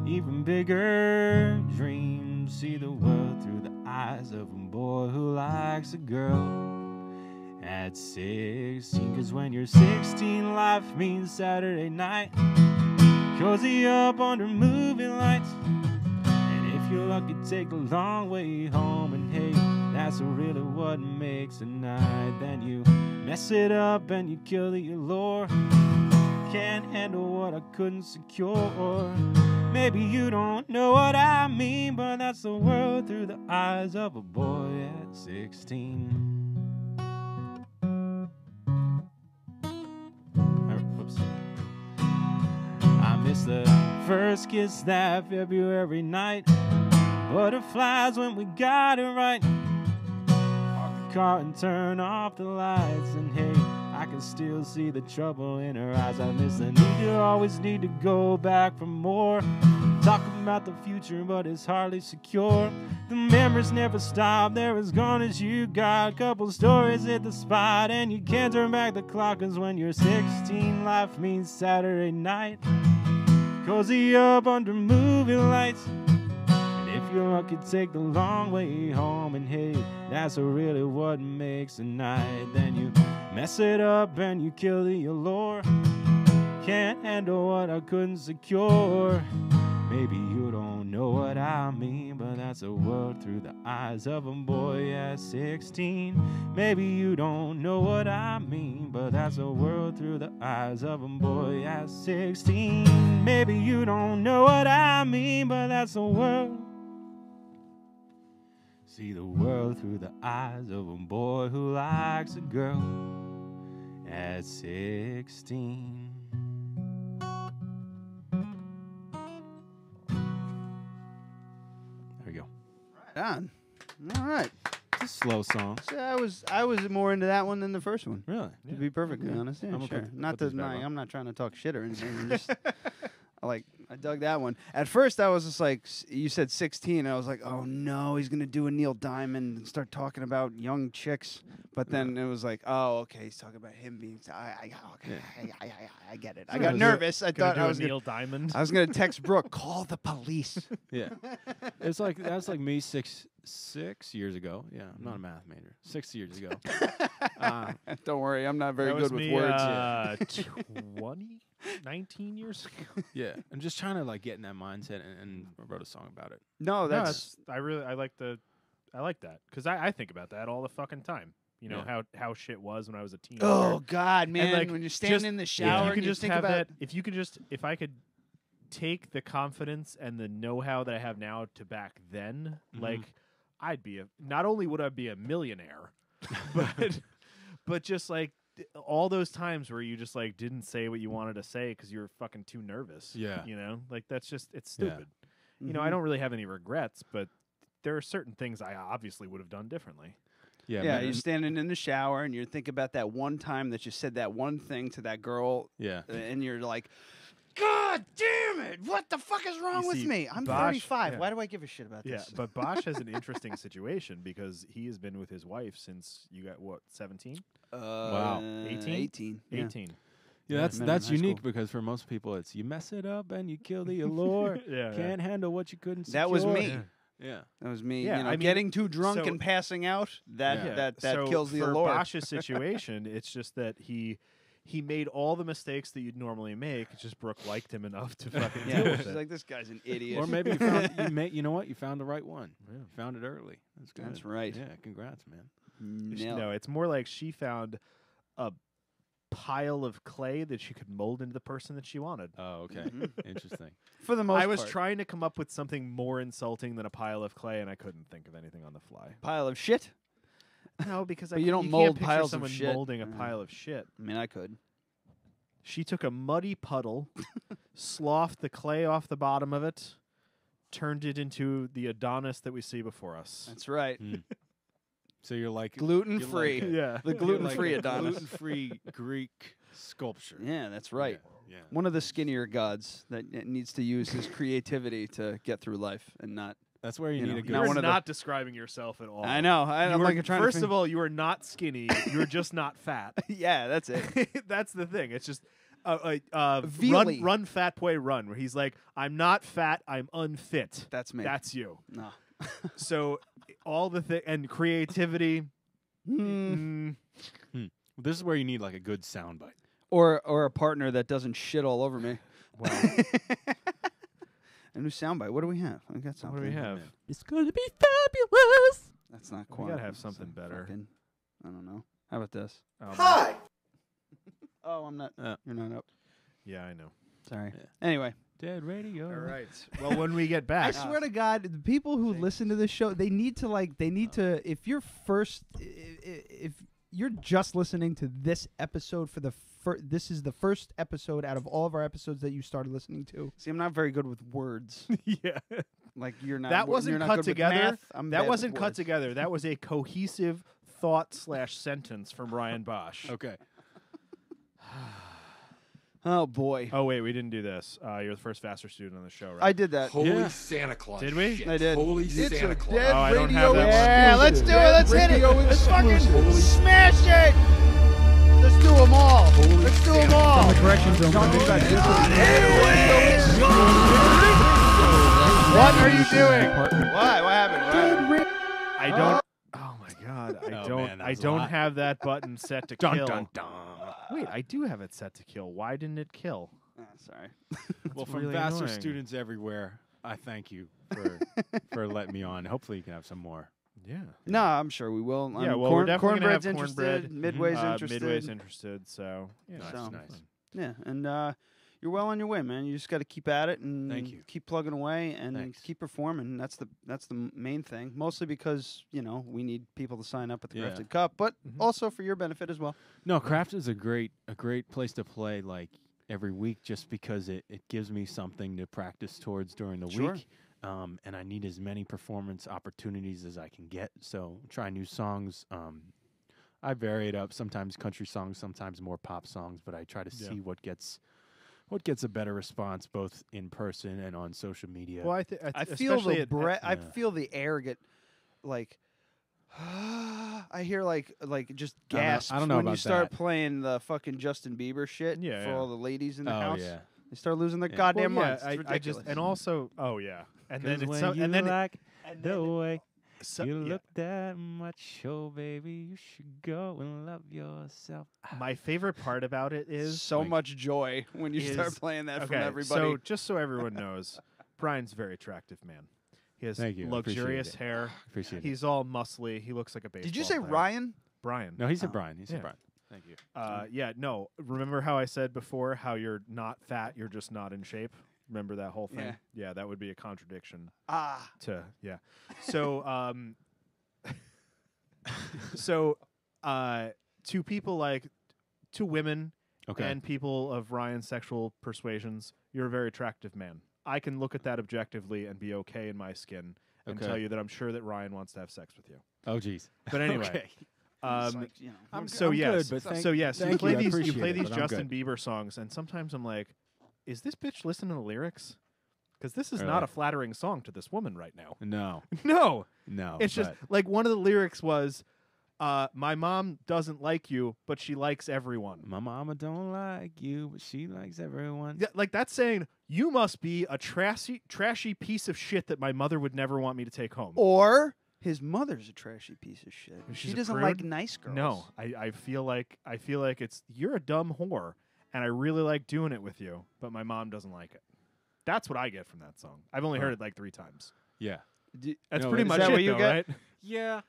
even bigger dreams. See the world through the eyes of a boy who likes a girl at 16. 'Cause when you're 16, life means Saturday night, cozy up under movie lights, and if you're lucky, take a long way home. And hey, that's really what makes a night. Then you mess it up and you kill the allure. Can't handle what I couldn't secure. Maybe you don't know what I mean, but that's the world through the eyes of a boy at 16. Whoops. I miss the first kiss that February night. Butterflies when we got it right. Park the car and turn off the lights. And hey, I can can still see the trouble in her eyes. I miss the need to always need to go back for more. Talking about the future, but it's hardly secure. The memories never stop, they're as gone as you got. Couple stories hit the spot, and you can't turn back the clock. 'Cause when you're 16, life means Saturday night. Cozy up under movie lights. And if you're lucky, take the long way home. And hey, that's really what makes a night. Then you mess it up and you kill the allure. Can't handle what I couldn't secure. Maybe you don't know what I mean, but that's a world through the eyes of a boy at 16. Maybe you don't know what I mean, but that's a world through the eyes of a boy at 16. Maybe you don't know what I mean, but that's a world. See the world through the eyes of a boy who likes a girl at 16. On. All right. It's a slow song. So I was more into that one than the first one. Really? To be perfectly honest. Yeah, I'm gonna sure. put Not this that back on. I'm not trying to talk shit or anything. I'm just I dug that one. At first, I was just like, you said 16. I was like, oh no, he's gonna do a Neil Diamond and start talking about young chicks. But then it was like, oh, okay, he's talking about him being. I get it. I got nervous. I thought I was Neil Diamond. I was gonna text Brooke, call the police. Yeah, it's like that's like me six years ago. Yeah, I'm not a math major. 6 years ago. Don't worry, I'm not very That was good with me, words. 19 years ago. Yeah, I'm just trying to like get in that mindset and wrote a song about it. No, that's I like that because I think about that all the fucking time. You know how shit was when I was a teenager. Oh God, man! And, like, when you're standing in the shower, if you and you just think have about that. If I could take the confidence and the know-how that I have now to back then, like I'd be not only would I be a millionaire, but just like all those times where you just like didn't say what you wanted to say because you were fucking too nervous. Yeah, you know, like that's just it's stupid. Yeah. You know, I don't really have any regrets, but there are certain things I obviously would have done differently. Yeah, you're standing in the shower and you're thinking about that one time that you said that one thing to that girl. Yeah, and you're like, God damn it! What the fuck is wrong with me? I'm 35. Why do I give a shit about this? Yeah, but Bosch has an interesting situation because he has been with his wife since you got what 17? Wow, 18. 18. Yeah. 18. Yeah, that's unique because for most people it's you mess it up and you kill the allure. Can't handle what you couldn't. That was me. Yeah, that was me. Yeah, you know, I mean, getting too drunk and passing out. That kills the allure. For Bosch's situation, it's just that he made all the mistakes that you'd normally make. It's just Brooke liked him enough to fucking deal with She's it. like, this guy's an idiot. Or maybe you know what? You found the right one. Yeah. You found it early. That's good. That's right. Yeah, congrats, man. No, it's more like she found a pile of clay that she could mold into the person that she wanted. Oh, okay. Interesting. For the most I was part. trying to come up with something more insulting than a pile of clay, and I couldn't think of anything on the fly. Pile of shit? No, because you don't can't mold picture piles of someone shit. molding a pile of shit. I mean, I could. She took a muddy puddle, sloughed the clay off the bottom of it, turned it into the Adonis that we see before us. That's right. So you're like gluten-free. The gluten-free Adonis. Gluten-free Greek sculpture. Yeah, that's right. Yeah. One of the skinnier gods that needs to use his creativity to get through life and not. That's where you need a good. You're not describing yourself at all. I know. I'm like trying first to of all, you are not skinny. You're just not fat. Yeah, that's it. That's the thing. It's just run, fat boy, run. Where he's like, I'm not fat. I'm unfit. That's me. That's you. No. So all the thing and creativity. This is where you need like a good soundbite. Or a partner that doesn't shit all over me. Well, a new soundbite. What do we have? We got something. What do we have? It's gonna be fabulous. That's not quite. We gotta have something better. I don't know. How about this? Hi. Oh, I'm not. You're not up. Yeah, I know. Sorry. Anyway. Dead radio. All right. Well, when we get back, I swear to God, the people who listen to this show, they need to if you're if you're just listening to this episode for the this is the first episode out of all of our episodes that you started listening to. See, I'm not very good with words. Yeah. Like you're not. That wasn't you're not cut good with together. math. I'm That bad wasn't with cut words. together. That was a cohesive thought/sentence from Ryan Bosch. Okay. Oh boy. Oh wait, we didn't do this. You're the first Vassar student on the show, right? I did that. Holy Santa Claus. Did we? shit. I did. Holy It's Santa a Claus. dead I don't radio have that one. Yeah, let's do it. Dead Let's hit it. radio Let's fucking exclusive. smash it. Let's do them all. Let's do them all. From the corrections room. What are you doing? What? What happened? I don't. Oh my god! I Oh, don't. man, that I was a don't lot. have that button set to Dun kill. dun dun. Wait, I do have it set to kill. Why didn't it kill? Sorry. Well, from really Vassar annoying. students everywhere, I thank you for letting me on. Hopefully, you can have some more. Yeah. No, I'm sure we will. Yeah. Well, we're definitely gonna have Cornbread's interested. cornbread. Midway's interested. Midway's interested. So yeah, Nice, So- nice. Yeah, and you're well on your way, man. You just got to keep at it and Thank you. keep plugging away and Thanks. keep performing. That's the main thing. Mostly because we need people to sign up at the Yeah. Crafted Cup, but also for your benefit as well. No, craft is a great place to play. Like every week, just because it gives me something to practice towards during the Sure. week. And I need as many performance opportunities as I can get. So try new songs. I vary it up. Sometimes country songs, sometimes more pop songs. But I try to see what gets a better response, both in person and on social media. Well, I feel the breath. I feel the air get like. I hear like just I don't know- gasps I don't know when you about start that. playing the fucking Justin Bieber shit Yeah, for yeah. all the ladies in the Oh, house. yeah. They start losing their Yeah. goddamn Well, minds. yeah, It's I just ridiculous. and also yeah, and then it's when so, you and then like the way so, you yeah. look that much, oh baby, you should go and love yourself. My favorite part about it is so much joy when you start is- playing that okay, from everybody. So just so everyone knows, Brian's a very attractive man. He has Thank you. I appreciate luxurious it. hair. Appreciate it. He's all muscly. He looks like a baseball Did you say player. Ryan? Brian. No, he said Brian. He said Yeah. Brian. Thank you. Yeah, no. Remember how I said before how you're not fat, you're just not in shape? Remember that whole thing? Yeah, that would be a contradiction. To yeah. So to people like to women Okay. and people of Ryan's sexual persuasions, you're a very attractive man. I can look at that objectively and be okay in my skin and Okay. tell you that I'm sure that Ryan wants to have sex with you. Oh, geez. But anyway, Okay. I'm so good, yes, but so yes, you thank play you. I these appreciate it, but I'm Justin good. Bieber songs, and sometimes I'm like, is this bitch listening to lyrics? Because this is Really? not a flattering song to this woman right now. No. No, No. it's just like one of the lyrics was, "My mom doesn't like you, but she likes everyone." My mama don't like you, but she likes everyone. Yeah, like that's saying you must be a trashy piece of shit that my mother would never want me to take home. Or his mother's a trashy piece of shit. She's She a doesn't prude? like nice girls. No, I feel like it's you're a dumb whore, and I really like doing it with you, but my mom doesn't like it. That's what I get from that song. I've only heard it like 3 times. Yeah. That's No, pretty is much that it, what you though, get? right? Yeah.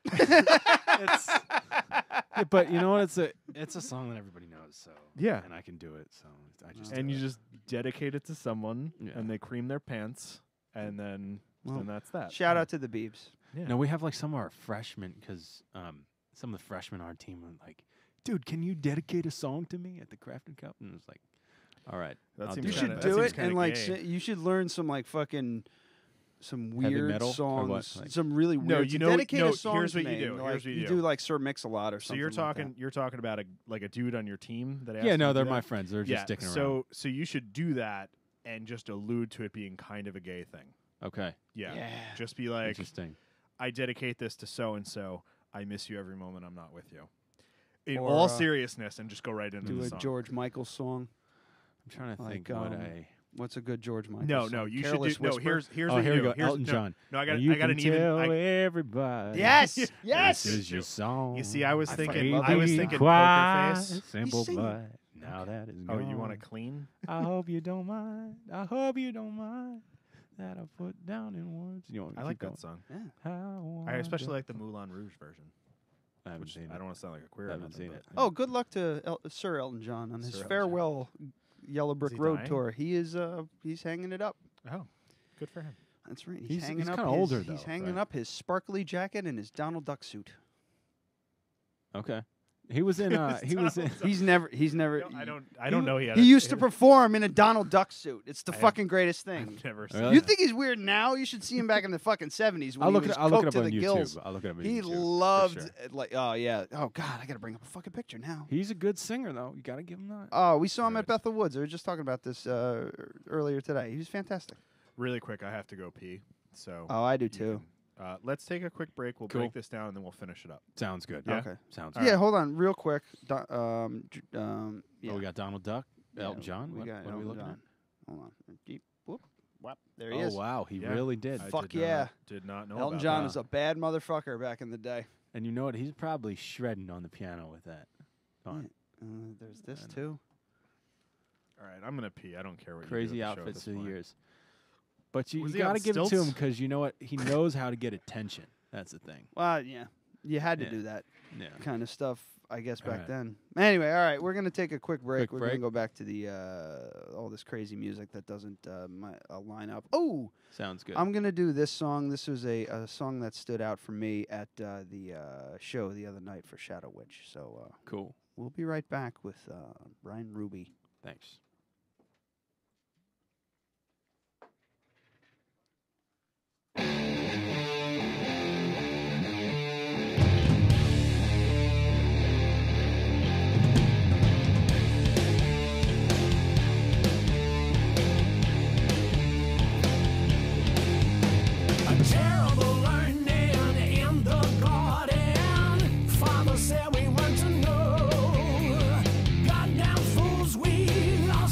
Yeah, but you know what? It's a song that everybody knows, so Yeah. and I can do it. So I just And do you it. just dedicate it to someone, Yeah. and they cream their pants, and then that's that. Shout out to the Beebs. Yeah. No, we have like some of our freshmen because some of the freshmen on our team were like, "Dude, can you dedicate a song to me at the Crafted Cup?" And it was like, "All right, That I'll seems You do kinda- should that do seems it kinda and like gay. you should learn some like fucking some Heavy weird metal or what? songs, Like- some really weird. No, to you know- dedicate no, a song here's to what you me, do, like, here's what you you do. do like Sir Mix-a-Lot or So something. you're like talking you're talking about a dude on your team that asked Yeah, you no, to do they're that? my friends. They're just sticking around. So you should do that and just allude to it being kind of a gay thing. Okay. Yeah. Just be like, Interesting. I dedicate this to so and so. I miss you every moment I'm not with you. In Or, all seriousness, and just go right into Do the a song. George Michael song. I'm trying to Like, think what I. What's a good George Michael? No, song? no, you Careless should do. No, Whisper? here's Oh, what here you we do. go. Elton John. No, I got You I got can an even. tell I, everybody. Yes, yes. This is your song. you see, I was fucking thinking. love I was it. thinking Quiet, Poker Face. Simple, sing. but now that is Oh, gone. you want to clean? I hope you don't mind. I hope you don't mind that I put down in words. You want me to I like keep going? that song. How I especially like the wonderful. Moulin Rouge version. I haven't Which seen I it. don't want to sound like a queer. I or haven't nothing, seen it. but- Oh, good luck to Sir Elton John on his Sir Elton farewell Yellow Brick he Road dying? tour. He is he's hanging it up. Oh, good for him. That's right. He's hanging up kinda his, older, He's though, hanging right? up his sparkly jacket and his Donald Duck suit. Okay. He was in. He was in. He's never. I don't know. He used to perform in a Donald Duck suit. It's the fucking greatest thing. I've never Really? You think he's weird now? You should see him back in the fucking 70s when I'll look he was it up coked to on the YouTube. gills. I'll look it up on He YouTube, for loved sure. like. Oh yeah. Oh God, I gotta bring up a fucking picture now. He's a good singer, though. You gotta give him that. Oh, we saw him at Bethel Woods. We were just talking about this earlier today. He was fantastic. Really quick, I have to go pee. So. Oh, I do too. Let's take a quick break. We'll Cool. break this down and then we'll finish it up. Sounds good. Yeah? Okay. Sounds Yeah, good. hold on, real quick. Yeah. Oh, we got Donald Duck, Elton John. We What got are we Elton looking John. at? Hold on. Deep. Whoop. Whap. There he Oh is. wow, he Yeah. really did. Fuck yeah. Did not know Elton about John that. was a bad motherfucker back in the day. And you know what? He's probably shredding on the piano with that. On. There's this too. All right, I'm gonna pee. I don't care what Crazy you do at the show outfits this for the morning. years. But you Was he on got to give it to stilts? him because you know what? He knows how to get attention. That's the thing. Well, yeah. You had to Yeah. do that Yeah. kind of stuff, I guess, back right. then. Anyway, all right, we're going to take a quick break. Quick We're going to break. go back to the all this crazy music that doesn't line up. Oh! Sounds good. I'm going to do this song. This was a song that stood out for me at the show the other night for Shadow Witch. So cool. We'll be right back with Bryan Ruby. Thanks. A terrible learning in the garden. Father said we weren't to know. Goddamn fools, we are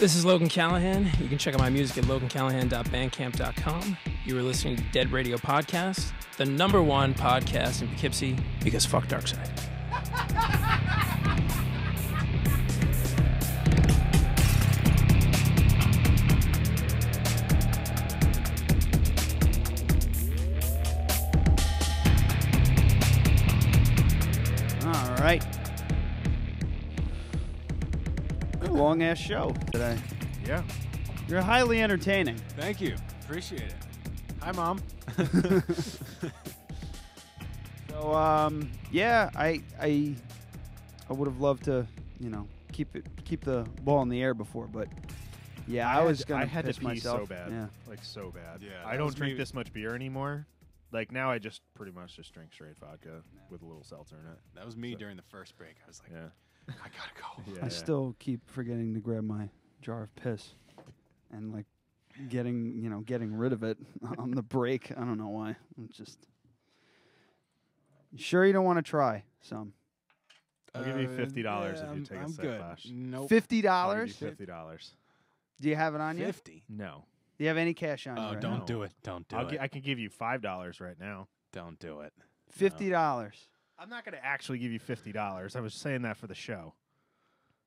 This is Logan Callahan. You can check out my music at logancallahan.bandcamp.com. You were listening to Dead Radio Podcast, the #1 podcast in Poughkeepsie, because fuck Darkside. All right. Long ass show today. Yeah. You're highly entertaining. Thank you. Appreciate it. Hi, Mom. So yeah, I would have loved to, keep the ball in the air before, but yeah, I was gonna I had piss to pee myself. so bad. Yeah. Like so bad. Yeah, I that don't was drink me. this much beer anymore. Like now I just pretty much just drink straight vodka with a little seltzer in it. That was me during the first break. I was like, Yeah. I gotta go. Yeah, I still keep forgetting to grab my jar of piss and like getting rid of it on the break. I don't know why. I'm just. You sure you don't want to try some? I'll give you $50 if you take a I'm sip, good. Bosh. Nope. $50? $50. Do you have it on you? 50. No. Do you have any cash on you? Oh, right don't now? do it. Don't do it. I can give you $5 right now. Don't do it. $50. I'm not going to actually give you $50. I was saying that for the show.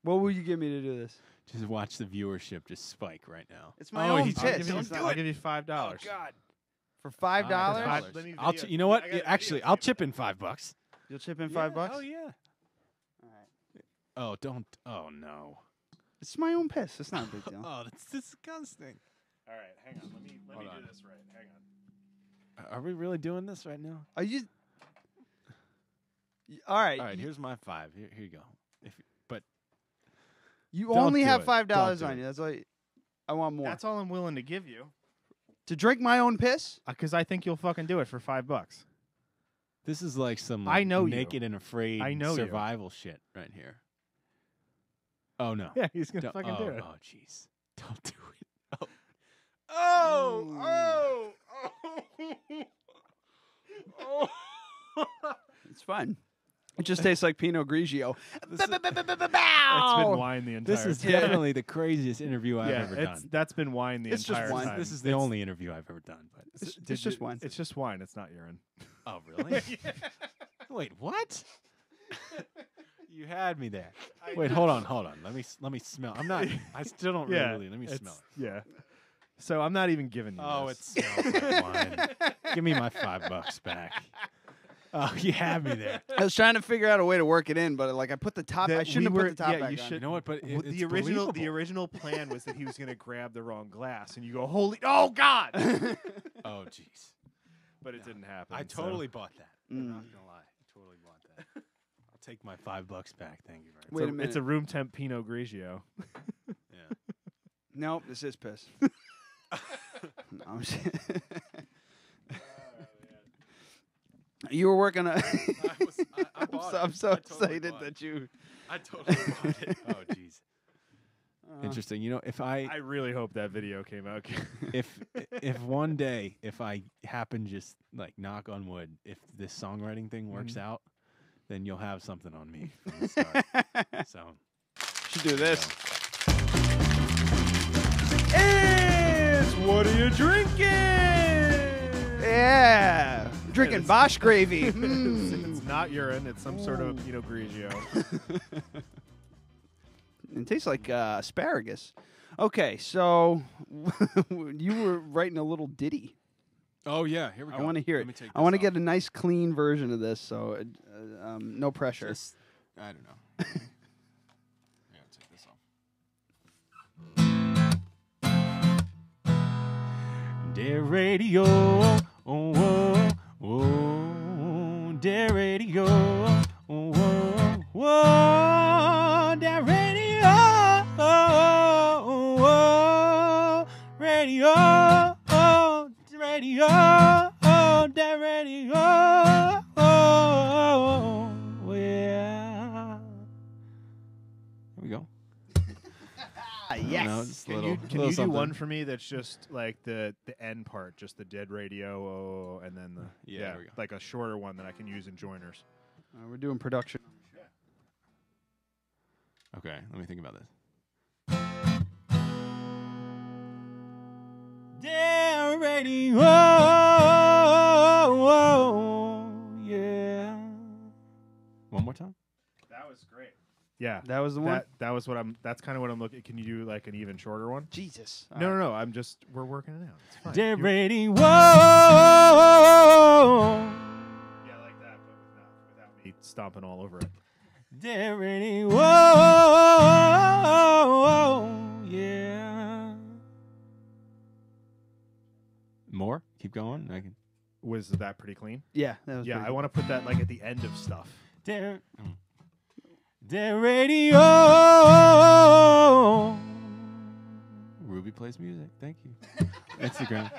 What will you give me to do this? Just watch the viewership just spike right now. It's my own he's- piss. I'll give you $5. Oh God! For $5? You know what? Actually, I'll chip in $5. You'll chip in $5? Oh yeah. Oh, don't. Oh no. It's my own piss. It's not a big deal. Oh, that's disgusting. All right, hang on. Let me Hold on. do this right. Hang on. Are we really doing this right now? Are you? All right. All right. Here's my 5. Here you go. But You don't only do have it. $5 Don't do on it. you. That's all. I want more. That's all I'm willing to give you. To drink my own piss? Because I think you'll fucking do it for $5. This is like some I know you. naked and afraid I know you. survival shit right here. Oh no. Yeah, he's gonna Don't- fucking do it. Oh jeez. Don't do it. Oh. Oh! It's fine. It just tastes like Pinot Grigio. It's been wine the entire This is time. definitely the craziest interview I've Yeah, ever it's- done. that's been wine the It's just entire wine. time. This is the only interview I've ever done. But It's just wine. It's just wine. It's not urine. oh really? Wait, what? You had me there. Wait, hold on. Let me smell. I'm not. I still don't really. Let me smell it. Yeah. So I'm not even giving you. Oh, it this. smells like wine. Give me my $5 back. Oh, you had me there. I was trying to figure out a way to work it in, but like I put the top. I That shouldn't we have were- put the top yeah, back you on. should- You know what? But Well, it's the believable. original plan was that he was going to grab the wrong glass, and you go, "Holy, oh God!" Oh, jeez. But it didn't happen. I so- totally bought that. I'm not gonna lie. I totally bought that. I'll take my $5 back. Thank you very much. Wait a It's minute. a room temp Pinot Grigio. Yeah. Nope, this is piss. No, I'm just- You were working on. I bought I'm it. so I totally excited bought that it. you. I totally bought it. Oh, jeez. Interesting. You know, if I really hope that video came out. if one day, if I happen just like knock on wood, if this songwriting thing works out, then you'll have something on me from the start. So Should do this. It's what are you drinking? Yeah, drinking It's- Bosch gravy. It's not urine. It's some sort of Pinot Grigio. It tastes like asparagus. Okay, so you were writing a little ditty. Oh yeah, here we go. I want to hear Let it. me take I want to this off. get a nice, clean version of this. So no pressure. Just- I don't know. Yeah, take this off. Dead radio, oh, oh, oh, dead radio, oh, oh, oh, dead radio, oh, oh, oh, radio, oh, radio, oh, dead radio, oh, yeah. Here we go. Yes. No, just a Can little, you little do something. one for me that's just like the end part, just the dead radio, oh, and then the Yeah, there we go. like a shorter one that I can use in joiners. We're doing production. Okay, let me think about this. radio. Yeah. One more time. That was great. Yeah, That was the one? That was what I'm. That's kind of what I'm looking. Can you do like an even shorter one? Jesus. No. I'm just. We're working it out. It's fine. Dead You- radio. Yeah, like that, but without me stomping all over it. Dead radio. Yeah. More? Keep going. I can. Was that pretty clean? Yeah, that was Yeah, pretty I want to put that like at the end of stuff. Dead radio. Ruby plays music. Thank you. Instagram.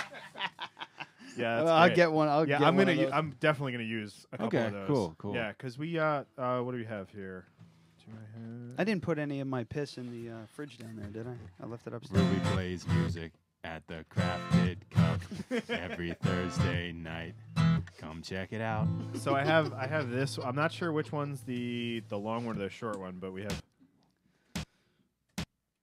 Yeah, that's I'll great. get one. Yeah, get I'm one gonna. of those. I'm definitely gonna use a couple Okay, of those. cool. Yeah, because we. What do we have here? I didn't put any of my piss in the fridge down there, did I? I left it upstairs. Ruby plays music at the Crafted Cup every Thursday night. Come check it out. So I have this. I'm not sure which one's the long one or the short one, but we have.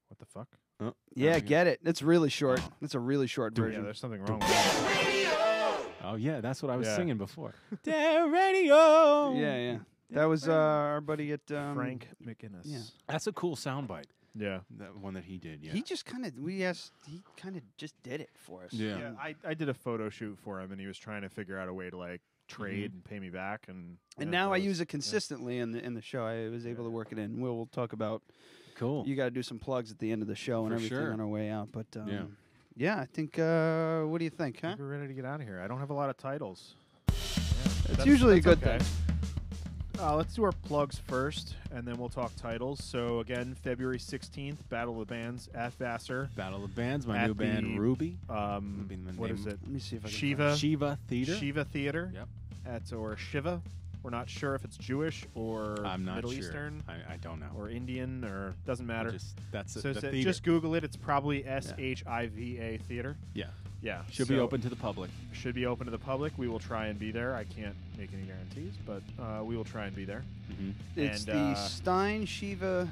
What the fuck? Oh, Yeah, get it. It's really short. It's a really short Yeah, version. there's something wrong with that. Oh yeah, that's what I was Yeah. singing before. Dead radio. Yeah. That was our buddy at Frank McInnes. Yeah. That's a cool soundbite. Yeah. That one that he did. Yeah. He just kind of he kind of just did it for us. Yeah. Yeah, I did a photo shoot for him, and he was trying to figure out a way to like trade and pay me back, and Now I use it consistently in the show. I was able to work it in. We'll talk about. Cool. You got to do some plugs at the end of the show and For everything sure. on our way out. But Yeah. yeah, I think. What do you think? Huh? We're ready to get out of here. I don't have a lot of titles. It's usually a good okay. thing. Let's do our plugs first, and then we'll talk titles. So again, February 16th, Battle of the Bands at Vassar. Battle of Bands, my At new band the, Ruby. What is it? Let me see if I can Shiva. Shiva Theater. Shiva Theater. Yep. Or Shiva. We're not sure if it's Jewish or I'm not Middle sure. Eastern. I don't know. Or Indian, or doesn't matter. That's so the so theater. just Google it. It's probably SHIVA Theater. Yeah. Yeah. Should be so- open to the public. Should be open to the public. We will try and be there. I can't make any guarantees, but we will try and be there. Mm-hmm. It's And, the Stein Shiva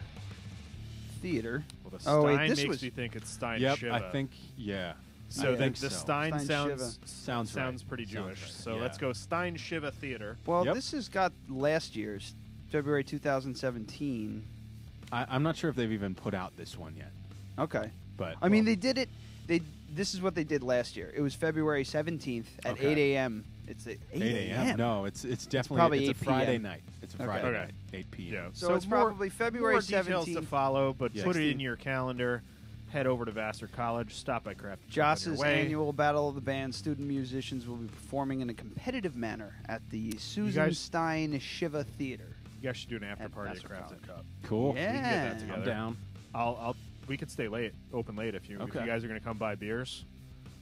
Theater. Well, the oh wait, Stein this makes was me think it's Stein Yep. Shiva. I think. Yeah. So I think the so. Stein Stein sounds Shiva. Sounds right. pretty Sounds Jewish. right. So Yeah. let's go Stein Shiva Theater. Well, Yep. this has got last year's February 2017. I'm not sure if they've even put out this one yet. Okay, But I mean they did it. This is what they did last year. It was February 17th at Okay. 8 a.m. It's at 8 a.m. No, it's definitely probably it's a 8 Friday p.m. night. It's a Okay. Friday Okay. night, 8 p.m. Yeah. So it's probably February more details 17th. to follow, but Yeah. put it in 16th. your calendar. Head over to Vassar College. Stop by Craft. Joss's annual Battle of the Bands. Student musicians will be performing in a competitive manner at the Susan guys- Stein Shiva Theater. You guys should do an after At party at Vassar Crafted Cup. Cool. We can get that Yeah. together. I'm down. We could stay late, open late if you Okay. guys are going to come buy beers.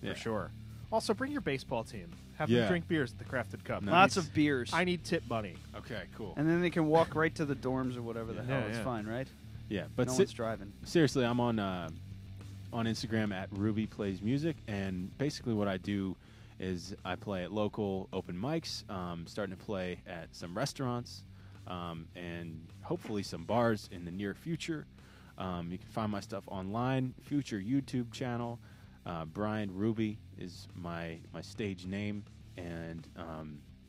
Yeah. For sure. Also, bring your baseball team. Have Yeah. them drink beers at the Crafted Cup. Nice. Lots of beers. I need tip money. Okay, cool. And then they can walk right to the dorms or whatever the hell. Yeah, It's yeah. fine, right? Yeah, but no one's driving. seriously, I'm on Instagram at Ruby Plays Music, and basically what I do is I play at local open mics, starting to play at some restaurants, and hopefully some bars in the near future. You can find my stuff online, future YouTube channel. Bryan Ruby is my stage name, and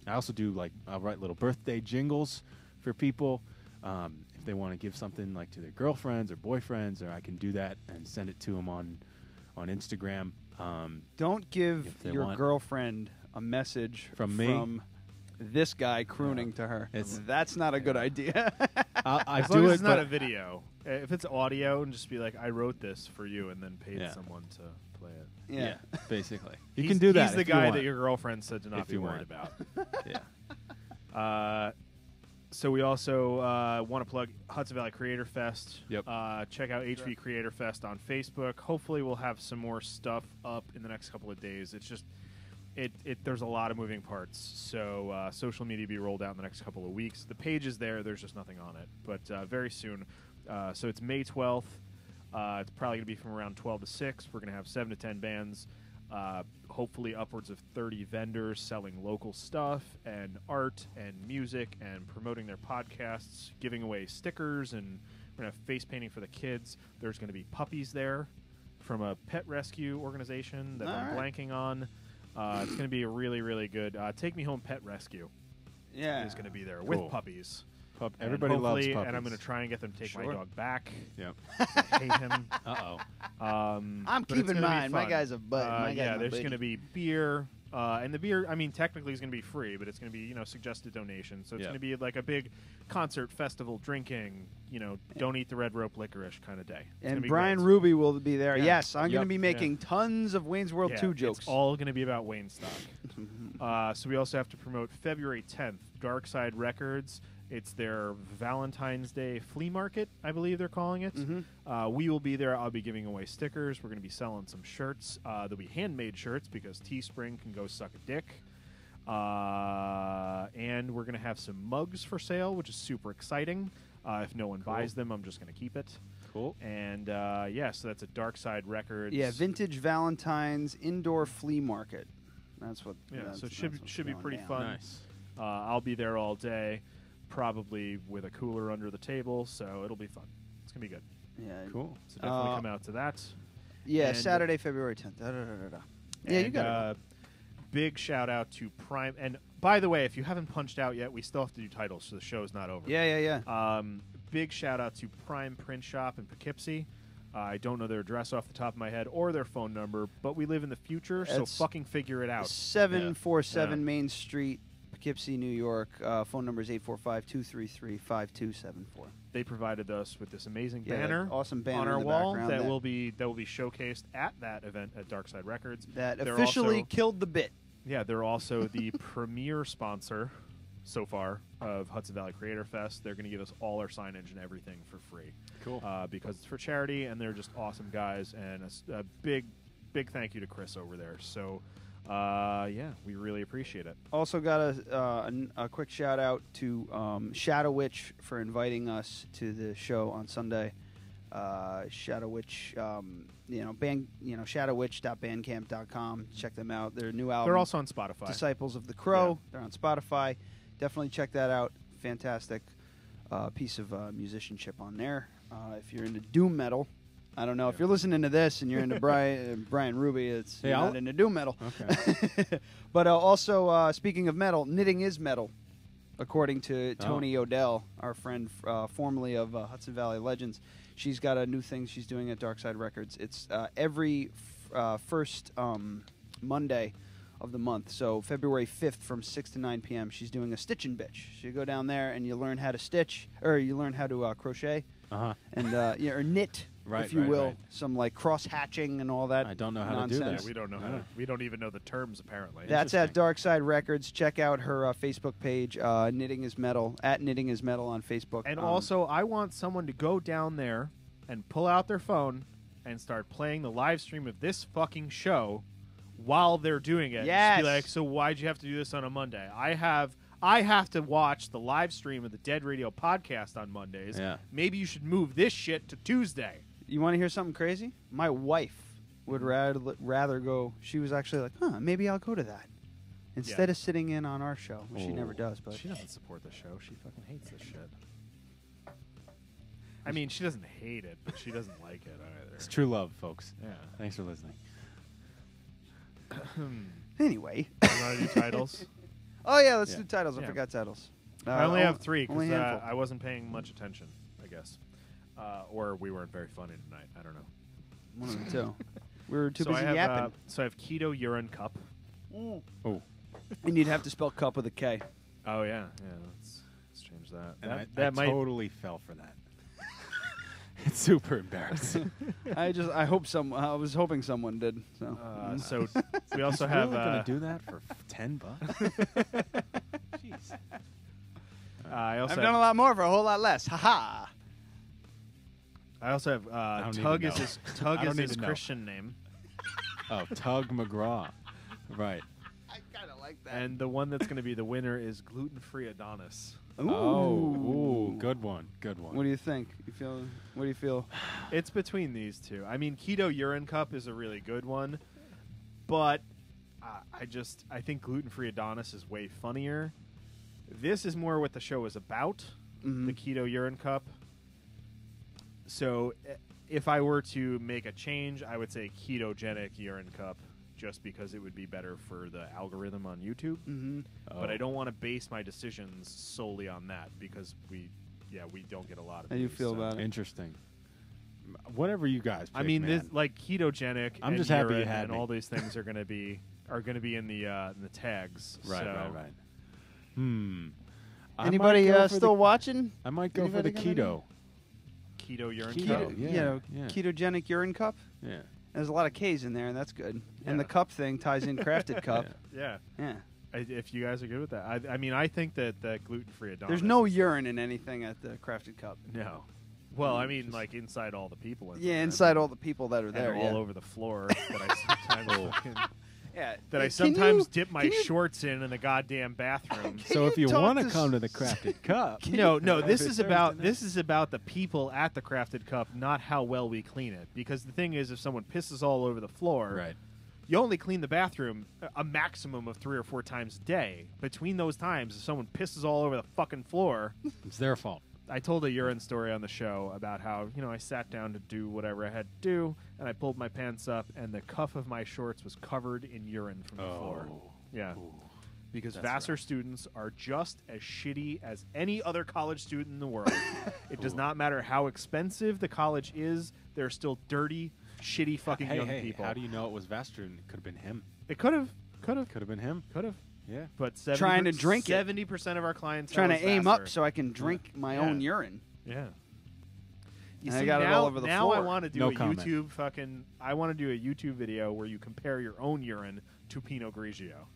I also do I'll write little birthday jingles for people. If they want to give something like to their girlfriends or boyfriends, or I can do that and send it to them on Instagram. Don't give if they your want. girlfriend a message From me? from this guy crooning to her. That's not a good idea. I As do long as it, it's not but a video. If it's audio, and just be like, I wrote this for you, and then paid Yeah. someone to play it. yeah, basically, you He's- can do that. He's the if you guy want. that your girlfriend said to not If be you worried want. about. Yeah. So we also want to plug Hudson Valley Creator Fest. Yep. Check out HV Creator Fest on Facebook. Hopefully we'll have some more stuff up in the next couple of days. It's just there's a lot of moving parts. So social media will be rolled out in the next couple of weeks. The page is there. There's just nothing on it. But very soon. So it's May 12th. It's probably going to be from around 12 to 6. We're going to have 7 to 10 bands. Hopefully upwards of 30 vendors selling local stuff and art and music and promoting their podcasts, giving away stickers, and we're going to have face painting for the kids. There's going to be puppies there from a pet rescue organization that All I'm right. blanking on. It's going to be a really, really good Take Me Home Pet Rescue. Yeah. Is going to be there Cool. with puppies. Everybody loves hopefully- puppies. And I'm going to try and get them to take my Sure. dog back. Yep. I hate him. Uh-oh. I'm But it's keeping gonna be mine. My fun. guy's a bud. My guy's yeah, my there's buddy. going to be beer. And the beer, I mean, technically is going to be free, but it's going to be, suggested donation. So it's Yeah. going to be like a big concert, festival, drinking, don't eat the red rope licorice kind of day. It's gonna And be Bryan great. Ruby will be there. Yeah. Yes, I'm going to Yep. be making tons of Wayne's World 2 jokes. It's all going to be about Wayne stock. So we also have to promote February 10th, Dark Side Records. It's their Valentine's Day flea market, I believe they're calling it. We will be there. I'll be giving away stickers. We're going to be selling some shirts. There'll be handmade shirts because Teespring can go suck a dick. And we're going to have some mugs for sale, which is super exciting. If no one buys them, I'm just going to keep it. Cool. And so that's a Dark Side Records. Yeah, Vintage Valentine's Indoor Flea Market. That's what. Yeah, that's, so it that's should be what's pretty going fun. down. Nice. I'll be there all day, probably with a cooler under the table, so it'll be fun. It's gonna be good. Yeah, Cool. So definitely come out to that. Yeah, And- Saturday, February 10th. Yeah, you and, got it. Big shout out to Prime. And by the way, if you haven't punched out yet, we still have to do titles, so the show's not over. Yeah. Big shout out to Prime Print Shop in Poughkeepsie. I don't know their address off the top of my head or their phone number, but we live in the future, so It's fucking figure it out. 747 Yeah. Main Street, Poughkeepsie, New York. Phone number is 845-233-5274. They provided us with this amazing Yeah, that banner, awesome banner on our in the wall background that that- will be showcased at that event at Dark Side Records. That They're officially also- killed the bit. Yeah, they're also the premier sponsor so far of Hudson Valley Creator Fest. They're going to give us all our signage and everything for free. Cool. Because it's for charity, and they're just awesome guys. And a big thank you to Chris over there. So, we really appreciate it. Also got a quick shout out to Shadow Witch for inviting us to the show on Sunday. Shadow Witch, shadowwitch.bandcamp.com. Check them out. Their new album. They're also on Spotify. Disciples of the Crow. They're on Spotify. Definitely check that out. Fantastic piece of musicianship on there. If you're into doom metal, I don't know if you're listening to this and you're into Bryan Ruby. It's you're not into doom metal. Okay. But also, speaking of metal, knitting is metal, according to Tony Odell, our friend formerly of Hudson Valley Legends. She's got a new thing she's doing at Dark Side Records. It's every first Monday of the month. So February 5th from 6 to 9 p.m. she's doing a stitching bitch. So you go down there and you learn how to stitch, or you learn how to crochet, and or knit, if you will. Some like cross hatching and all that. I don't know how nonsense. to do that. We don't know how to, we don't even know the terms apparently. That's at Dark Side Records. Check out her Facebook page, Knitting is Metal, at Knitting is Metal on Facebook. And also, I want someone to go down there and pull out their phone and start playing the live stream of this fucking show while they're doing it. Yes. Just be like, so why'd you have to do this on a Monday? I have to watch the live stream of the Dead Radio podcast on Mondays. Yeah. Maybe you should move this shit to Tuesday. You want to hear something crazy? My wife would rather go. She was actually like, maybe I'll go to that instead of sitting in on our show, which she never does. But she doesn't support the show. She fucking hates this shit. I mean, she doesn't hate it, but she doesn't like it either. It's true love, folks. Yeah. Thanks for listening. Anyway. You want to do titles? Oh, yeah, let's do titles. I forgot titles. I only have 3 only because a handful. I wasn't paying much attention, I guess. Or we weren't very funny tonight. I don't know. One of the two. We were too So busy I have, yapping. so I have Keto Urine Kup. Mm. Oh. And you'd have to spell cup with a K. Oh, yeah. Yeah, let's change that. And that I might totally fell for that. It's super embarrassing. I was hoping someone did. So, so we also He's have really gonna do that for $10. Jeez. I also I've done a lot more for a whole lot less. Ha ha. I also have don't Tug even is know. his Tug I don't is his even know. Christian name. Oh, Tug McGraw. Right. I kind of like that. And the one that's going to be the winner is gluten-free Adonis. Ooh. Oh, good one. Good one. What do you think? What do you feel? It's between these two. I mean, Keto Urine Kup is a really good one, but I think gluten-free Adonis is way funnier. This is more what the show is about, the Keto Urine Kup. So if I were to make a change, I would say ketogenic urine cup, just because it would be better for the algorithm on YouTube. Mm-hmm. But I don't want to base my decisions solely on that because we don't get a lot of. How do you these, feel about it? Interesting. Whatever you guys pick, I mean, man. this like ketogenic. I'm and just happy you urine had and me. all these things are going to be in the tags. Right, so. right. I Anybody might go for still the- watching? I might go for the Anybody gonna keto. Keto urine Keto, cup. yeah. Ketogenic urine cup. Yeah. There's a lot of K's in there, and that's good. Yeah. And the cup thing ties in crafted cup. Yeah. Yeah. If you guys are good with that, I mean, I think that gluten-free Adonis. There's no urine in anything at the crafted cup. No. Well, I mean, like inside all the people. Yeah, inside all the people that are and there. all over the floor that I sometimes fucking, Yeah. that I Can sometimes you- dip my can you- shorts in the goddamn bathroom. So if you talk want to to come to the crafted cup, No, this Every is about Thursday night. the people at the crafted cup, not how well we clean it. Because the thing is, if someone pisses all over the floor, Right. you only clean the bathroom a maximum of 3 or 4 times a day. Between those times, if someone pisses all over the fucking floor, It's their fault. I told a urine story on the show about how, I sat down to do whatever I had to do, and I pulled my pants up, and the cuff of my shorts was covered in urine from the floor. Yeah. Because That's Vassar students are just as shitty as any other college student in the world. It does not matter how expensive the college is, they're still dirty, shitty fucking young people. How do you know it was Vaster? It could have been him. It could have. Could have been him. Could have. Yeah. But Trying to drink it. 70% of our clients Trying to aim up so I can drink my Yeah. own urine. Yeah. You And I see, got it now, all over the now I floor. want to do No a comment. I want to do a YouTube video where you compare your own urine to Pinot Grigio.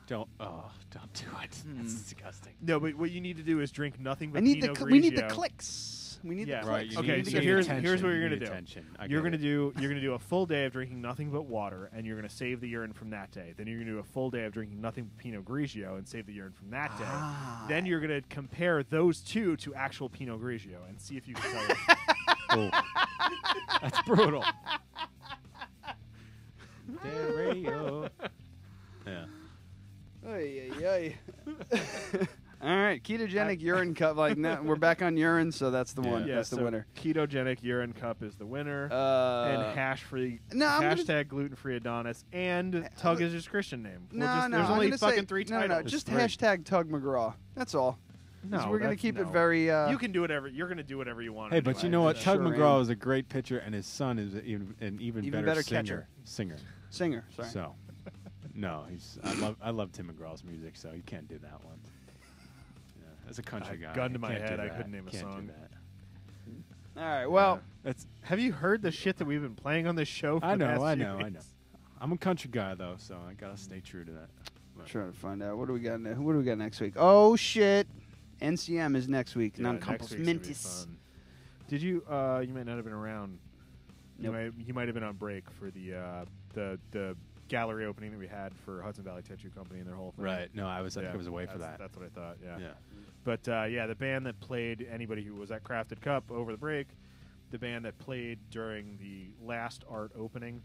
Don't do it. That's disgusting. No, but what you need to do is drink nothing but I need Pinot the Grigio. we need the clicks. We need Yeah. the Right, clicks. you Okay, need- so you need here's attention. what you're You gonna need do. attention. I You're get gonna it. do a full day of drinking nothing but water, and you're gonna save the urine from that day. Then you're gonna do a full day of drinking nothing but Pinot Grigio and save the urine from that day. Then you're gonna compare those two to actual Pinot Grigio and see if you can tell. That's brutal. Dead radio. Yeah. Oy, oy, oy. All right, ketogenic urine cup. Like now, we're back on urine, so that's the one. Yeah, That's the so winner. Ketogenic urine cup is the winner, and hash-free, No, I'm gonna- hashtag gluten-free Adonis, and Tug is his Christian name. No, We'll just, no, there's I'm only gonna fucking say, 3 no, titles. no, just three. hashtag Tug McGraw. That's all. 'Cause No, we're gonna that's- keep it no. very. You can do whatever. You're gonna do whatever you want. Hey, but you know what? Sure Tug am. McGraw is a great pitcher, and his son is an even better singer. catcher. Singer. Sorry. So, no, I love Tim McGraw's music, so you can't do that one. Yeah, as a country guy, gun to my can't do head, I that. couldn't name a Can't do song. that. All right. Well, Have you heard the shit that we've been playing on this show? For I the know. past few weeks? I'm a country guy though, so I gotta stay true to that. But trying to find out what do we got. What do we got next week? Oh shit! NCM is next week. Yeah, Non next compos week's gonna be mentis. fun. Did you? You might not have been around. Nope. You might have been on break for the gallery opening that we had for Hudson Valley Tattoo Company and their whole thing. Right. No, I think I was away for that. That's what I thought. Yeah. Yeah. But the band that played, anybody who was at Crafted Cup over the break, the band that played during the last art opening,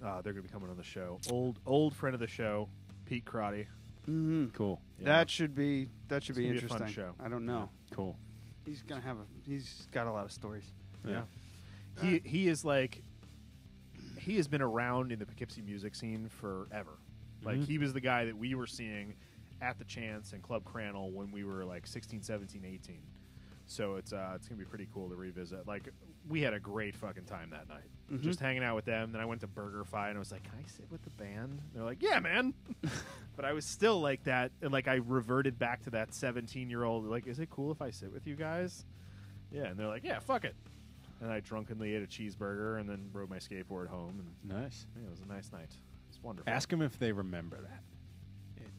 they're going to be coming on the show. Old friend of the show, Pete Crotty. Mm-hmm. Cool. Yeah. That should be It's gonna be a interesting. fun show. I don't know. Cool. He's gonna have he's got a lot of stories. Yeah. He is like, he has been around in the Poughkeepsie music scene forever. Like, Mhm. he was the guy that we were seeing at the Chance and Club Crannel when we were like 16, 17, 18. So it's going to be pretty cool to revisit. Like, we had a great fucking time that night. Mhm. Just hanging out with them. Then I went to BurgerFi and I was like, can I sit with the band? They're like, yeah, man. But I was still like that. And like, I reverted back to that 17-year-old. Like, is it cool if I sit with you guys? Yeah. And they're like, yeah, fuck it. And I drunkenly ate a cheeseburger and then rode my skateboard home. And Nice. yeah, it was a nice night. It's wonderful. Ask them if they remember that.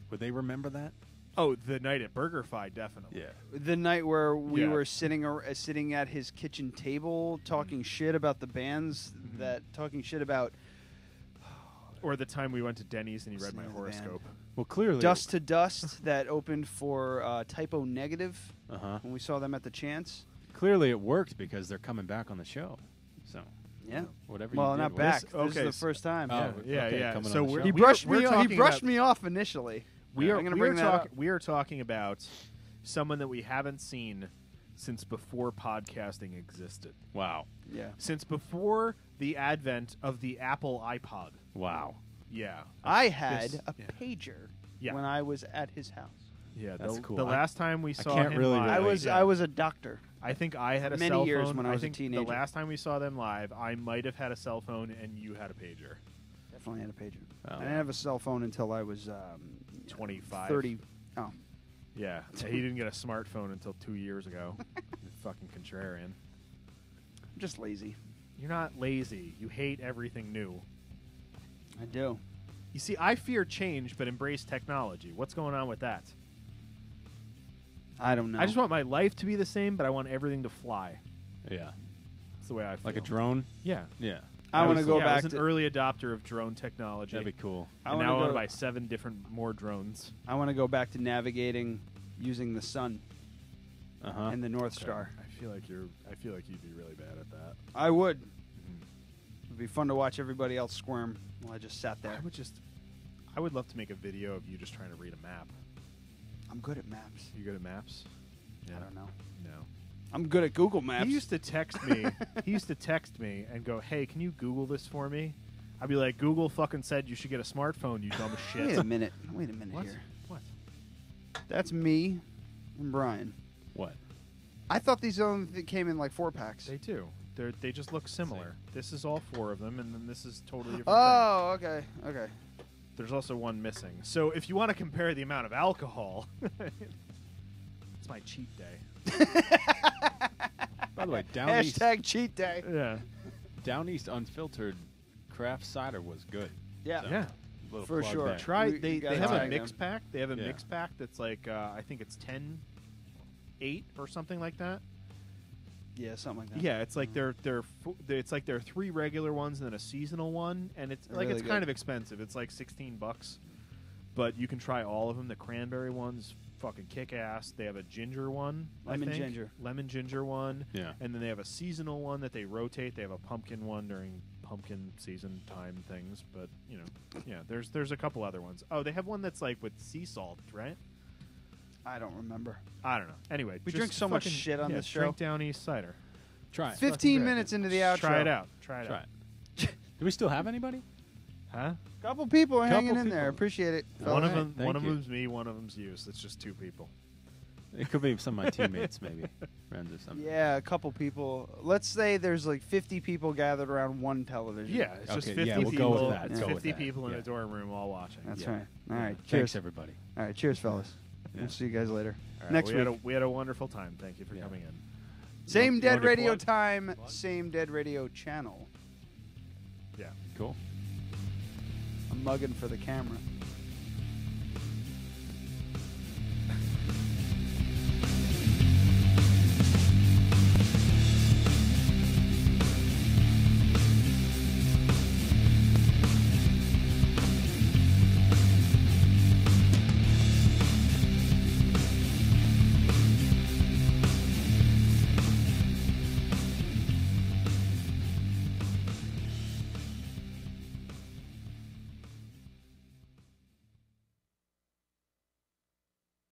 Would they remember that? Oh, the night at BurgerFi, definitely. Yeah. The night where we Yeah. were sitting at his kitchen table talking shit about the bands talking shit about Or the time we went to Denny's and he read my Listening to the band. horoscope. Well, clearly. Dust to Dust that opened for Typo Negative Uh-huh. when we saw them at the Chance. Clearly it worked because they're coming back on the show. So. Yeah. Whatever Well, you did not was- back. Okay, This is the so- first time. Oh, Yeah, okay, yeah. coming So on the we're- show. He we're- brushed we're me off. He talking brushed about- me off initially. We are I'm gonna bring that up. We are talking about someone that we haven't seen since before podcasting existed. Wow. Yeah. Since before the advent of the Apple iPod. Wow. Yeah. I had a pager Yeah. when I was at his house. Yeah, That's the, cool. the last time we saw can't him really live, I was a doctor. I think I had a many cell years phone. when I was a think teenager. The last time we saw them live, I might have had a cell phone and you had a pager. Definitely had a pager. Oh. I didn't have a cell phone until I was 25. 30. Oh. Yeah. He didn't get a smartphone until 2 years ago. Fucking contrarian. I'm just lazy. You're not lazy. You hate everything new. I do. You see, I fear change but embrace technology. What's going on with that? I don't know. I just want my life to be the same, but I want everything to fly. Yeah. That's the way I feel. Like a drone? Yeah. Yeah. I want to go I back was to an early adopter of drone technology. That'd be cool. And now I want to buy 7 different more drones. I want to go back to navigating using the sun and the North Star. I feel like you'd be really bad at that. I would. It'd be fun to watch everybody else squirm while I just sat there. I would love to make a video of you just trying to read a map. I'm good at maps. You good at maps? Yeah. I don't know. No. I'm good at Google Maps. He used to text me. And go, "Hey, can you Google this for me?" I'd be like, "Google fucking said you should get a smartphone, you dumb shit." Wait a minute What? here. What? That's me and Brian. What? I thought these only came in like 4-packs. They do. They just look similar. This is all 4 of them, and then this is totally different. Oh, okay. Okay. There's also one missing. So if you want to compare the amount of alcohol, it's my cheat day. By the way, down east, Hashtag cheat day. Yeah. Down east unfiltered craft cider was good. Yeah. So, Yeah. little For plug sure. there. Try. You They gotta have try a mix them. pack. They have a Yeah. mix pack that's like I think it's 10-8 or something like that. Yeah, something like that. Yeah, it's like it's like there are 3 regular ones and then a seasonal one, and it's like Really it's good. kind of expensive. It's like $16, but you can try all of them. The cranberry one's fucking kick ass. They have a ginger one, Lemon ginger. lemon ginger one, Yeah. and then they have a seasonal one that they rotate. They have a pumpkin one during pumpkin season time things, but yeah, there's a couple other ones. Oh, they have one that's like with sea salt, right? I don't remember. I don't know. Anyway, We just drink so much fucking- shit on yeah, this show. Drink Down East cider. Try it. 15 minutes into the outro. Try it out. Try it Try out. it. Do we still have anybody? Huh? Couple people are Couple hanging in there. people. Appreciate it. One of fellas. them. thank One of you. them's me. One of them's you. So it's just 2 people. It could be some of my teammates, maybe friends or something. Yeah, a couple people. Let's say there's like 50 people gathered around one television. Yeah, it's just Okay, 50 yeah, we'll people. go with that. It's Go with 50 that. people in Yeah. a dorm room all watching. That's Yeah. right. All right. Thanks, Cheers. everybody. All right. Cheers, fellas. Yeah. We'll see you guys later. All right, Next we week. we had a wonderful time. Thank you for Yeah. coming in. Same You Dead want to Radio plug? time, same Dead Radio channel. Yeah. Cool. I'm mugging for the camera.